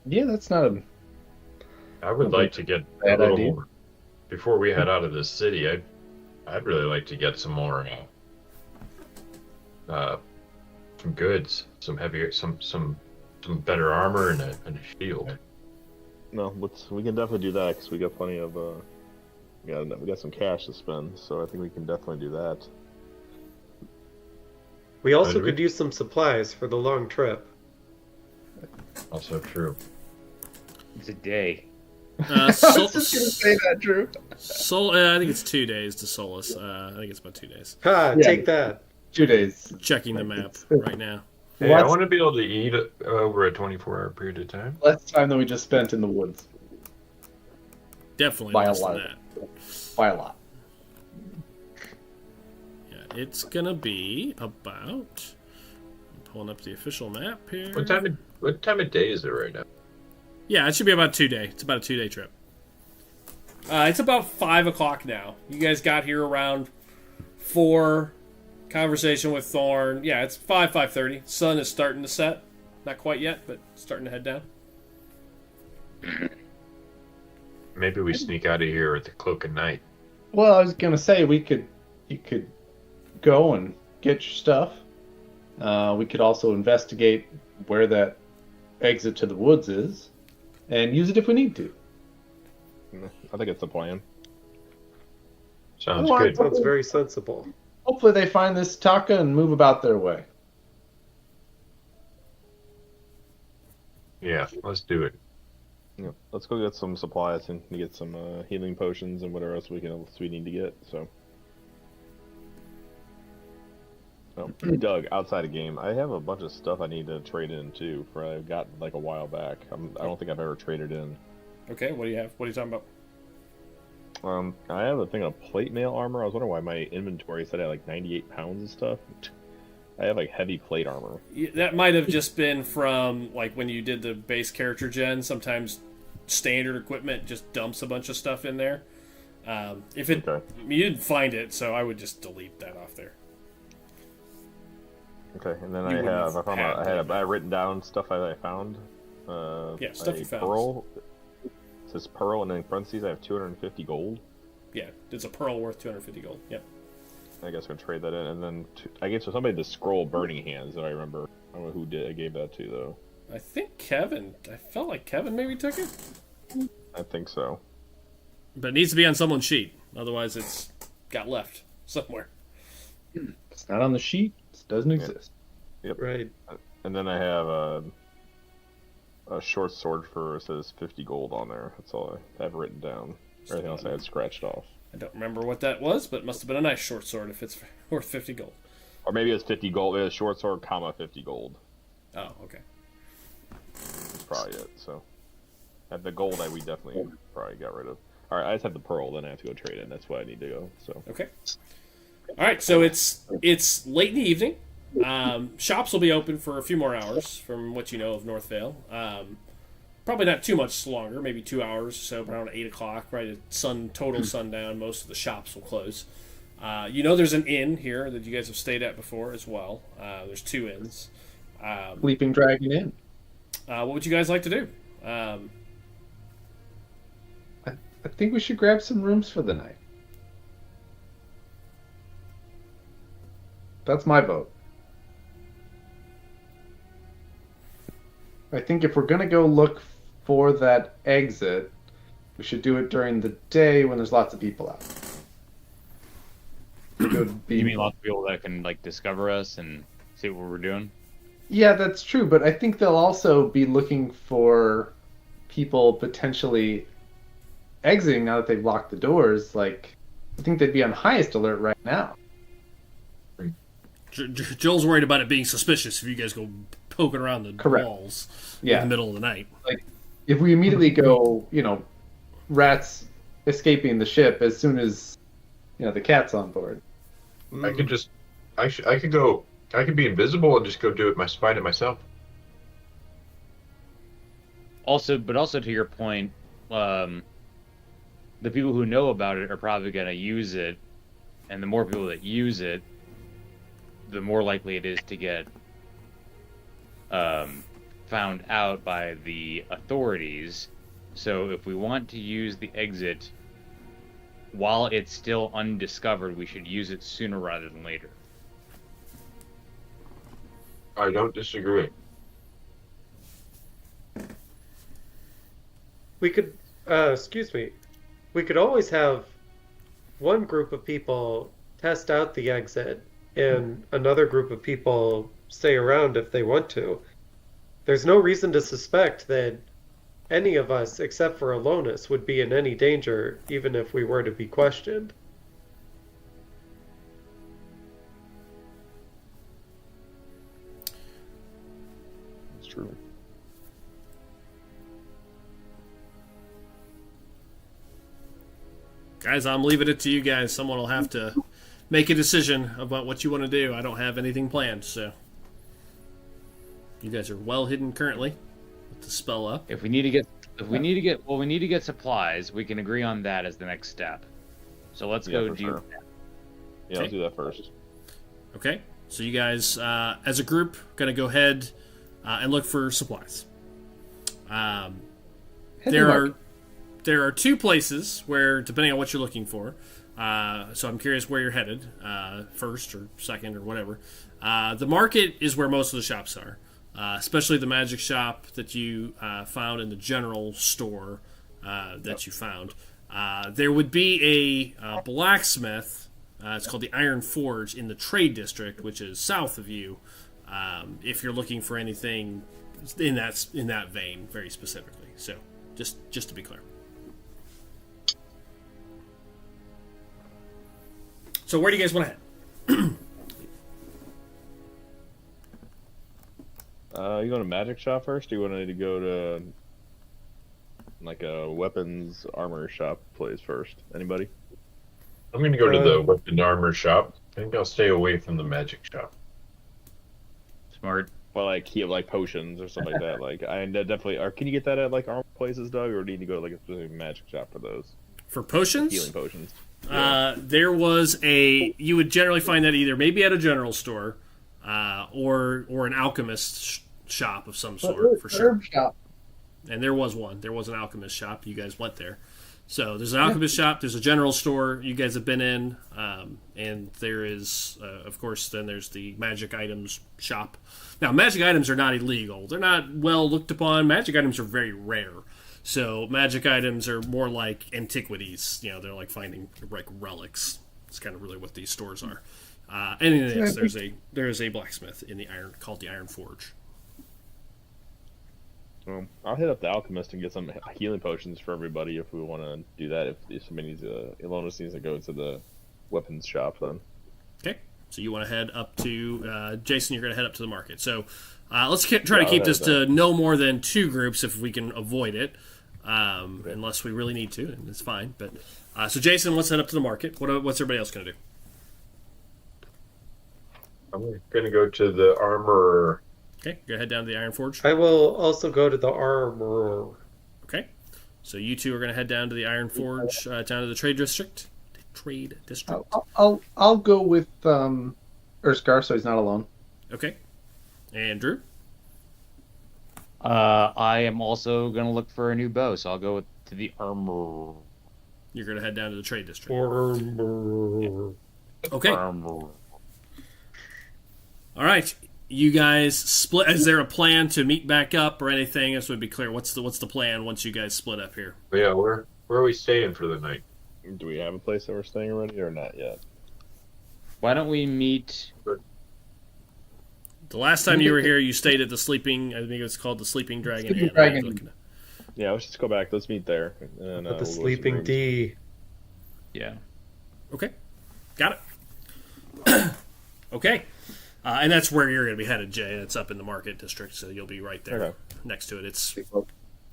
[SPEAKER 5] Yeah, that's not a...
[SPEAKER 2] I would like to get a
[SPEAKER 5] Bad
[SPEAKER 2] little
[SPEAKER 5] idea.
[SPEAKER 2] more before we head out of this city. I'd really like to get some more some goods, some heavier, some better armor and a shield.
[SPEAKER 3] No, we can definitely do that because we got plenty of we got some cash to spend, so I think we can definitely do that.
[SPEAKER 4] We also
[SPEAKER 2] Agree.
[SPEAKER 4] could use some supplies for the long trip.
[SPEAKER 2] Also true.
[SPEAKER 6] It's a day.
[SPEAKER 5] I was just gonna say that, Drew.
[SPEAKER 1] I think it's 2 days to Solus. I think it's about 2 days.
[SPEAKER 4] Ha!
[SPEAKER 5] Yeah.
[SPEAKER 4] Take that.
[SPEAKER 5] 2 days.
[SPEAKER 1] Checking the map right now.
[SPEAKER 2] Hey, I
[SPEAKER 5] What's-
[SPEAKER 2] want to be able to eat over a 24-hour period of time.
[SPEAKER 5] Less time than we just spent in the woods.
[SPEAKER 1] Definitely
[SPEAKER 5] By a
[SPEAKER 1] less than
[SPEAKER 5] lot.
[SPEAKER 1] that.
[SPEAKER 5] By a lot.
[SPEAKER 1] Yeah, it's gonna be about. I'm pulling up the official map here.
[SPEAKER 2] What time of day is it right now?
[SPEAKER 1] Yeah, it should be about 2 day. It's about a 2 day trip. It's about 5 o'clock now. You guys got here around 4. Conversation with Thorn. Yeah, it's 5:30. Sun is starting to set. Not quite yet, but starting to head down.
[SPEAKER 2] Maybe we sneak out of here at the cloak of night.
[SPEAKER 5] Well, I was gonna say you could go and get your stuff, We could also investigate where that exit to the woods is, and use it if we need to.
[SPEAKER 3] I think it's the plan.
[SPEAKER 2] Sounds
[SPEAKER 5] Well,
[SPEAKER 2] good.
[SPEAKER 4] Sounds very sensible.
[SPEAKER 5] Hopefully they find this Taka and move about their way.
[SPEAKER 2] Yeah, let's do it.
[SPEAKER 3] Yeah, let's go get some supplies and get some healing potions and whatever else we need to get. So, Doug, outside of game, I have a bunch of stuff I need to trade in too. For I got like a while back. I don't think I've ever traded in.
[SPEAKER 1] Okay, what do you have? What are you talking about?
[SPEAKER 3] I have a thing of plate mail armor. I was wondering why my inventory said I had like 98 pounds of stuff. I have like heavy plate armor.
[SPEAKER 1] That might have just been from like when you did the base character gen. Sometimes standard equipment just dumps a bunch of stuff in there. If it
[SPEAKER 3] Okay.
[SPEAKER 1] you didn't find it, so I would just delete that off there.
[SPEAKER 3] Okay, and then
[SPEAKER 1] You wouldn't have
[SPEAKER 3] I had written down stuff I found.
[SPEAKER 1] Yeah, stuff
[SPEAKER 3] a
[SPEAKER 1] you found.
[SPEAKER 3] Pearl. It says pearl, and then in parentheses I have 250 gold.
[SPEAKER 1] Yeah, it's a pearl worth 250 gold. Yep.
[SPEAKER 3] I guess I'm gonna trade that in, and then I gave somebody the scroll Burning Hands that I remember. I don't know who did. I gave that to though.
[SPEAKER 1] I think Kevin. I felt like Kevin maybe took it,
[SPEAKER 3] I think so.
[SPEAKER 1] but it needs to be on someone's sheet. Otherwise, it's got left somewhere.
[SPEAKER 5] It's not on the sheet. It doesn't exist.
[SPEAKER 3] Yep.
[SPEAKER 4] Right.
[SPEAKER 3] And then I have a short sword for it says 50 gold on there. That's all I have written down. Everything else I had scratched off.
[SPEAKER 1] I don't remember what that was, but it must have been a nice short sword if it's worth 50 gold.
[SPEAKER 3] Or maybe it's 50 gold. It was short sword, comma 50 gold.
[SPEAKER 1] Oh, okay.
[SPEAKER 3] That's probably it. So, at the gold, we definitely probably got rid of. All right, I just have the pearl. Then I have to go trade in. That's why I need to go. So.
[SPEAKER 1] Okay. All right, so it's late in the evening. Shops will be open for a few more hours, from what you know of North Vale. Probably not too much longer, maybe 2 hours or so, around 8 o'clock, right at total sundown, most of the shops will close. You know there's an inn here that you guys have stayed at before as well. There's 2 inns.
[SPEAKER 5] Sleeping Dragon Inn.
[SPEAKER 1] What would you guys like to do?
[SPEAKER 5] I think we should grab some rooms for the night. That's my vote. I think if we're going to go look for that exit, we should do it during the day when there's lots of people out. It would be...
[SPEAKER 6] You mean lots of people that can like discover us and see what we're doing?
[SPEAKER 5] Yeah, that's true, but I think they'll also be looking for people potentially exiting now that they've locked the doors. Like, I think they'd be on highest alert right now.
[SPEAKER 1] Joel's worried about it being suspicious if you guys go poking around the walls in the middle of the night.
[SPEAKER 5] Like, if we immediately go, rats escaping the ship as soon as, the cat's on board.
[SPEAKER 2] I could just, I could be invisible and just go find it myself.
[SPEAKER 6] Also to your point, the people who know about it are probably going to use it, and the more people that use it, the more likely it is to get found out by the authorities. So if we want to use the exit while it's still undiscovered, we should use it sooner rather than later.
[SPEAKER 2] I don't disagree.
[SPEAKER 4] We could, we could always have one group of people test out the exit and another group of people stay around if they want to. There's no reason to suspect that any of us, except for Illonas, would be in any danger, even if we were to be questioned.
[SPEAKER 3] It's true.
[SPEAKER 1] Guys, I'm leaving it to you guys. Someone will have to make a decision about what you want to do. I don't have anything planned, so you guys are well hidden currently with the spell up.
[SPEAKER 6] If we need to get supplies, we can agree on that as the next step. So let's go do
[SPEAKER 3] sure. Yeah, let's do that first.
[SPEAKER 1] Okay, so you guys, as a group, going to go ahead and look for supplies. There are 2 places where, depending on what you're looking for, So I'm curious where you're headed, first or second or whatever. The market is where most of the shops are, especially the magic shop that you found in the general store that you found. There would be a blacksmith. It's called the Iron Forge in the Trade District, which is south of you. If you're looking for anything in that vein, very specifically. So just to be clear. So where do you guys want to head?
[SPEAKER 3] You going to magic shop first? Or you want to go to like a weapons armor shop place first? Anybody?
[SPEAKER 2] I'm going to go to the weapon armor shop. I think I'll stay away from the magic shop.
[SPEAKER 6] Smart.
[SPEAKER 3] Well, like potions or something like that. Like I definitely. Or can you get that at like armor places, Doug, or do you need to go to like a specific magic shop for those
[SPEAKER 1] For potions?
[SPEAKER 3] healing potions?
[SPEAKER 1] There was you would generally find that either maybe at a general store or an alchemist shop of some sort, for sure.
[SPEAKER 7] Herb shop.
[SPEAKER 1] And there was one. There was an alchemist shop. You guys went there. So there's an alchemist shop. There's a general store you guys have been in. And there is, of course, then there's the magic items shop. Now, magic items are not illegal. They're not well looked upon. Magic items are very rare. So magic items are more like antiquities. You know, they're like finding like relics. It's kind of really what these stores are. And yes, there's a blacksmith in the called the Iron Forge.
[SPEAKER 3] Well, I'll hit up the alchemist and get some healing potions for everybody if we want to do that. If somebody needs Illonas needs to go to the weapons shop, then.
[SPEAKER 1] Okay, so you want to head up to Jason. You're going to head up to the market. So let's try to keep this to no more than 2 groups if we can avoid it. Unless we really need to, and it's fine. But so Jason, let's head up to the market. What's everybody else going to do?
[SPEAKER 2] I'm going to go to the armor.
[SPEAKER 1] Okay, you're going to head down to the Iron Forge.
[SPEAKER 4] I will also go to the armor.
[SPEAKER 1] Okay, so you two are going to head down to the Iron Forge, down to the Trade District.
[SPEAKER 7] I'll go with Urskar, so he's not alone.
[SPEAKER 1] Okay, and Drew.
[SPEAKER 6] I am also going to look for a new bow, so I'll go to the armor.
[SPEAKER 1] You're going to head down to the Trade District.
[SPEAKER 4] Armor.
[SPEAKER 1] Okay.
[SPEAKER 6] Armor.
[SPEAKER 1] All right. You guys split. Is there a plan to meet back up or anything? This would be clear. What's the plan once you guys split up here?
[SPEAKER 2] Yeah, where are we staying for the night?
[SPEAKER 3] Do we have a place that we're staying already or not yet?
[SPEAKER 6] Why don't we meet?
[SPEAKER 1] The last time you were here, you stayed at the sleeping. I think it's called the Sleeping Dragon.
[SPEAKER 7] Sleeping Dragon.
[SPEAKER 1] Looking at.
[SPEAKER 3] Yeah, let's just go back. Let's meet there. And,
[SPEAKER 4] At the
[SPEAKER 3] we'll go to some
[SPEAKER 4] sleeping
[SPEAKER 3] rooms.
[SPEAKER 4] D.
[SPEAKER 6] Yeah.
[SPEAKER 1] Okay, got it. Okay, and that's where you're going to be headed, Jay. It's up in the Market District, so you'll be right there next to it. It's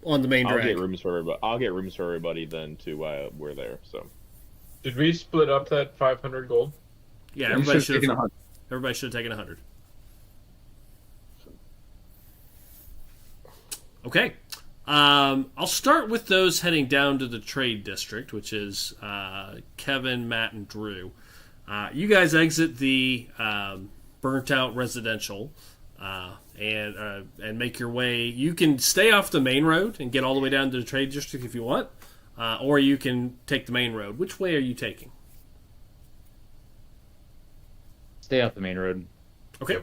[SPEAKER 1] on the main drag.
[SPEAKER 3] I'll get rooms for everybody then too while we're there. So.
[SPEAKER 2] Did we split up that 500 gold?
[SPEAKER 1] Yeah,
[SPEAKER 7] You
[SPEAKER 1] everybody
[SPEAKER 7] should have
[SPEAKER 1] should
[SPEAKER 7] taken
[SPEAKER 1] have.
[SPEAKER 7] 100.
[SPEAKER 1] Everybody should have taken 100. Okay. I'll start with those heading down to the Trade District, which is Kevin, Matt, and Drew. You guys exit the burnt-out residential and make your way. You can stay off the main road and get all the way down to the Trade District if you want, or you can take the main road. Which way are you taking?
[SPEAKER 6] Stay off the main road.
[SPEAKER 1] Okay.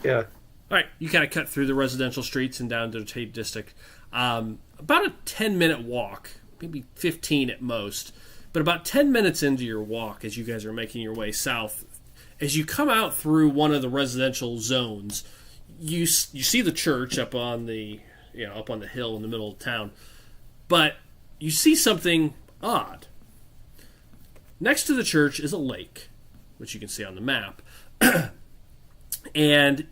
[SPEAKER 4] Yeah.
[SPEAKER 1] All right, you kind of cut through the residential streets and down to the Trade District. About a 10-minute walk, maybe 15 at most, but about 10 minutes into your walk as you guys are making your way south, as you come out through one of the residential zones, you see the church up on the hill in the middle of town, but you see something odd. Next to the church is a lake, which you can see on the map, and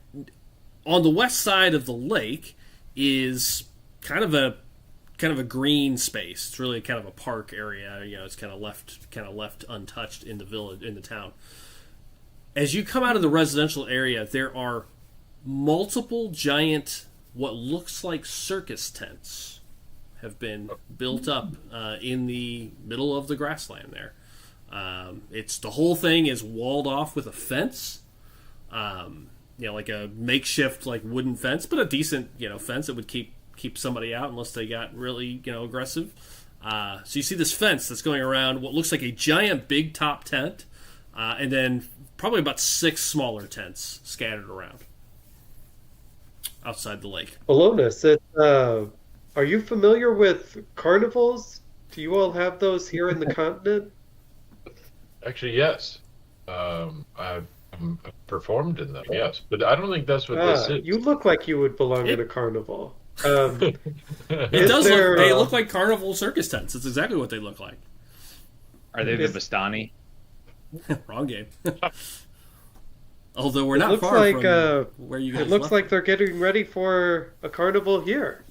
[SPEAKER 1] on the west side of the lake is kind of a green space. It's really kind of a park area. You know, it's kind of left untouched in the village, in the town. As you come out of the residential area, there are multiple giant, what looks like circus tents, have been built up in the middle of the grassland there. It's the whole thing is walled off with a fence. Like a makeshift wooden fence, but a decent fence that would keep somebody out unless they got really aggressive. So you see this fence that's going around what looks like a giant big top tent, and then probably about 6 smaller tents scattered around outside the lake.
[SPEAKER 4] Illonas, are you familiar with carnivals? Do you all have those here in the continent?
[SPEAKER 2] Actually, yes. I've performed in them, yes. But I don't think that's what this is.
[SPEAKER 4] You look like you would belong in a carnival.
[SPEAKER 1] It does look. They look like carnival circus tents. It's exactly what they look like.
[SPEAKER 6] Are they the Bastani?
[SPEAKER 1] Wrong game. Although we're not
[SPEAKER 4] looks
[SPEAKER 1] far
[SPEAKER 4] like,
[SPEAKER 1] from where you guys
[SPEAKER 4] It looks
[SPEAKER 1] left.
[SPEAKER 4] like they're getting ready for a carnival here.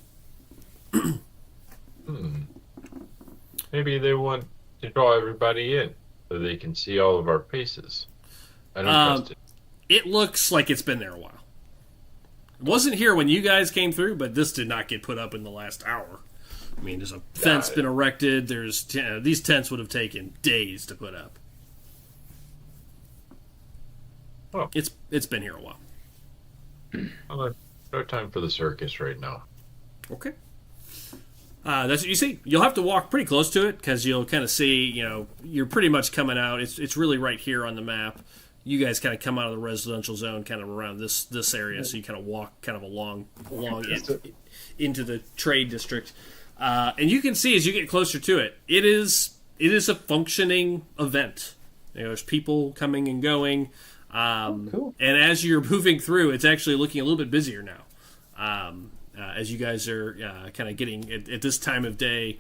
[SPEAKER 2] Maybe they want to draw everybody in so they can see all of our faces. I don't trust it.
[SPEAKER 1] It looks like it's been there a while. It wasn't here when you guys came through, but this did not get put up in the last hour. I mean, there's a fence been erected. There's these tents would have taken days to put up.
[SPEAKER 2] Oh.
[SPEAKER 1] It's been here a while.
[SPEAKER 2] Well, no time for the circus right now.
[SPEAKER 1] Okay. That's what you see. You'll have to walk pretty close to it because you'll kind of see, you're pretty much coming out. It's really right here on the map. You guys kind of come out of the residential zone kind of around this area, so you kind of walk kind of along it into the trade district. And you can see as you get closer to it, it is a functioning event. There's people coming and going.
[SPEAKER 7] Cool.
[SPEAKER 1] And as you're moving through, it's actually looking a little bit busier now. As you guys are kind of getting at this time of day,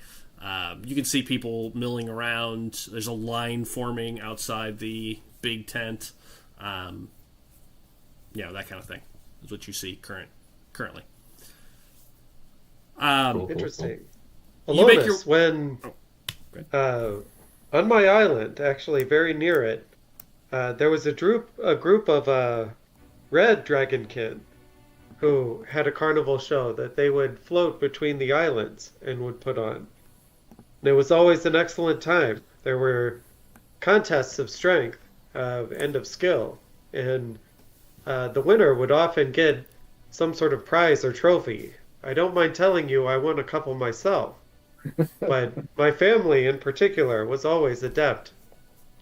[SPEAKER 1] you can see people milling around. There's a line forming outside the big tent. That kind of thing is what you see currently.
[SPEAKER 4] Interesting.
[SPEAKER 1] You make
[SPEAKER 4] Illonas, when on my island, actually very near it, there was a group of red dragonkin who had a carnival show that they would float between the islands and would put on. And it was always an excellent time. There were contests of strength and of skill, and the winner would often get some sort of prize or trophy. I don't mind telling you I won a couple myself, but my family in particular was always adept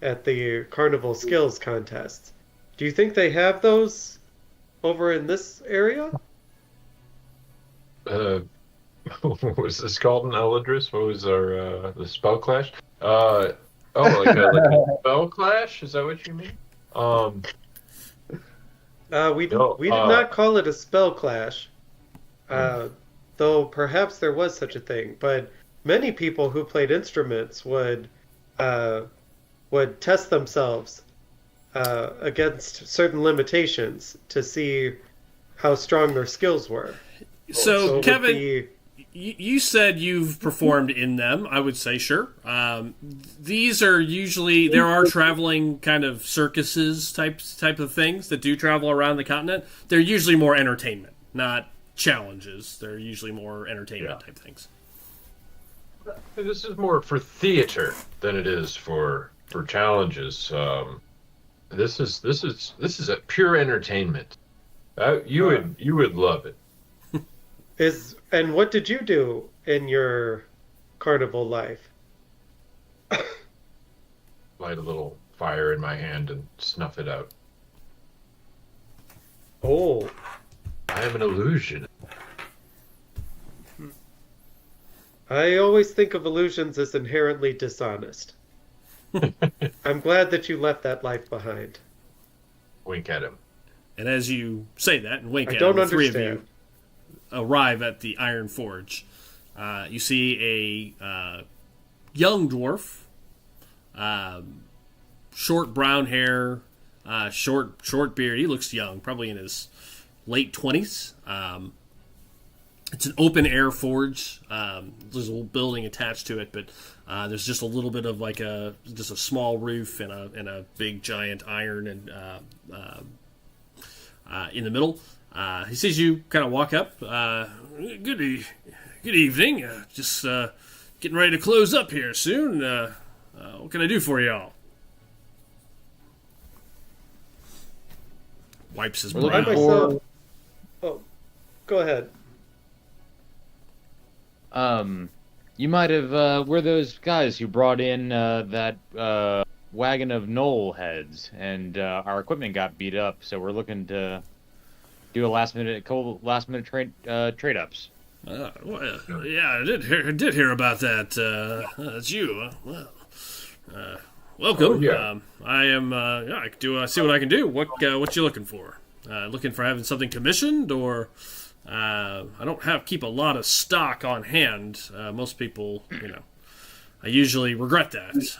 [SPEAKER 4] at the carnival skills contests. Do you think they have those over in this area?
[SPEAKER 2] What was this called in Eldris? What was our the spell clash? Like a spell clash? Is that what you mean?
[SPEAKER 4] We did not call it a spell clash, though perhaps there was such a thing. But many people who played instruments would test themselves against certain limitations to see how strong their skills were.
[SPEAKER 1] So Kevin, you said you've performed in them. I would say sure. These are usually, there are traveling kind of circuses type of things that do travel around the continent. They're usually more entertainment, not challenges. They're usually more entertainment type things.
[SPEAKER 2] This is more for theater than it is for challenges. This is a pure entertainment. You would love it.
[SPEAKER 4] And what did you do in your carnival life?
[SPEAKER 2] Light a little fire in my hand and snuff it out.
[SPEAKER 4] Oh.
[SPEAKER 2] I am an illusion.
[SPEAKER 4] I always think of illusions as inherently dishonest. I'm glad that you left that life behind.
[SPEAKER 2] Wink at him.
[SPEAKER 1] And as you say that and wink
[SPEAKER 4] I
[SPEAKER 1] at
[SPEAKER 4] don't
[SPEAKER 1] him, the three of
[SPEAKER 4] understand.
[SPEAKER 1] you arrive at the Iron Forge. You see a young dwarf, short brown hair, short beard. He looks young, probably in his late 20s. It's an open air forge. There's a little building attached to it, but there's just a little bit of just a small roof and a big giant iron and in the middle. He sees you kind of walk up. Good evening. Just getting ready to close up here soon. What can I do for y'all? Wipes his
[SPEAKER 7] We're
[SPEAKER 1] brow.
[SPEAKER 7] looking
[SPEAKER 4] myself. Oh, go ahead.
[SPEAKER 6] You might have, we're those guys who brought in that wagon of knoll heads, and our equipment got beat up, so we're looking to do a last minute trade ups.
[SPEAKER 1] Well, yeah, I did hear about that. That's you. Well, welcome.
[SPEAKER 2] Oh, yeah.
[SPEAKER 1] I am. Yeah, I can do. See what I can do. What you looking for? Looking for having something commissioned, or I don't keep a lot of stock on hand. Most people, I usually regret that.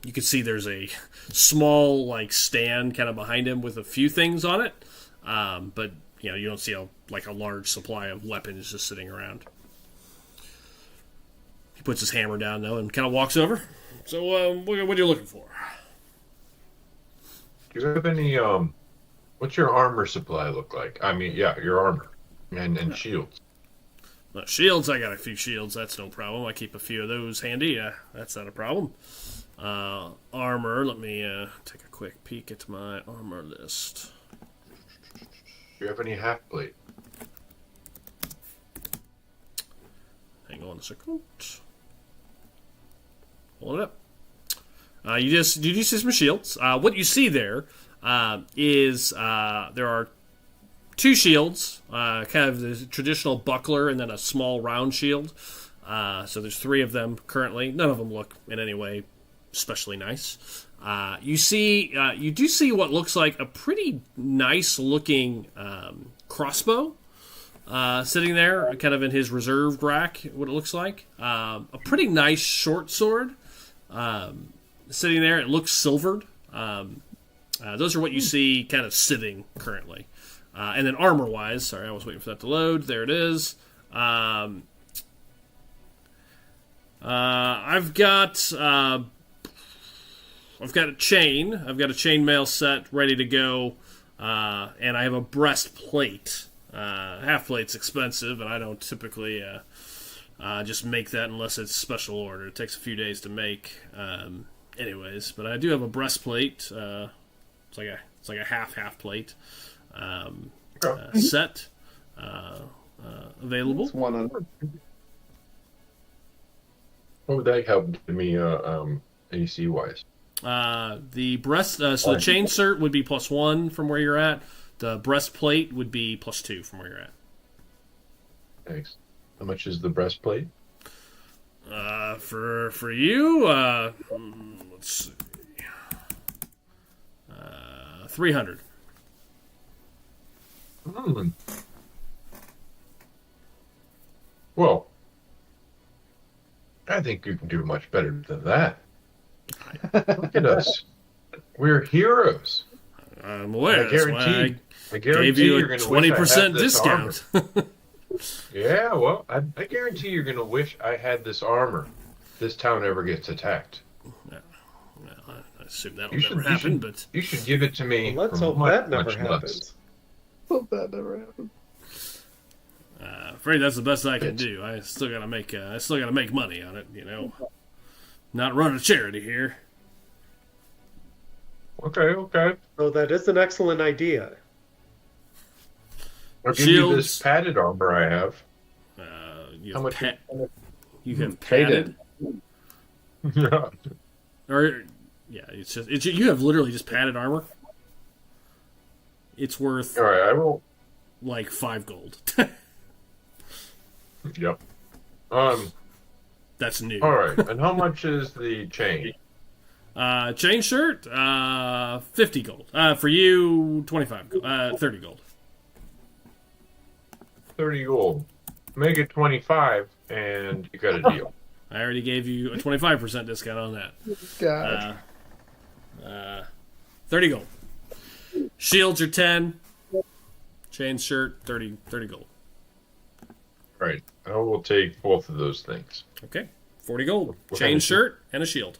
[SPEAKER 1] You can see there's a small stand kind of behind him with a few things on it, but you don't see a large supply of weapons just sitting around. He puts his hammer down though and kind of walks over. So what are you looking for?
[SPEAKER 2] Do you have any what's your armor supply look like? I mean, yeah, your armor and shields.
[SPEAKER 1] Well, shields, I got a few shields. That's no problem. I keep a few of those handy. That's not a problem. Armor. Let me take a quick peek at my armor list.
[SPEAKER 2] Do you have any half plate?
[SPEAKER 1] Hang on a second. Hold it up. You do see some shields. What you see there is there are two shields, kind of the traditional buckler and then a small round shield. So there's three of them currently. None of them look in any way especially nice. You do see what looks like a pretty nice looking crossbow sitting there, kind of in his reserved rack. What it looks like, a pretty nice short sword sitting there. It looks silvered. Those are what you see kind of sitting currently. And then armor-wise, sorry, I was waiting for that to load. There it is. I've got a chain. I've got a chainmail set ready to go, and I have a breastplate. Half plate's expensive, and I don't typically just make that unless it's special order. It takes a few days to make, anyways. But I do have a breastplate. It's like a half plate set available.
[SPEAKER 7] It's one on.
[SPEAKER 2] What would that help me AC wise?
[SPEAKER 1] The breast, so the chain cert would be +1 from where you're at. The breastplate would be +2 from where you're at.
[SPEAKER 2] Thanks. How much is the breastplate?
[SPEAKER 1] For you, let's see, 300.
[SPEAKER 2] Well, I think you can do much better than that. Look at us. We're heroes.
[SPEAKER 1] I'm aware.
[SPEAKER 2] I
[SPEAKER 1] That's why
[SPEAKER 2] guarantee
[SPEAKER 1] I
[SPEAKER 2] guarantee
[SPEAKER 1] gave you
[SPEAKER 2] you're
[SPEAKER 1] a
[SPEAKER 2] gonna wish I
[SPEAKER 1] 20%
[SPEAKER 2] had this
[SPEAKER 1] discount.
[SPEAKER 2] armor. Yeah, well, I guarantee you're going to wish I had this armor. If this town ever gets attacked.
[SPEAKER 1] Well, I assume that'll never happen, but
[SPEAKER 2] you should give it to me.
[SPEAKER 4] Well, let's
[SPEAKER 2] for
[SPEAKER 4] hope
[SPEAKER 2] much,
[SPEAKER 4] that never
[SPEAKER 2] much less.
[SPEAKER 4] happens.
[SPEAKER 7] Hope that never happens.
[SPEAKER 1] afraid that's the best I can do. I still gotta make money on it. Not running a charity here.
[SPEAKER 2] Okay.
[SPEAKER 4] Oh, that is an excellent idea.
[SPEAKER 2] I'll give you
[SPEAKER 1] Shields.
[SPEAKER 2] this padded armor I have.
[SPEAKER 1] You
[SPEAKER 2] How
[SPEAKER 1] have
[SPEAKER 2] much?
[SPEAKER 1] you have
[SPEAKER 7] Traded.
[SPEAKER 1] padded, or yeah, you have literally just padded armor. It's worth
[SPEAKER 2] All right, I will.
[SPEAKER 1] like 5 gold.
[SPEAKER 2] Yep.
[SPEAKER 1] That's new.
[SPEAKER 2] All right, and how much is the chain?
[SPEAKER 1] Chain shirt, 50 gold. For you, 25 gold. 30 gold.
[SPEAKER 2] 30 gold. Make it 25, and you got a deal.
[SPEAKER 1] I already gave you a 25% discount on that.
[SPEAKER 7] God.
[SPEAKER 1] 30 gold. Shields are 10. Chain shirt, 30 gold.
[SPEAKER 2] All right, I will take both of those things.
[SPEAKER 1] Okay, 40 gold.
[SPEAKER 2] What
[SPEAKER 1] Chain
[SPEAKER 2] kind of
[SPEAKER 1] shirt and a shield.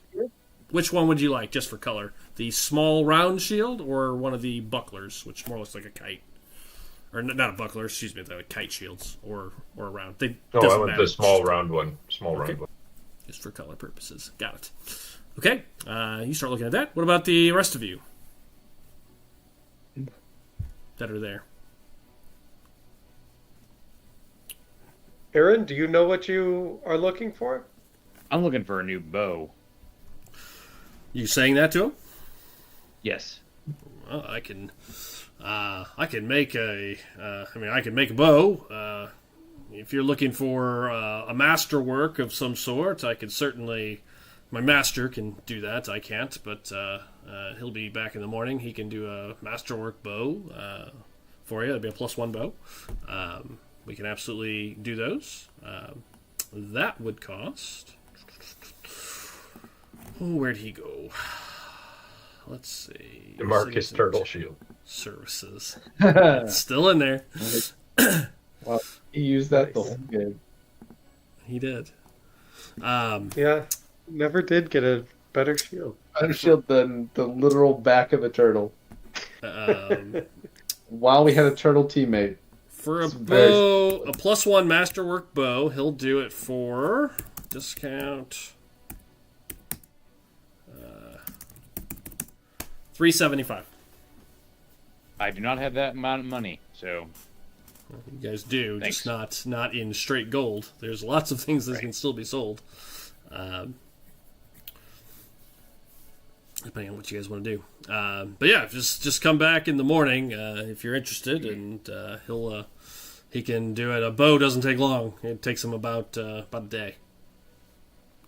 [SPEAKER 1] Which one would you like, just for color? The small round shield or one of the bucklers, which more looks like a kite? Or not a buckler, excuse me, the kite shields or a round.
[SPEAKER 2] No, I want the small round one. Round one.
[SPEAKER 1] Just for color purposes. Got it. Okay, you start looking at that. What about the rest of you that are there?
[SPEAKER 4] Aaron, do you know what you are looking for?
[SPEAKER 6] I'm looking for a new bow.
[SPEAKER 1] You saying that to him?
[SPEAKER 6] Yes.
[SPEAKER 1] Well, I can make I can make a bow. If you're looking for a masterwork of some sort, I could certainly. My master can do that. I can't, but he'll be back in the morning. He can do a masterwork bow for you. It'll be a +1 bow. We can absolutely do those. That would cost. Oh, where'd he go? Let's see.
[SPEAKER 2] The Marcus Turtle Shield.
[SPEAKER 1] Services. It's still in there.
[SPEAKER 7] Well, he used that the whole game.
[SPEAKER 1] He did.
[SPEAKER 4] Yeah, never did get a better shield.
[SPEAKER 7] Better shield than the literal back of the turtle. While we had a turtle teammate.
[SPEAKER 1] For a bow, a +1 masterwork bow, he'll do it for discount $375.
[SPEAKER 6] I do not have that amount of money, so
[SPEAKER 1] You guys do,
[SPEAKER 6] Thanks.
[SPEAKER 1] just not in straight gold. There's lots of things that can still be sold, depending on what you guys want to do. But yeah, just come back in the morning if you're interested, and he can do it. A bow doesn't take long. It takes him about a day.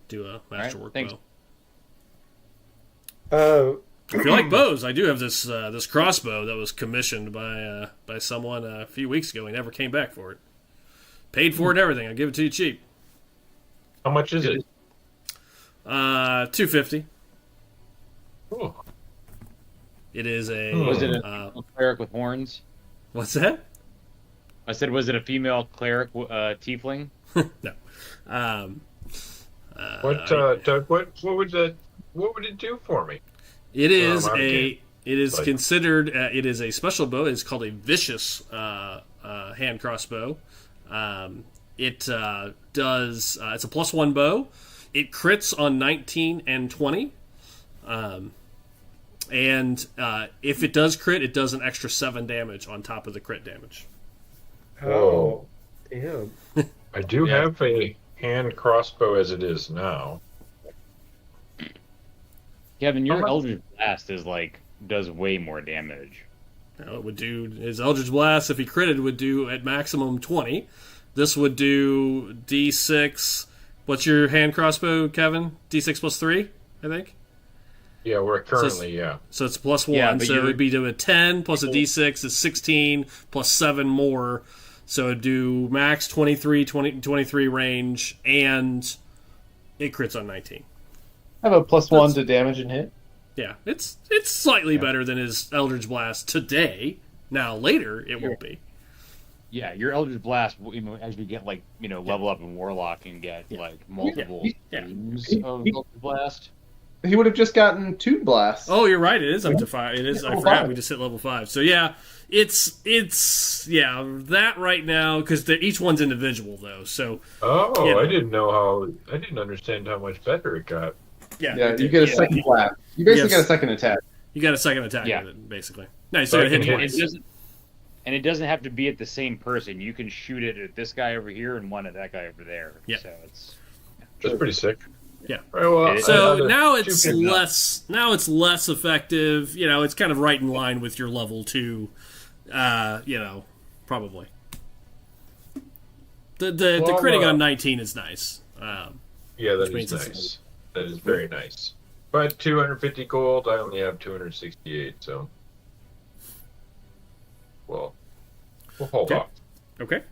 [SPEAKER 1] Do a masterwork
[SPEAKER 6] thanks.
[SPEAKER 1] bow. If you like bows, I do have this crossbow that was commissioned by someone a few weeks ago. He never came back for it. Paid for it and everything. I'll give it to you cheap.
[SPEAKER 2] How much is it?
[SPEAKER 1] $250.
[SPEAKER 2] Oh.
[SPEAKER 1] It is a.
[SPEAKER 6] Was it a cleric with horns?
[SPEAKER 1] What's that?
[SPEAKER 6] I said, was it a female cleric tiefling?
[SPEAKER 1] No.
[SPEAKER 2] Doug? What would it do for me?
[SPEAKER 1] It is
[SPEAKER 2] it
[SPEAKER 1] is considered. It is a special bow. It's called a vicious hand crossbow. It does. It's a +1 bow. It crits on 19 and 20. And if it does crit, it does an extra 7 damage on top of the crit damage.
[SPEAKER 4] Oh, damn.
[SPEAKER 2] I do have a hand crossbow as it is now.
[SPEAKER 6] Kevin, your Eldritch Blast does way more damage.
[SPEAKER 1] It would do his Eldritch Blast, if he critted, would do at maximum 20. This would do D6. What's your hand crossbow, Kevin? D6 plus 3, I think?
[SPEAKER 2] Yeah, we're currently,
[SPEAKER 1] So it's +1,
[SPEAKER 6] Yeah,
[SPEAKER 1] so it would be to a 10 plus a D6 is 16 plus 7 more. So it'd do max 23 range, and it crits on 19.
[SPEAKER 7] I have a +1 to damage and hit.
[SPEAKER 1] Yeah, it's slightly better than his Eldritch Blast today. Now, later, it won't be.
[SPEAKER 6] Yeah, your Eldritch Blast, as you get level up in Warlock and get multiple themes of Eldritch Blast.
[SPEAKER 7] He would have just gotten 2 blasts.
[SPEAKER 1] Oh, you're right. It is up to 5. It is. I forgot we just hit level 5. So yeah, it's that right now because each one's individual though. So
[SPEAKER 2] I didn't understand how much better it got.
[SPEAKER 7] Yeah, you get a second blast. You basically get a second attack.
[SPEAKER 1] You got a second attack with it, basically. No,
[SPEAKER 2] So
[SPEAKER 1] so
[SPEAKER 2] I can
[SPEAKER 1] hit
[SPEAKER 2] hit
[SPEAKER 1] twice.
[SPEAKER 6] It doesn't have to be at the same person. You can shoot it at this guy over here and one at that guy over there.
[SPEAKER 1] Yeah.
[SPEAKER 6] So it's
[SPEAKER 2] That's pretty sick.
[SPEAKER 1] Yeah.
[SPEAKER 2] Right, well,
[SPEAKER 1] So now it's
[SPEAKER 2] 250.
[SPEAKER 1] less. Now it's less effective. It's kind of right in line with your level 2. Probably. The critting on 19 is nice.
[SPEAKER 2] Yeah, that
[SPEAKER 1] which
[SPEAKER 2] is
[SPEAKER 1] means it's-
[SPEAKER 2] nice. That is very nice. But 250 gold, I only have 268, so. Well, we'll hold
[SPEAKER 1] Okay.
[SPEAKER 2] off.
[SPEAKER 1] Okay.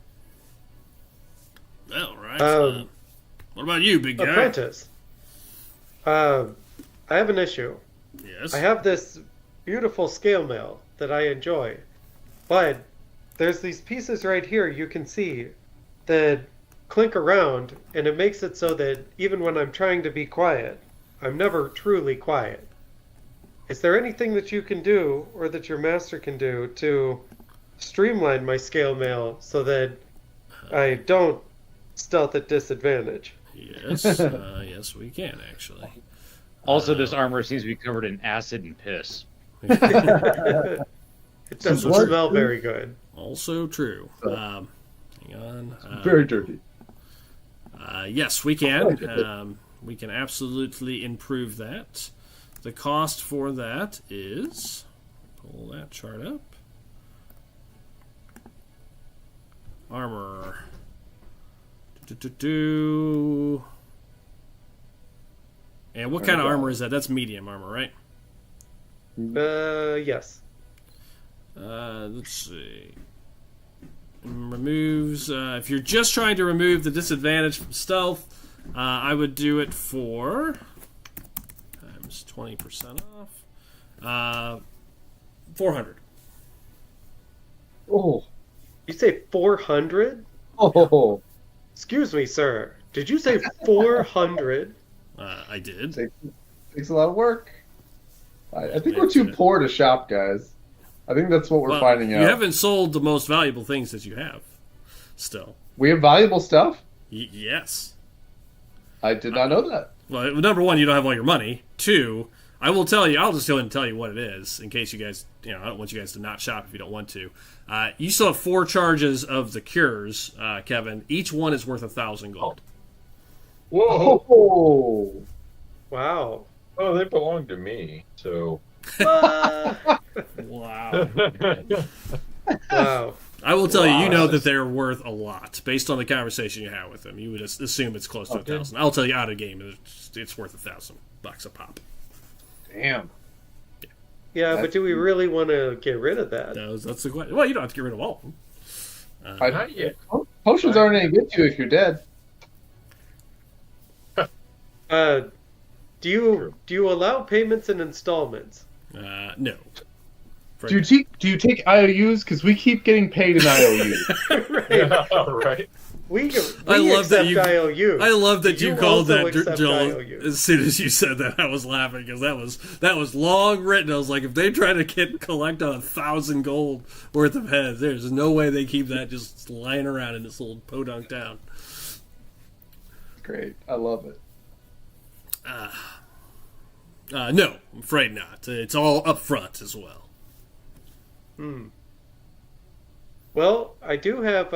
[SPEAKER 1] All right. What about you, big guy?
[SPEAKER 4] Apprentice. I have an issue.
[SPEAKER 1] Yes.
[SPEAKER 4] I have this beautiful scale mail that I enjoy, but there's these pieces right here you can see that clink around, and it makes it so that even when I'm trying to be quiet, I'm never truly quiet. Is there anything that you can do, or that your master can do, to streamline my scale mail so that I don't stealth at disadvantage?
[SPEAKER 1] Yes. Yes, we can actually.
[SPEAKER 6] also this armor seems to be covered in acid and piss.
[SPEAKER 4] It doesn't smell very good.
[SPEAKER 1] Also true. Hang on.
[SPEAKER 7] Very dirty.
[SPEAKER 1] Yes, we can. We can absolutely improve that. The cost for that is... Pull that chart up. Armor. And what kind of armor is that? That's medium armor, right?
[SPEAKER 4] Yes.
[SPEAKER 1] Let's see. Removes. If you're just trying to remove the disadvantage from stealth, I would do it for times 20% off. 400.
[SPEAKER 7] Oh.
[SPEAKER 4] You say 400?
[SPEAKER 7] Oh.
[SPEAKER 4] Excuse me, sir. Did you say 400?
[SPEAKER 1] I did.
[SPEAKER 7] Takes a lot of work. I think we're too poor to shop, guys. I think that's what we're finding out.
[SPEAKER 1] You haven't sold the most valuable things that you have. Still.
[SPEAKER 7] We have valuable stuff?
[SPEAKER 1] Yes.
[SPEAKER 7] I did not know that.
[SPEAKER 1] Well, number one, you don't have all your money. Two, I will tell you, I'll just go ahead and tell you what it is, in case you guys, I don't want you guys to not shop if you don't want to. You still have 4 charges of the cures, Kevin. Each one is worth 1,000 gold.
[SPEAKER 2] Whoa!
[SPEAKER 7] Oh.
[SPEAKER 4] Wow.
[SPEAKER 2] Oh, they belong to me, so...
[SPEAKER 1] Wow.
[SPEAKER 4] Wow.
[SPEAKER 1] I will tell you, you know that they're worth a lot. Based on the conversation you had with them, you would assume it's close to 1,000. I'll tell you out of game, it's worth $1,000 a pop.
[SPEAKER 7] Damn.
[SPEAKER 4] Yeah, but do we really want to get rid of that?
[SPEAKER 1] That's the question. Well, you don't have to get rid of all of them.
[SPEAKER 2] Not yet.
[SPEAKER 7] Potions aren't any good to you if you're dead.
[SPEAKER 4] Do you allow payments in installments?
[SPEAKER 1] No.
[SPEAKER 7] Do you take IOUs? Because we keep getting paid in IOUs.
[SPEAKER 4] Right.
[SPEAKER 2] Right.
[SPEAKER 4] We
[SPEAKER 1] I love that
[SPEAKER 4] accept
[SPEAKER 1] you.
[SPEAKER 4] IOUs.
[SPEAKER 1] I love that you called
[SPEAKER 4] also
[SPEAKER 1] that,
[SPEAKER 4] accept
[SPEAKER 1] Joel.
[SPEAKER 4] IOUs?
[SPEAKER 1] As soon as you said that, I was laughing because that was long written. I was like, if they try to collect 1,000 gold worth of heads, there's no way they keep that just lying around in this little podunk town.
[SPEAKER 7] Great. I love it.
[SPEAKER 1] No, I'm afraid not. It's all up front as well.
[SPEAKER 4] Well, I do have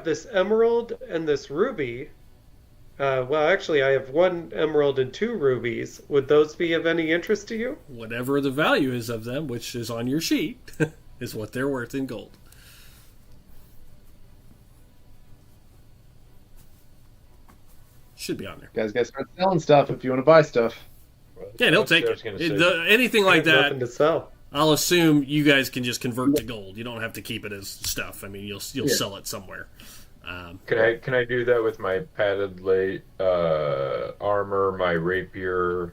[SPEAKER 4] this emerald and this ruby. Well, actually, I have 1 emerald and 2 rubies. Would those be of any interest to you?
[SPEAKER 1] Whatever the value is of them, which is on your sheet, is what they're worth in gold. Should be on there.
[SPEAKER 7] You guys gotta start selling stuff if you want to buy stuff.
[SPEAKER 1] Yeah, they'll take it. Anything like that.
[SPEAKER 4] Nothing to sell.
[SPEAKER 1] I'll assume you guys can just convert to gold. You don't have to keep it as stuff. I mean, you'll sell it somewhere.
[SPEAKER 2] Can I do that with my padded armor, my rapier,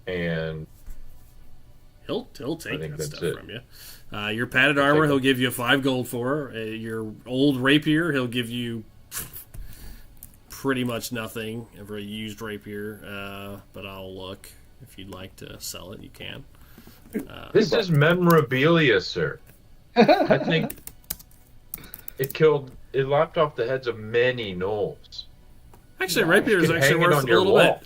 [SPEAKER 2] and
[SPEAKER 1] he'll take that stuff
[SPEAKER 2] it.
[SPEAKER 1] from you. Your padded armor, he'll give you 5 gold for. Your old rapier, he'll give you pretty much nothing for a used rapier. But I'll look. If you'd like to sell it, you can.
[SPEAKER 2] This is memorabilia, sir. I think it lopped off the heads of many gnolls.
[SPEAKER 1] Actually, rapier is actually worth a little bit.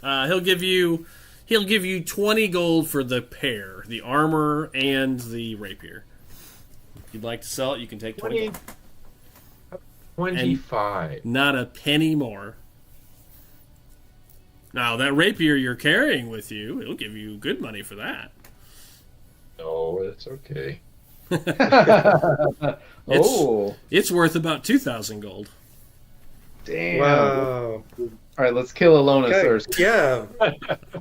[SPEAKER 1] He'll give you 20 gold for the pair, the armor and the rapier. If you'd like to sell it, you can take 20 gold.
[SPEAKER 2] 25.
[SPEAKER 1] And not a penny more. Now, that rapier you're carrying with you, it'll give you good money for that.
[SPEAKER 2] No, it's okay.
[SPEAKER 1] It's worth about 2,000 gold.
[SPEAKER 7] Damn.
[SPEAKER 4] Wow.
[SPEAKER 7] All right, let's kill Illonas first.
[SPEAKER 4] Yeah.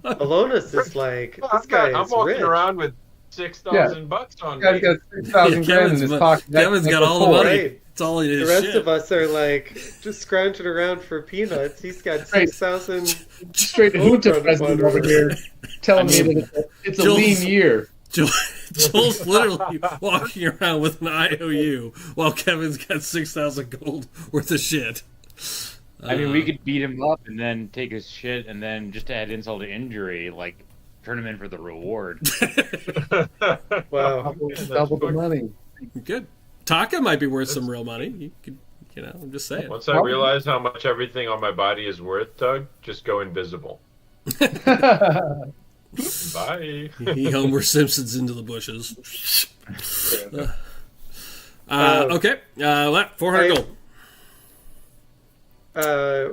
[SPEAKER 4] Illonas is like, this guy
[SPEAKER 2] I'm
[SPEAKER 4] is
[SPEAKER 2] walking
[SPEAKER 4] rich.
[SPEAKER 2] around with $6,000 on
[SPEAKER 7] Guy's
[SPEAKER 2] me.
[SPEAKER 7] got 6,000 grand in his pocket.
[SPEAKER 1] Kevin's got all the money.
[SPEAKER 4] Right.
[SPEAKER 1] It's all in
[SPEAKER 4] The
[SPEAKER 1] his
[SPEAKER 4] rest
[SPEAKER 1] shit.
[SPEAKER 4] of us are like just scrounging around for peanuts. He's got 6,000.
[SPEAKER 7] Straight to Junta president over here telling me that it's a lean year.
[SPEAKER 1] Joel's literally walking around with an IOU while Kevin's got 6,000 gold worth of shit.
[SPEAKER 6] I mean, we could beat him up and then take his shit, and then just to add insult to injury, like turn him in for the reward.
[SPEAKER 4] Wow.
[SPEAKER 7] Double the money.
[SPEAKER 1] Good. Taka might be worth some real money. You could, I'm just saying.
[SPEAKER 2] Once I realize how much everything on my body is worth, Doug, just go invisible. Bye.
[SPEAKER 1] He Homer Simpsons into the bushes. Okay. 400 gold.
[SPEAKER 4] Yeah,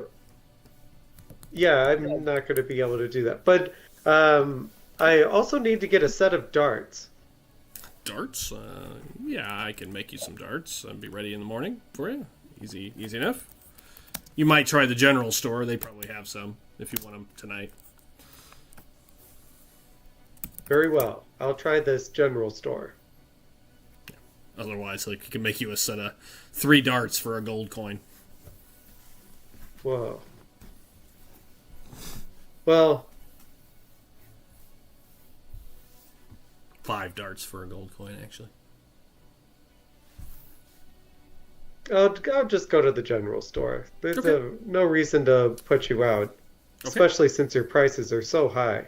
[SPEAKER 4] I'm not going to be able to do that. But I also need to get a set of darts.
[SPEAKER 1] Darts? Yeah, I can make you some darts. I'll be ready in the morning for you. Easy enough. You might try the general store. They probably have some if you want them tonight.
[SPEAKER 4] Very well. I'll try this general store.
[SPEAKER 1] Otherwise, like, he can make you a set of 3 darts for a gold coin.
[SPEAKER 4] Whoa. Well,
[SPEAKER 1] 5 darts for a gold coin, actually.
[SPEAKER 4] I'll just go to the general store. There's
[SPEAKER 1] Okay.
[SPEAKER 4] no reason to put you out, especially since your prices are so high.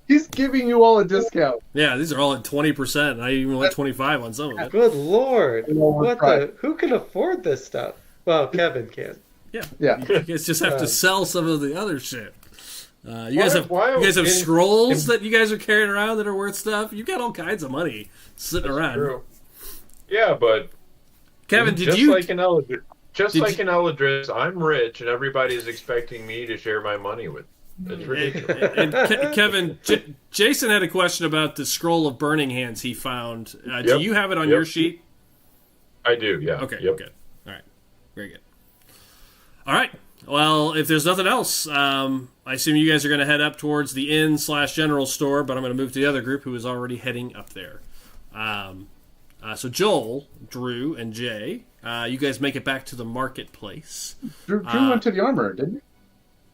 [SPEAKER 7] He's giving you all a discount.
[SPEAKER 1] Yeah, these are all at 20%. I even went 25 on some of it.
[SPEAKER 4] Good lord!
[SPEAKER 7] What the?
[SPEAKER 4] Who can afford this stuff? Well, Kevin can.
[SPEAKER 1] Yeah. You guys just have to sell some of the other shit. You guys have
[SPEAKER 2] in-
[SPEAKER 1] scrolls that you guys are carrying around that are worth stuff. You got all kinds of money sitting around.
[SPEAKER 2] True. Yeah, but
[SPEAKER 1] Kevin,
[SPEAKER 2] just like in Eldris, I'm rich and everybody's expecting me to share my money with. It's ridiculous.
[SPEAKER 1] And Kevin, Jason had a question about the scroll of burning hands he found. Do
[SPEAKER 2] Yep.
[SPEAKER 1] you have it on
[SPEAKER 2] Yep.
[SPEAKER 1] your sheet?
[SPEAKER 2] I do, yeah.
[SPEAKER 1] Okay,
[SPEAKER 2] Yep.
[SPEAKER 1] good. All right, very good. All right. Well, if there's nothing else, I assume you guys are going to head up towards the inn/general store, but I'm going to move to the other group who is already heading up there. So Joel, Drew, and Jay, you guys make it back to the marketplace.
[SPEAKER 7] Drew went to the armor, didn't he?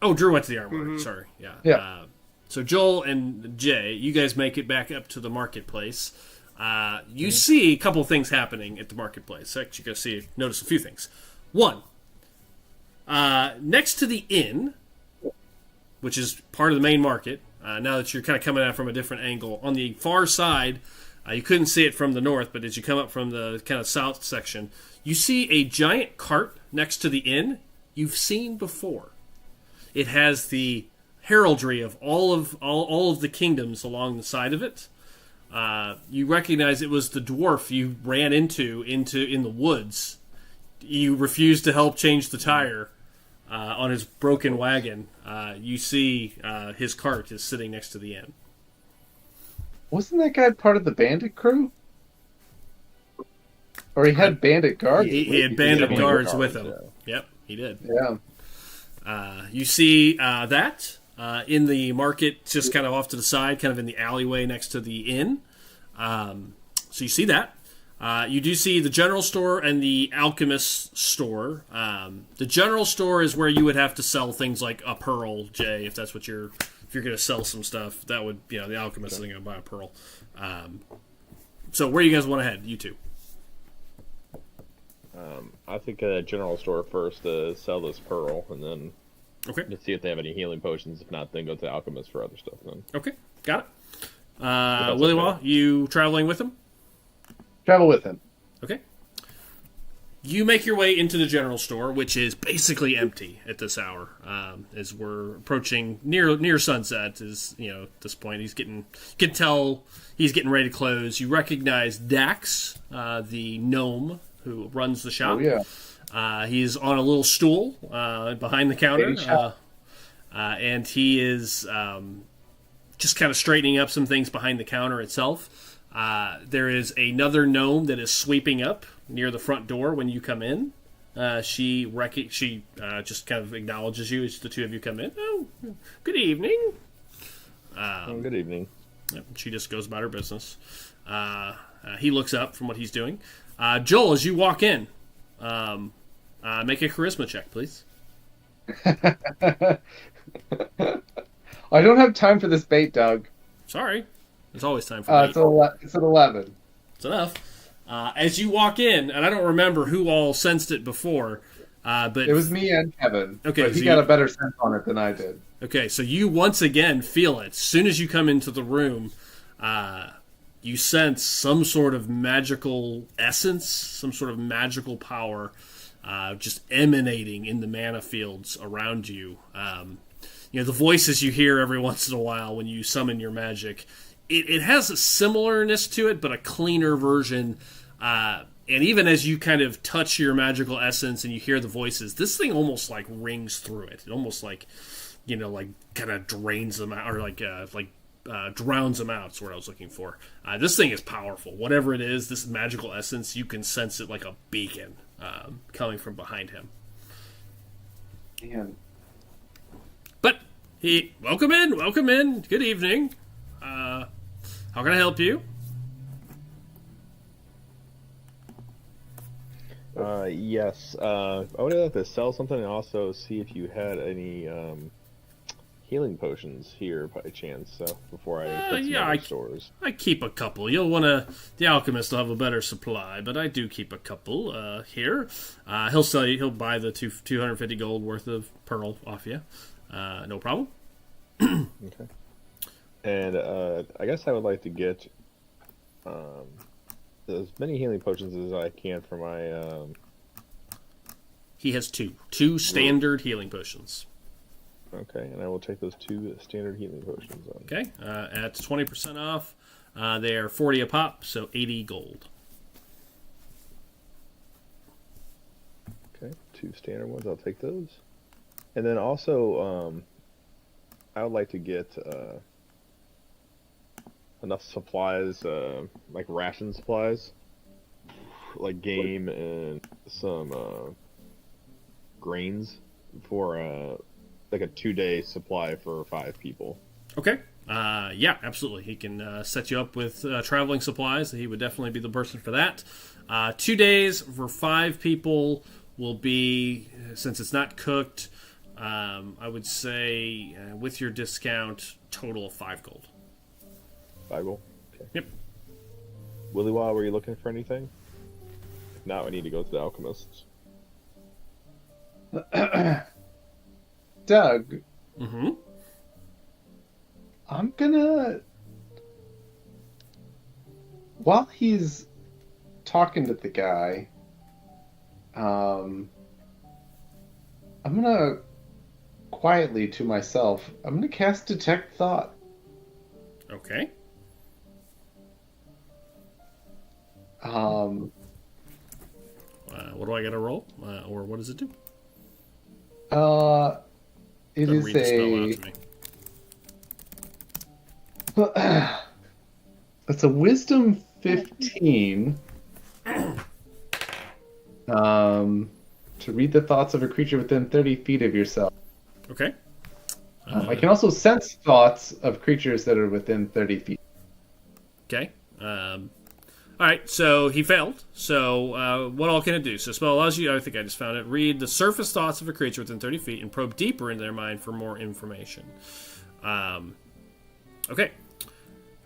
[SPEAKER 1] Oh, Drew went to the armory. Sorry, yeah.
[SPEAKER 7] Yeah.
[SPEAKER 1] So Joel and Jay, you guys make it back up to the marketplace. You see a couple things happening at the marketplace. Actually, you guys notice a few things. One, next to the inn, which is part of the main market, now that you're kind of coming at it from a different angle, on the far side, you couldn't see it from the north, but as you come up from the kind of south section, you see a giant cart next to the inn you've seen before. It has the heraldry of all of the kingdoms along the side of it. You recognize it was the dwarf you ran into in the woods. You refused to help change the tire on his broken wagon. You see his cart is sitting next to the inn.
[SPEAKER 7] Wasn't that guy part of the bandit crew? Or he had bandit guards?
[SPEAKER 1] He had bandit
[SPEAKER 3] bandit
[SPEAKER 1] guards
[SPEAKER 3] guards,
[SPEAKER 1] with him.
[SPEAKER 3] yeah.
[SPEAKER 1] Yep, he did.
[SPEAKER 7] Yeah.
[SPEAKER 1] You see that in the market, just kind of off to the side, kind of in the alleyway next to the inn. So you see that. You do see the general store and the alchemist store. The general store is where you would have to sell things like a pearl, Jay, if that's what if you're going to sell some stuff. That would, the alchemist isn't going to buy a pearl. So where you guys want to head, you two?
[SPEAKER 3] I think general store first to sell this pearl, and then
[SPEAKER 1] Okay.
[SPEAKER 3] to see if they have any healing potions. If not, then go to the alchemist for other stuff. Then
[SPEAKER 1] Okay, got it. Willy Wah, you traveling with him?
[SPEAKER 7] Travel with him.
[SPEAKER 1] Okay. You make your way into the general store, which is basically empty at this hour. As we're approaching near sunset, at this point you can tell he's getting ready to close. You recognize Dax, the gnome who runs the shop.
[SPEAKER 7] Oh, yeah.
[SPEAKER 1] He's on a little stool behind the counter,
[SPEAKER 7] Baby shop.
[SPEAKER 1] and he is just kind of straightening up some things behind the counter itself. There is another gnome that is sweeping up near the front door when you come in. She just kind of acknowledges you as the two of you come in. Oh, good evening.
[SPEAKER 3] good evening.
[SPEAKER 1] Yep, she just goes about her business. He looks up from what he's doing. Joel, as you walk in, make a charisma check, please.
[SPEAKER 7] I don't have time for this bait, Doug.
[SPEAKER 1] Sorry. There's always time for
[SPEAKER 7] It's at 11.
[SPEAKER 1] It's enough. As you walk in, and I don't remember who all sensed it before, but
[SPEAKER 7] It was me and Kevin.
[SPEAKER 1] Okay,
[SPEAKER 7] But he
[SPEAKER 1] so
[SPEAKER 7] got
[SPEAKER 1] you-
[SPEAKER 7] a better sense on it than I did.
[SPEAKER 1] okay, so you once again feel it. As soon as you come into the room, you sense some sort of magical essence, some sort of magical power just emanating in the mana fields around you. The voices you hear every once in a while when you summon your magic, it has a similarness to it, but a cleaner version. And even as you kind of touch your magical essence and you hear the voices, this thing almost like rings through it. It almost like, like kind of drains them out, or drowns them out. That's what I was looking for. This thing is powerful. Whatever it is, this magical essence, you can sense it like a beacon coming from behind him.
[SPEAKER 7] Man.
[SPEAKER 1] But welcome in. Good evening. How can I help you?
[SPEAKER 3] Yes. I would like to sell something and also see if you had any healing potions here by chance. So before I put some other stores.
[SPEAKER 1] I keep a couple. You'll want to. The alchemist will have a better supply, but I do keep a couple here. He'll sell you. He'll buy the 250 gold worth of pearl off you. No problem.
[SPEAKER 3] Okay. And I guess I would like to get as many healing potions as I can for my.
[SPEAKER 1] He has two standard healing potions.
[SPEAKER 3] Okay, and I will take those 2 standard healing potions on.
[SPEAKER 1] Okay, at 20% off, they are 40 a pop, so 80 gold.
[SPEAKER 3] Okay, 2 standard ones. I'll take those. And then also, I would like to get enough supplies, like ration supplies, like game and some grains for like a 2-day supply for 5 people.
[SPEAKER 1] Okay. Yeah, absolutely. He can set you up with traveling supplies. He would definitely be the person for that. 2 days for 5 people will be, since it's not cooked, I would say with your discount, total of 5 gold.
[SPEAKER 3] 5 gold? Okay.
[SPEAKER 1] Yep.
[SPEAKER 3] Willywa, were you looking for anything? If not, we need to go to the alchemists.
[SPEAKER 7] Doug.
[SPEAKER 1] Mm-hmm.
[SPEAKER 7] I'm gonna, while he's talking to the guy, I'm gonna quietly to myself, I'm gonna cast Detect Thought.
[SPEAKER 1] Okay. What do I got to roll? Or what does it do?
[SPEAKER 7] It
[SPEAKER 1] Doesn't
[SPEAKER 7] is
[SPEAKER 1] read the spell out to me.
[SPEAKER 7] It's a Wisdom 15. To read the thoughts of a creature within 30 feet of yourself.
[SPEAKER 1] Okay.
[SPEAKER 7] I can also sense thoughts of creatures that are within 30 feet.
[SPEAKER 1] Okay. All right, so he failed. So what all can it do? So spell allows you, I think I just found it, read the surface thoughts of a creature within 30 feet and probe deeper into their mind for more information. Okay.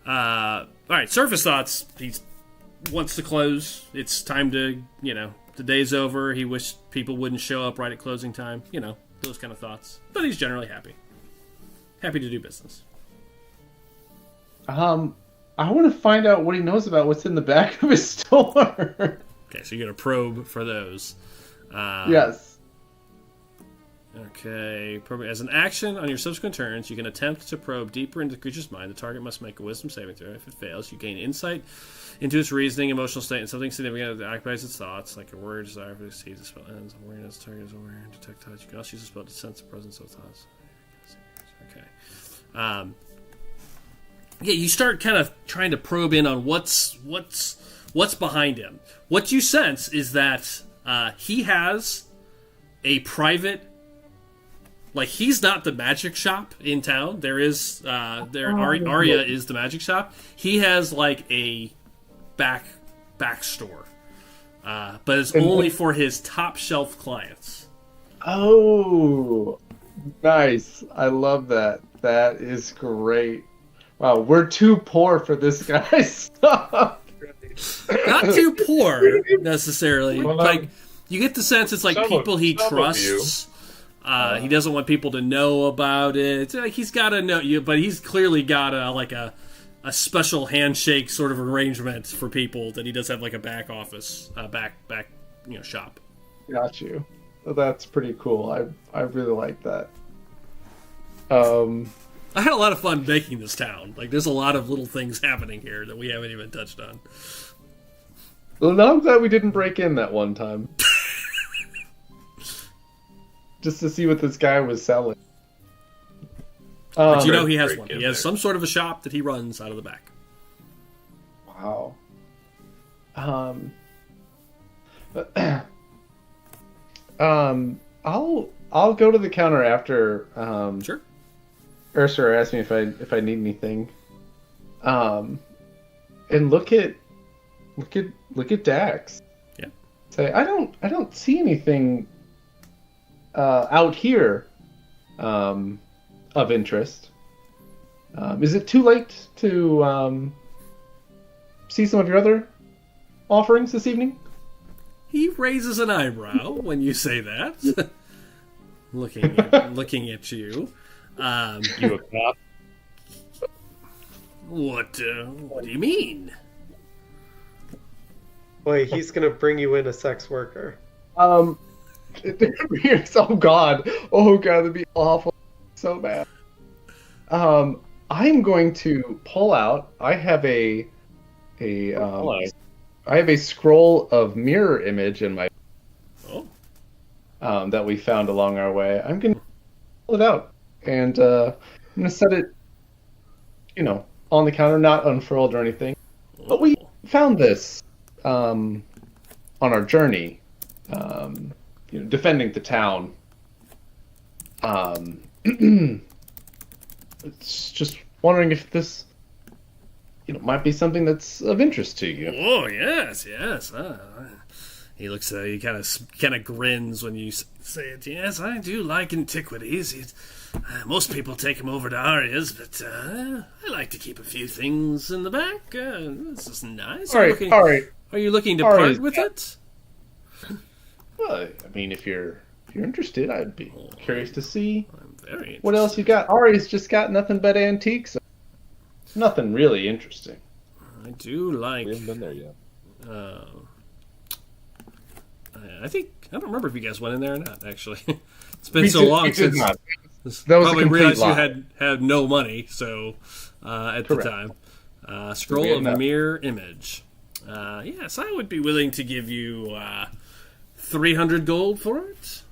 [SPEAKER 1] All right, surface thoughts. He wants to close. It's time to, the day's over. He wished people wouldn't show up right at closing time. Those kind of thoughts. But he's generally happy. Happy to do business.
[SPEAKER 7] I want to find out what he knows about what's in the back of his store.
[SPEAKER 1] Okay, so you're going to probe for those.
[SPEAKER 7] Yes.
[SPEAKER 1] Okay. As an action on your subsequent turns, you can attempt to probe deeper into the creature's mind. The target must make a wisdom saving throw. If it fails, you gain insight into its reasoning, emotional state, and something significant that occupies its thoughts, like a word, desire for the seed, the spell ends, awareness, target is aware, detect thoughts. You can also use the spell to sense the presence of thoughts. Okay. Yeah, you start kind of trying to probe in on what's behind him. What you sense is that he has a private, like he's not the magic shop in town. There is Arya is the magic shop. He has like a back store, but it's only for his top shelf clients.
[SPEAKER 7] Oh, nice! I love that. That is great. Wow, we're too poor for this guy's stuff.
[SPEAKER 1] Not too poor necessarily.
[SPEAKER 2] Well,
[SPEAKER 1] like you get the sense it's like people he trusts. He doesn't want people to know about it. It's like he's got to know you, but he's clearly got a special handshake sort of arrangement for people that he does have like a back office, back shop.
[SPEAKER 7] Got you. Well, that's pretty cool. I really like that.
[SPEAKER 1] I had a lot of fun making this town. Like, there's a lot of little things happening here that we haven't even touched on.
[SPEAKER 5] Well, now I'm glad we didn't break in that one time. Just to see what this guy was selling.
[SPEAKER 1] But you know he has
[SPEAKER 2] break
[SPEAKER 1] one.
[SPEAKER 2] in
[SPEAKER 1] He has
[SPEAKER 2] there.
[SPEAKER 1] some sort of a shop that he runs out of the back.
[SPEAKER 5] Wow. I'll go to the counter after
[SPEAKER 1] Sure.
[SPEAKER 5] Ursula asked me if I need anything. And look at Dax.
[SPEAKER 1] Yeah.
[SPEAKER 5] Say I don't see anything out here of interest. Is it too late to see some of your other offerings this evening?
[SPEAKER 1] He raises an eyebrow when you say that. looking at you.
[SPEAKER 6] You a cop?
[SPEAKER 1] What do you mean?
[SPEAKER 4] Boy, he's gonna bring you in a sex worker.
[SPEAKER 5] Oh god, that'd be awful, so bad. I'm going to pull out. I have a scroll of mirror image in my
[SPEAKER 1] Oh,
[SPEAKER 5] that we found along our way. I'm gonna pull it out and I'm gonna set it, on the counter, not unfurled or anything. But we found this on our journey, defending the town. It's just wondering if this, might be something that's of interest to you.
[SPEAKER 1] Oh yes. He looks. He kind of grins when you say it. Yes, I do like antiquities. Most people take them over to Aria's, but I like to keep a few things in the back. This is nice.
[SPEAKER 5] All right.
[SPEAKER 1] Are you looking to
[SPEAKER 5] Aria's
[SPEAKER 1] part with it?
[SPEAKER 5] Well, I mean, if you're interested, I'd be curious to see
[SPEAKER 1] I'm very interested.
[SPEAKER 5] what else you got. Ari's just got nothing but antiques. Nothing really interesting.
[SPEAKER 1] I do like.
[SPEAKER 3] We haven't been there yet.
[SPEAKER 1] I don't remember if you guys went in there or not. Actually, it's been
[SPEAKER 5] We
[SPEAKER 1] so
[SPEAKER 5] did-
[SPEAKER 1] long
[SPEAKER 5] we did
[SPEAKER 1] since.
[SPEAKER 5] not.
[SPEAKER 1] This
[SPEAKER 5] That was a
[SPEAKER 1] probably
[SPEAKER 5] complete
[SPEAKER 1] realized
[SPEAKER 5] lie.
[SPEAKER 1] you had no money. So at
[SPEAKER 5] Correct.
[SPEAKER 1] the time, scroll
[SPEAKER 5] We had
[SPEAKER 1] of
[SPEAKER 5] not.
[SPEAKER 1] mirror image. Yes, I would be willing to give you 300 gold for it.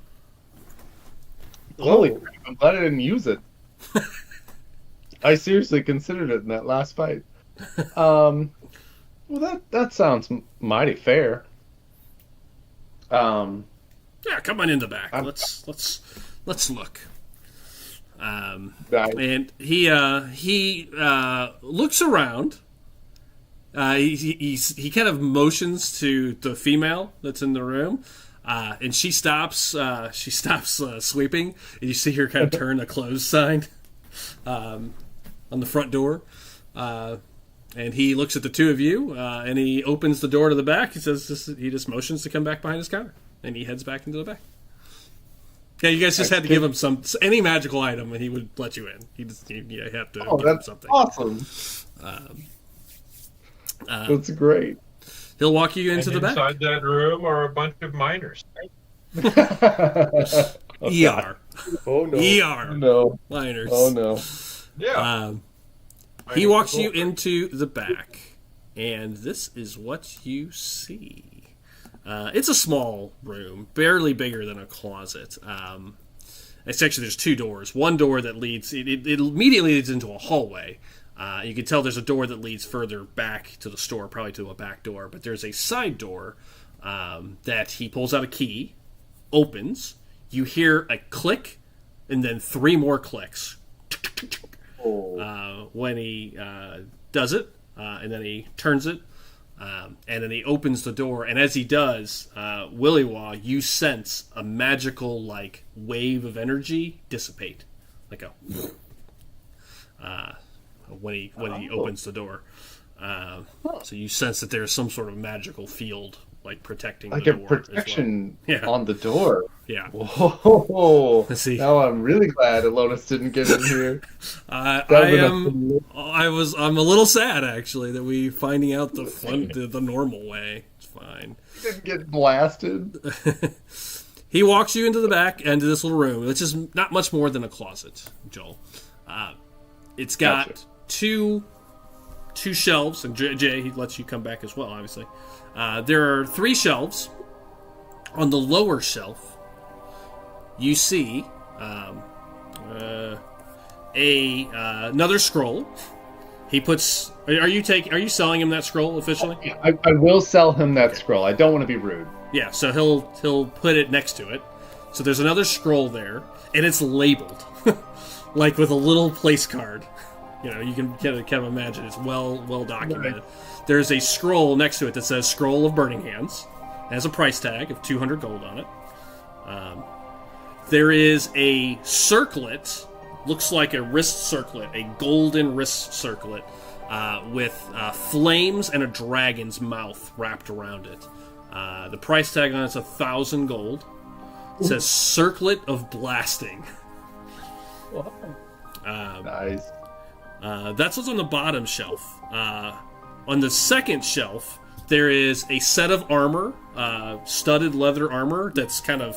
[SPEAKER 5] Holy crap, I'm glad I didn't use it. I seriously considered it in that last fight. Well, that sounds mighty fair.
[SPEAKER 1] Yeah, come on in the back.
[SPEAKER 5] I'm-
[SPEAKER 1] Let's look.
[SPEAKER 5] I-
[SPEAKER 1] And he looks around. He kind of motions to the female that's in the room, and she stops. She stops sweeping, and you see her kind of turn a close sign on the front door. And he looks at the two of you, and he opens the door to the back. He just motions to come back behind his counter, and he heads back into the back. Yeah, you guys just had to give him any magical item, and he would let you in. You have to give him
[SPEAKER 5] that's
[SPEAKER 1] something.
[SPEAKER 5] awesome. That's great.
[SPEAKER 1] He'll walk you into
[SPEAKER 2] And
[SPEAKER 1] the back.
[SPEAKER 2] inside that room are a bunch of miners.
[SPEAKER 1] ER.
[SPEAKER 4] Oh no.
[SPEAKER 1] ER.
[SPEAKER 5] No.
[SPEAKER 1] Liners.
[SPEAKER 5] Oh no.
[SPEAKER 2] Yeah.
[SPEAKER 1] He walks you into the back, and this is what you see. It's a small room, barely bigger than a closet. It's actually, there's two doors. One door that leads, it immediately leads into a hallway. You can tell there's a door that leads further back to the store, probably to a back door. But there's a side door that he pulls out a key, opens. You hear a click, and then 3 more clicks. When he does it, and then he turns it, and then he opens the door. And as he does, Willywaw, you sense a magical wave of energy dissipate, when he opens the door. So you sense that there's some sort of magical field protecting
[SPEAKER 5] Like
[SPEAKER 1] the
[SPEAKER 5] a
[SPEAKER 1] door as well.
[SPEAKER 5] protection
[SPEAKER 1] Yeah.
[SPEAKER 5] on the door.
[SPEAKER 1] Yeah.
[SPEAKER 5] Whoa!
[SPEAKER 1] Let's see.
[SPEAKER 5] Now I'm really glad Illonas didn't get in here.
[SPEAKER 1] I'm a little sad actually that we finding out the normal way. It's fine.
[SPEAKER 5] Didn't get blasted.
[SPEAKER 1] He walks you into the back into this little room, which is not much more than a closet, Joel. It's got
[SPEAKER 5] Gotcha.
[SPEAKER 1] 2 2 shelves, and Jay, he lets you come back as well, obviously. There are 3 shelves. On the lower shelf, you see another scroll. He puts. Are you selling him that scroll officially?
[SPEAKER 5] I will sell him that scroll. I don't want to be rude.
[SPEAKER 1] Yeah, so he'll put it next to it. So there's another scroll there, and it's labeled, like with a little place card. You know, you can kind of imagine it's well documented. Right. There's a scroll next to it that says "Scroll of Burning Hands." It has a price tag of 200 gold on it. There is a circlet, looks like a wrist circlet, a golden wrist circlet, with flames and a dragon's mouth wrapped around it. The price tag on it's 1,000 gold. It says "Circlet of Blasting."
[SPEAKER 5] Nice.
[SPEAKER 1] That's what's on the bottom shelf. On the second shelf, there is a set of armor, studded leather armor that's kind of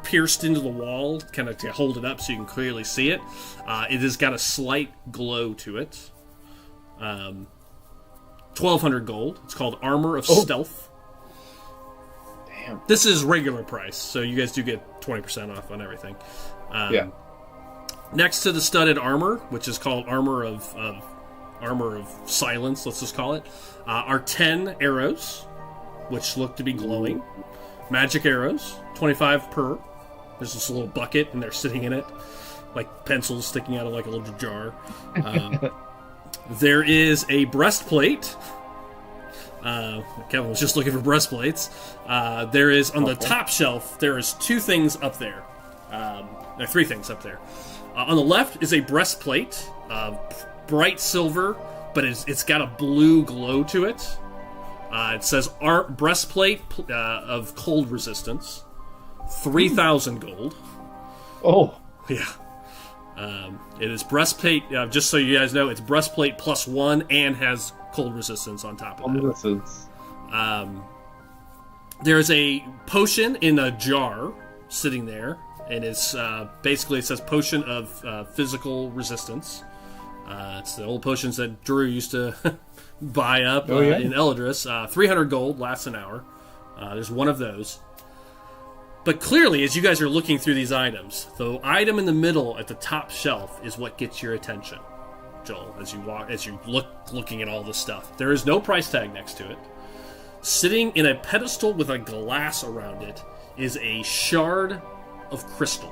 [SPEAKER 1] pierced into the wall, kind of to hold it up so you can clearly see it. It has got a slight glow to it. 1,200 gold. It's called Armor of Stealth.
[SPEAKER 5] Damn.
[SPEAKER 1] This is regular price, so you guys do get 20% off on everything.
[SPEAKER 5] Yeah.
[SPEAKER 1] Next to the studded armor, which is called Armor of Silence, let's just call it, are 10 arrows, which look to be glowing. Magic arrows, 25 per. There's this little bucket, and they're sitting in it, like pencils sticking out of like a little jar. There is a breastplate. Kevin was just looking for breastplates. There is, on the top shelf, there is 2 things up there. There are 3 things up there. On the left is a breastplate, bright silver, but it's got a blue glow to it. It says breastplate of cold resistance, 3,000 gold.
[SPEAKER 5] Oh,
[SPEAKER 1] yeah. It is breastplate. Just so you guys know, it's breastplate +1 and has cold resistance on top of that. There's a potion in a jar sitting there, and it's basically, it says potion of physical resistance. It's the old potions that Drew used to buy up in Elidris. 300 gold, lasts an hour. There's one of those. But clearly, as you guys are looking through these items, the item in the middle at the top shelf is what gets your attention, Joel, as you looking at all this stuff. There is no price tag next to it. Sitting in a pedestal with a glass around it is a shard of crystal.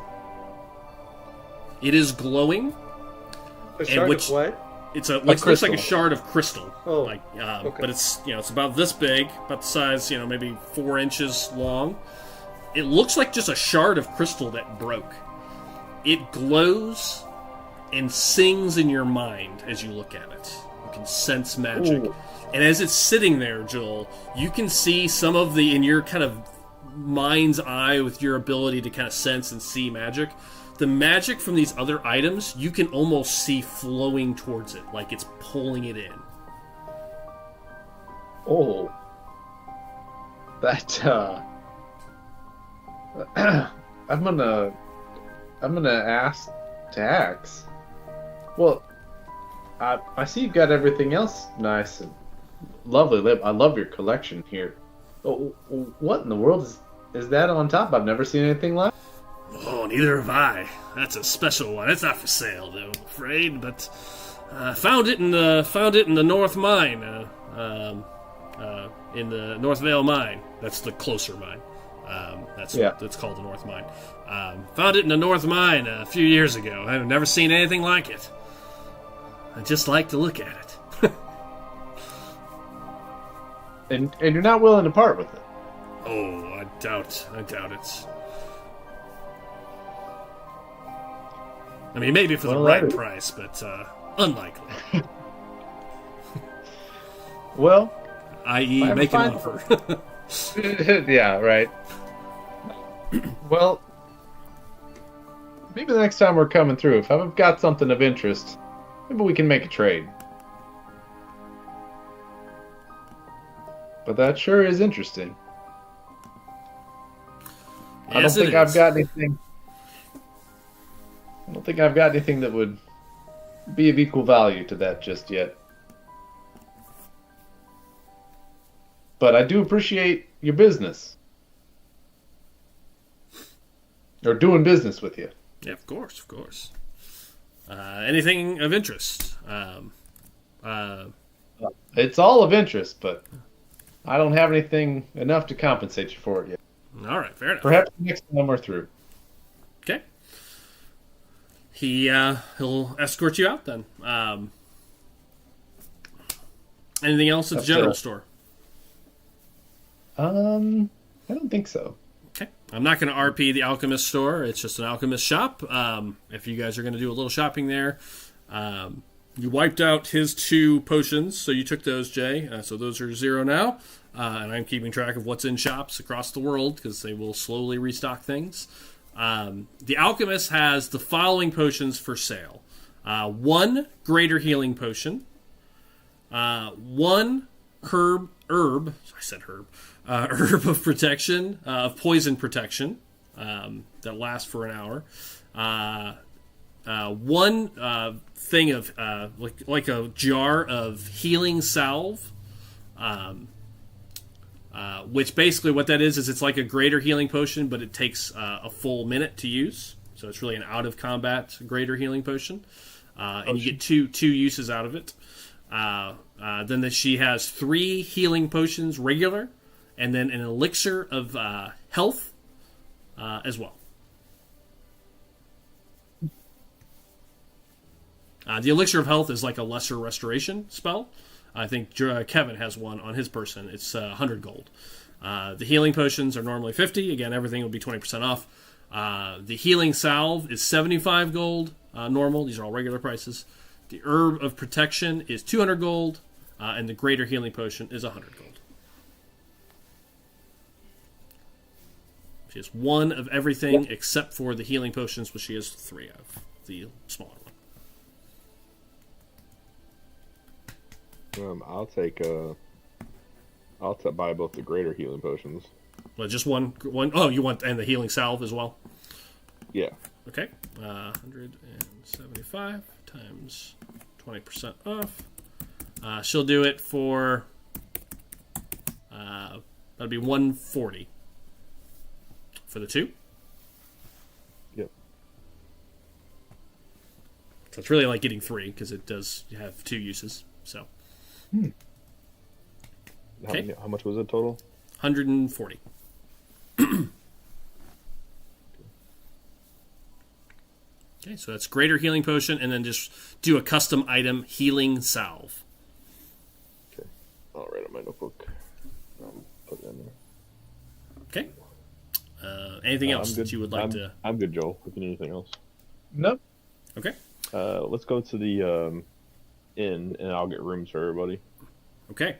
[SPEAKER 1] It is glowing.
[SPEAKER 4] A shard of what?
[SPEAKER 1] It's looks like a shard of crystal.
[SPEAKER 4] Oh,
[SPEAKER 1] okay. But it's it's about this big, about the size, maybe 4 inches long. It looks like just a shard of crystal that broke. It glows and sings in your mind as you look at it. You can sense magic. Ooh. And as it's sitting there, Joel, you can see some of in your kind of mind's eye with your ability to kind of sense and see magic. The magic from these other items, you can almost see flowing towards it, like it's pulling it in.
[SPEAKER 5] Oh. That, I'm gonna ask Dax. Well, I see you've got everything else nice and lovely. I love your collection here. Oh, what in the world is that on top? I've never seen anything like.
[SPEAKER 1] Oh, neither have I. That's a special one. It's not for sale, though, I'm afraid. But found it in the North Mine, in the North Vale Mine. That's the closer mine. That's called the North Mine. Found it in the North Mine a few years ago. I've never seen anything like it. I just like to look at it.
[SPEAKER 5] And you're not willing to part with it?
[SPEAKER 1] Oh, I doubt it. I mean, maybe for the right price, but unlikely.
[SPEAKER 5] Well,
[SPEAKER 1] i.e., make an offer.
[SPEAKER 5] Yeah, right. Well, maybe the next time we're coming through, if I've got something of interest, maybe we can make a trade. But that sure is interesting.
[SPEAKER 1] Yes,
[SPEAKER 5] I don't think I've got anything. I don't think I've got anything that would be of equal value to that just yet. but I do appreciate your business. Or doing business with you.
[SPEAKER 1] Yeah, of course, of course. Anything of interest?
[SPEAKER 5] It's all of interest, but I don't have anything enough to compensate you for it yet.
[SPEAKER 1] All right, fair enough.
[SPEAKER 5] Perhaps next time we're through.
[SPEAKER 1] Okay. He'll escort you out then. Anything else at the general store?
[SPEAKER 5] I don't think so.
[SPEAKER 1] Okay. I'm not going to RP the alchemist store. It's just an alchemist shop. If you guys are going to do a little shopping there, you wiped out his 2 potions, so you took those, Jay. So those are 0 now. And I'm keeping track of what's in shops across the world because they will slowly restock things. The alchemist has the following potions for sale: 1 greater healing potion, 1 herb of protection, of poison protection, that lasts for an hour. 1 thing of like a jar of healing salve, which basically what that is it's like a greater healing potion, but it takes a full minute to use. So it's really an out of combat greater healing potion, and you get two uses out of it. Then she has 3 healing potions regular, and then an elixir of health as well. The elixir of health is like a lesser restoration spell. I think Kevin has one on his person. It's 100 gold. The healing potions are normally 50. Again, everything will be 20% off. The healing salve is 75 gold normal. These are all regular prices. The herb of protection is 200 gold. And the greater healing potion is 100 gold. She has 1 of everything except for the healing potions, which she has 3 of. The smaller one.
[SPEAKER 3] I'll buy both the greater healing potions.
[SPEAKER 1] Well, just one. Oh, you want and the healing salve as well.
[SPEAKER 3] Yeah.
[SPEAKER 1] Okay. 175 times 20% off. She'll do it for. That'll be 140 for the 2.
[SPEAKER 3] Yep.
[SPEAKER 1] So it's really like getting 3 because it does have 2 uses. So. Okay.
[SPEAKER 3] How much was it total?
[SPEAKER 1] 140. Okay, so that's greater healing potion, and then just do a custom item healing salve.
[SPEAKER 3] Okay, I'll write it in my notebook. I'll put it in there.
[SPEAKER 1] Okay. Anything else that you would like to?
[SPEAKER 3] I'm good, Joel. If you need anything else.
[SPEAKER 5] Nope.
[SPEAKER 1] Okay.
[SPEAKER 3] Let's go to the inn, and I'll get rooms for everybody.
[SPEAKER 1] Okay.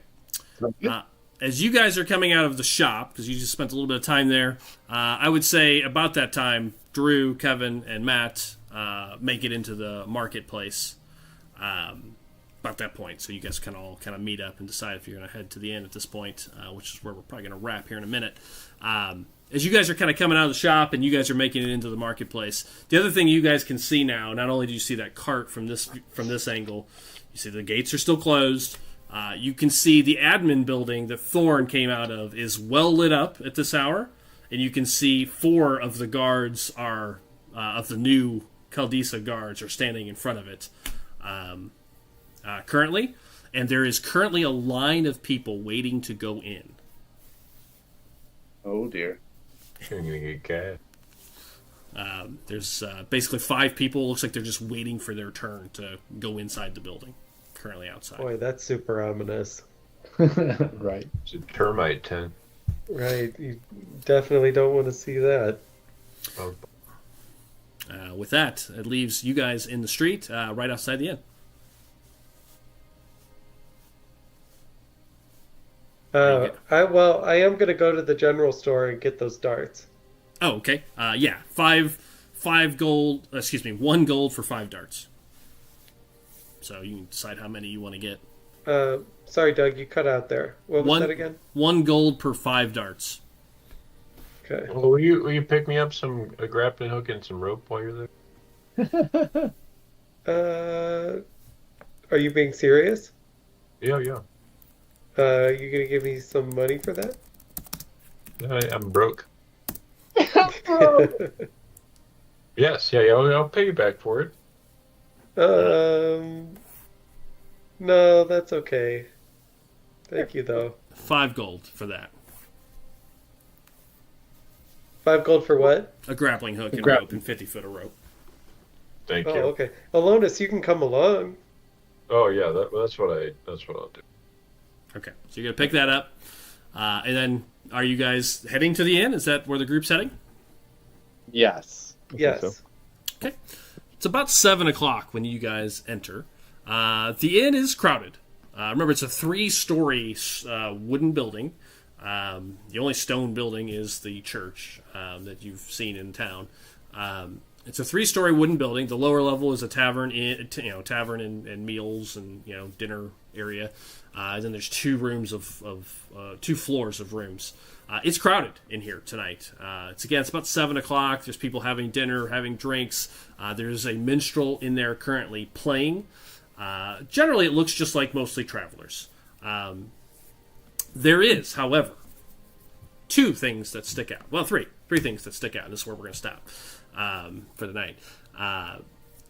[SPEAKER 1] As you guys are coming out of the shop, because you just spent a little bit of time there, I would say about that time, Drew, Kevin, and Matt make it into the marketplace about that point. So you guys can all kind of meet up and decide if you're going to head to the inn at this point, which is where we're probably going to wrap here in a minute. As you guys are kind of coming out of the shop and you guys are making it into the marketplace, the other thing you guys can see now, not only do you see that cart from this angle, you see the gates are still closed. You can see the admin building that Thorn came out of is well lit up at this hour, and you can see 4 of the guards are of the new Caldisa guards are standing in front of it currently, and there is currently a line of people waiting to go in.
[SPEAKER 5] Oh dear.
[SPEAKER 2] You're gonna get cat.
[SPEAKER 1] There's basically 5 people. Looks like they're just waiting for their turn to go inside the building. Currently outside.
[SPEAKER 4] Boy, that's super ominous.
[SPEAKER 5] Right.
[SPEAKER 2] It's a termite tent.
[SPEAKER 4] Right. You definitely don't want to see that.
[SPEAKER 2] Oh,
[SPEAKER 1] With that, it leaves you guys in the street right outside the inn.
[SPEAKER 4] I am going to go to the general store and get those darts.
[SPEAKER 1] Oh, okay. Yeah, 5 gold. Excuse me, 1 gold for 5 darts. So you can decide how many you want to get.
[SPEAKER 4] Sorry, Doug, you cut out there. What was that again?
[SPEAKER 1] 1 gold per 5 darts.
[SPEAKER 4] Okay.
[SPEAKER 2] well, will you pick me up a grappling hook and some rope while you're there?
[SPEAKER 4] Are you being serious?
[SPEAKER 2] Yeah.
[SPEAKER 4] You gonna give me some money for that?
[SPEAKER 2] I'm broke. Yes, yeah, I'll pay you back for it.
[SPEAKER 4] No, that's okay. Thank you, though.
[SPEAKER 1] 5 gold for that.
[SPEAKER 4] 5 gold for what?
[SPEAKER 1] A grappling hook and
[SPEAKER 5] Grap-
[SPEAKER 1] rope and 50 foot of rope.
[SPEAKER 2] Thank
[SPEAKER 4] Oh,
[SPEAKER 2] you.
[SPEAKER 4] okay. Illonas, you can come along.
[SPEAKER 2] Oh yeah, that's what I'll do.
[SPEAKER 1] Okay, so you're gonna pick that up, and then are you guys heading to the inn? Is that where the group's heading?
[SPEAKER 7] Yes.
[SPEAKER 4] Yes.
[SPEAKER 3] so.
[SPEAKER 1] Okay, it's about 7 o'clock when you guys enter. The inn is crowded. Remember, it's a 3-story wooden building. The only stone building is the church that you've seen in town. It's a 3-story wooden building. The lower level is a tavern, tavern and meals and dinner area. And then there's 2 rooms of 2 floors of rooms. It's crowded in here tonight. It's about 7 o'clock. There's people having dinner, having drinks. There's a minstrel in there currently playing. Generally, it looks just like mostly travelers. There is, however, 2 things that stick out. Well, 3 things that stick out, and this is where we're going to stop for the night.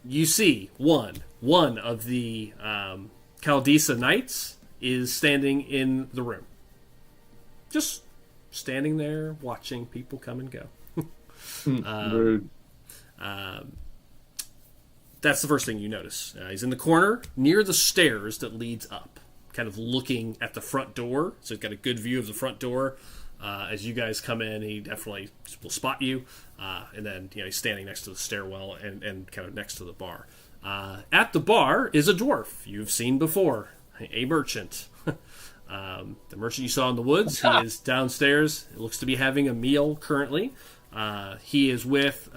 [SPEAKER 1] You see one of the Caldesa knights is standing in the room. Just standing there watching people come and go.
[SPEAKER 7] Rude.
[SPEAKER 1] That's the first thing you notice. He's in the corner near the stairs that leads up, kind of looking at the front door. So he's got a good view of the front door. As you guys come in, he definitely will spot you. And then he's standing next to the stairwell and kind of next to the bar. At the bar is a dwarf you've seen before, a merchant. The merchant you saw in the woods, he is downstairs. It looks to be having a meal currently. He is with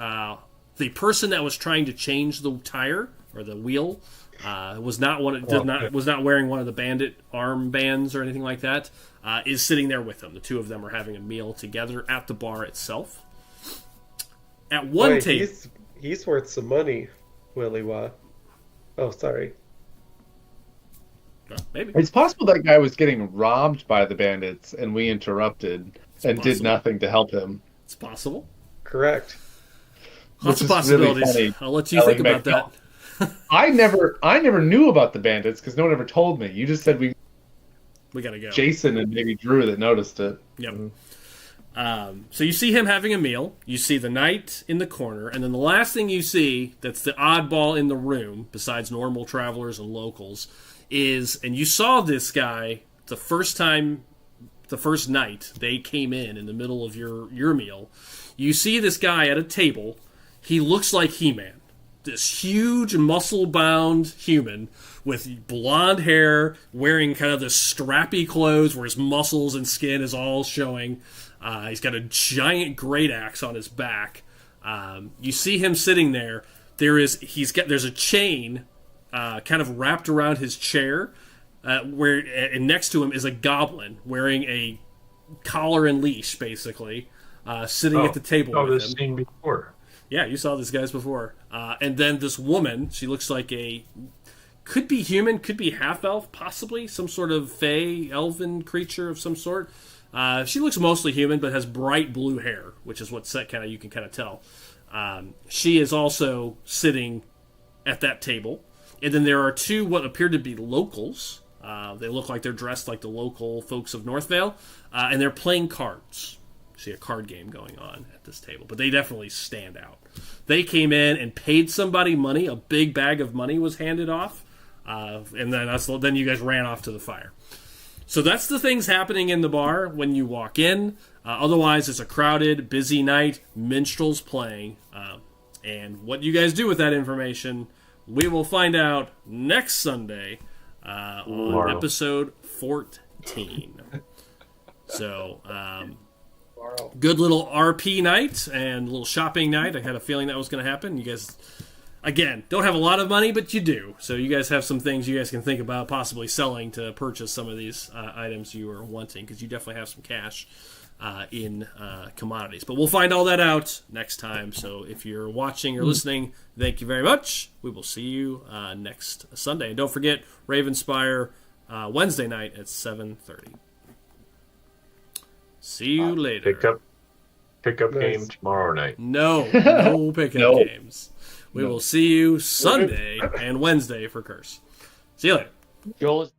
[SPEAKER 1] the person that was trying to change the tire or the wheel. Was not wearing one of the bandit armbands or anything like that. Is sitting there with him. The 2 of them are having a meal together at the bar itself. At one table,
[SPEAKER 4] he's worth some money, Willy Wah. Oh, sorry.
[SPEAKER 1] Maybe
[SPEAKER 5] It's possible that guy was getting robbed by the bandits and we interrupted and did
[SPEAKER 1] possible.
[SPEAKER 5] nothing to help him.
[SPEAKER 1] it's possible.
[SPEAKER 4] Correct.
[SPEAKER 1] Lots of
[SPEAKER 5] Which is really
[SPEAKER 1] possibilities.
[SPEAKER 5] funny.
[SPEAKER 1] I'll let you think
[SPEAKER 5] Telling
[SPEAKER 1] about that.
[SPEAKER 5] I never knew about the bandits because no one ever told me. You just said
[SPEAKER 1] We gotta go.
[SPEAKER 5] Jason and maybe Drew that noticed it.
[SPEAKER 1] Yep. So you see him having a meal. You see the knight in the corner, and then the last thing you see that's the oddball in the room, besides normal travelers and locals, is, and you saw this guy the first night they came in the middle of your meal. You see this guy at a table. He looks like He-Man. This huge, muscle-bound human with blonde hair, wearing kind of this strappy clothes where his muscles and skin is all showing. He's got a giant great axe on his back. You see him sitting there. There's a chain kind of wrapped around his chair, and next to him is a goblin wearing a collar and leash, basically, sitting at the table with
[SPEAKER 2] this
[SPEAKER 1] him.
[SPEAKER 2] scene before.
[SPEAKER 1] Yeah, you saw these guys before. And then this woman, she looks like could be human, could be half-elf, possibly, some sort of fey, elven creature of some sort. She looks mostly human, but has bright blue hair, which is what you can kind of tell. She is also sitting at that table. And then there are 2 what appear to be locals. They look like they're dressed like the local folks of Northvale, and they're playing cards. See a card game going on at this table, but they definitely stand out. They came in and paid somebody money. A big bag of money was handed off, and then you guys ran off to the fire. So that's the things happening in the bar when you walk in. Otherwise, it's a crowded, busy night. Minstrels playing, and what you guys do with that information, we will find out next Sunday on episode 14. So. Good little RP night and a little shopping night. I had a feeling that was going to happen. You guys, again, don't have a lot of money, but you do. So you guys have some things you guys can think about possibly selling to purchase some of these items you are wanting, because you definitely have some cash in commodities. But we'll find all that out next time. So if you're watching or listening, thank you very much. We will see you next Sunday. And don't forget, Ravenspire Wednesday night at 7:30. See you later.
[SPEAKER 2] Pickup
[SPEAKER 4] Nice.
[SPEAKER 2] game tomorrow night.
[SPEAKER 1] No pickup
[SPEAKER 5] No.
[SPEAKER 1] games. We will see you Sunday and Wednesday for Curse. See you later.
[SPEAKER 6] Joel is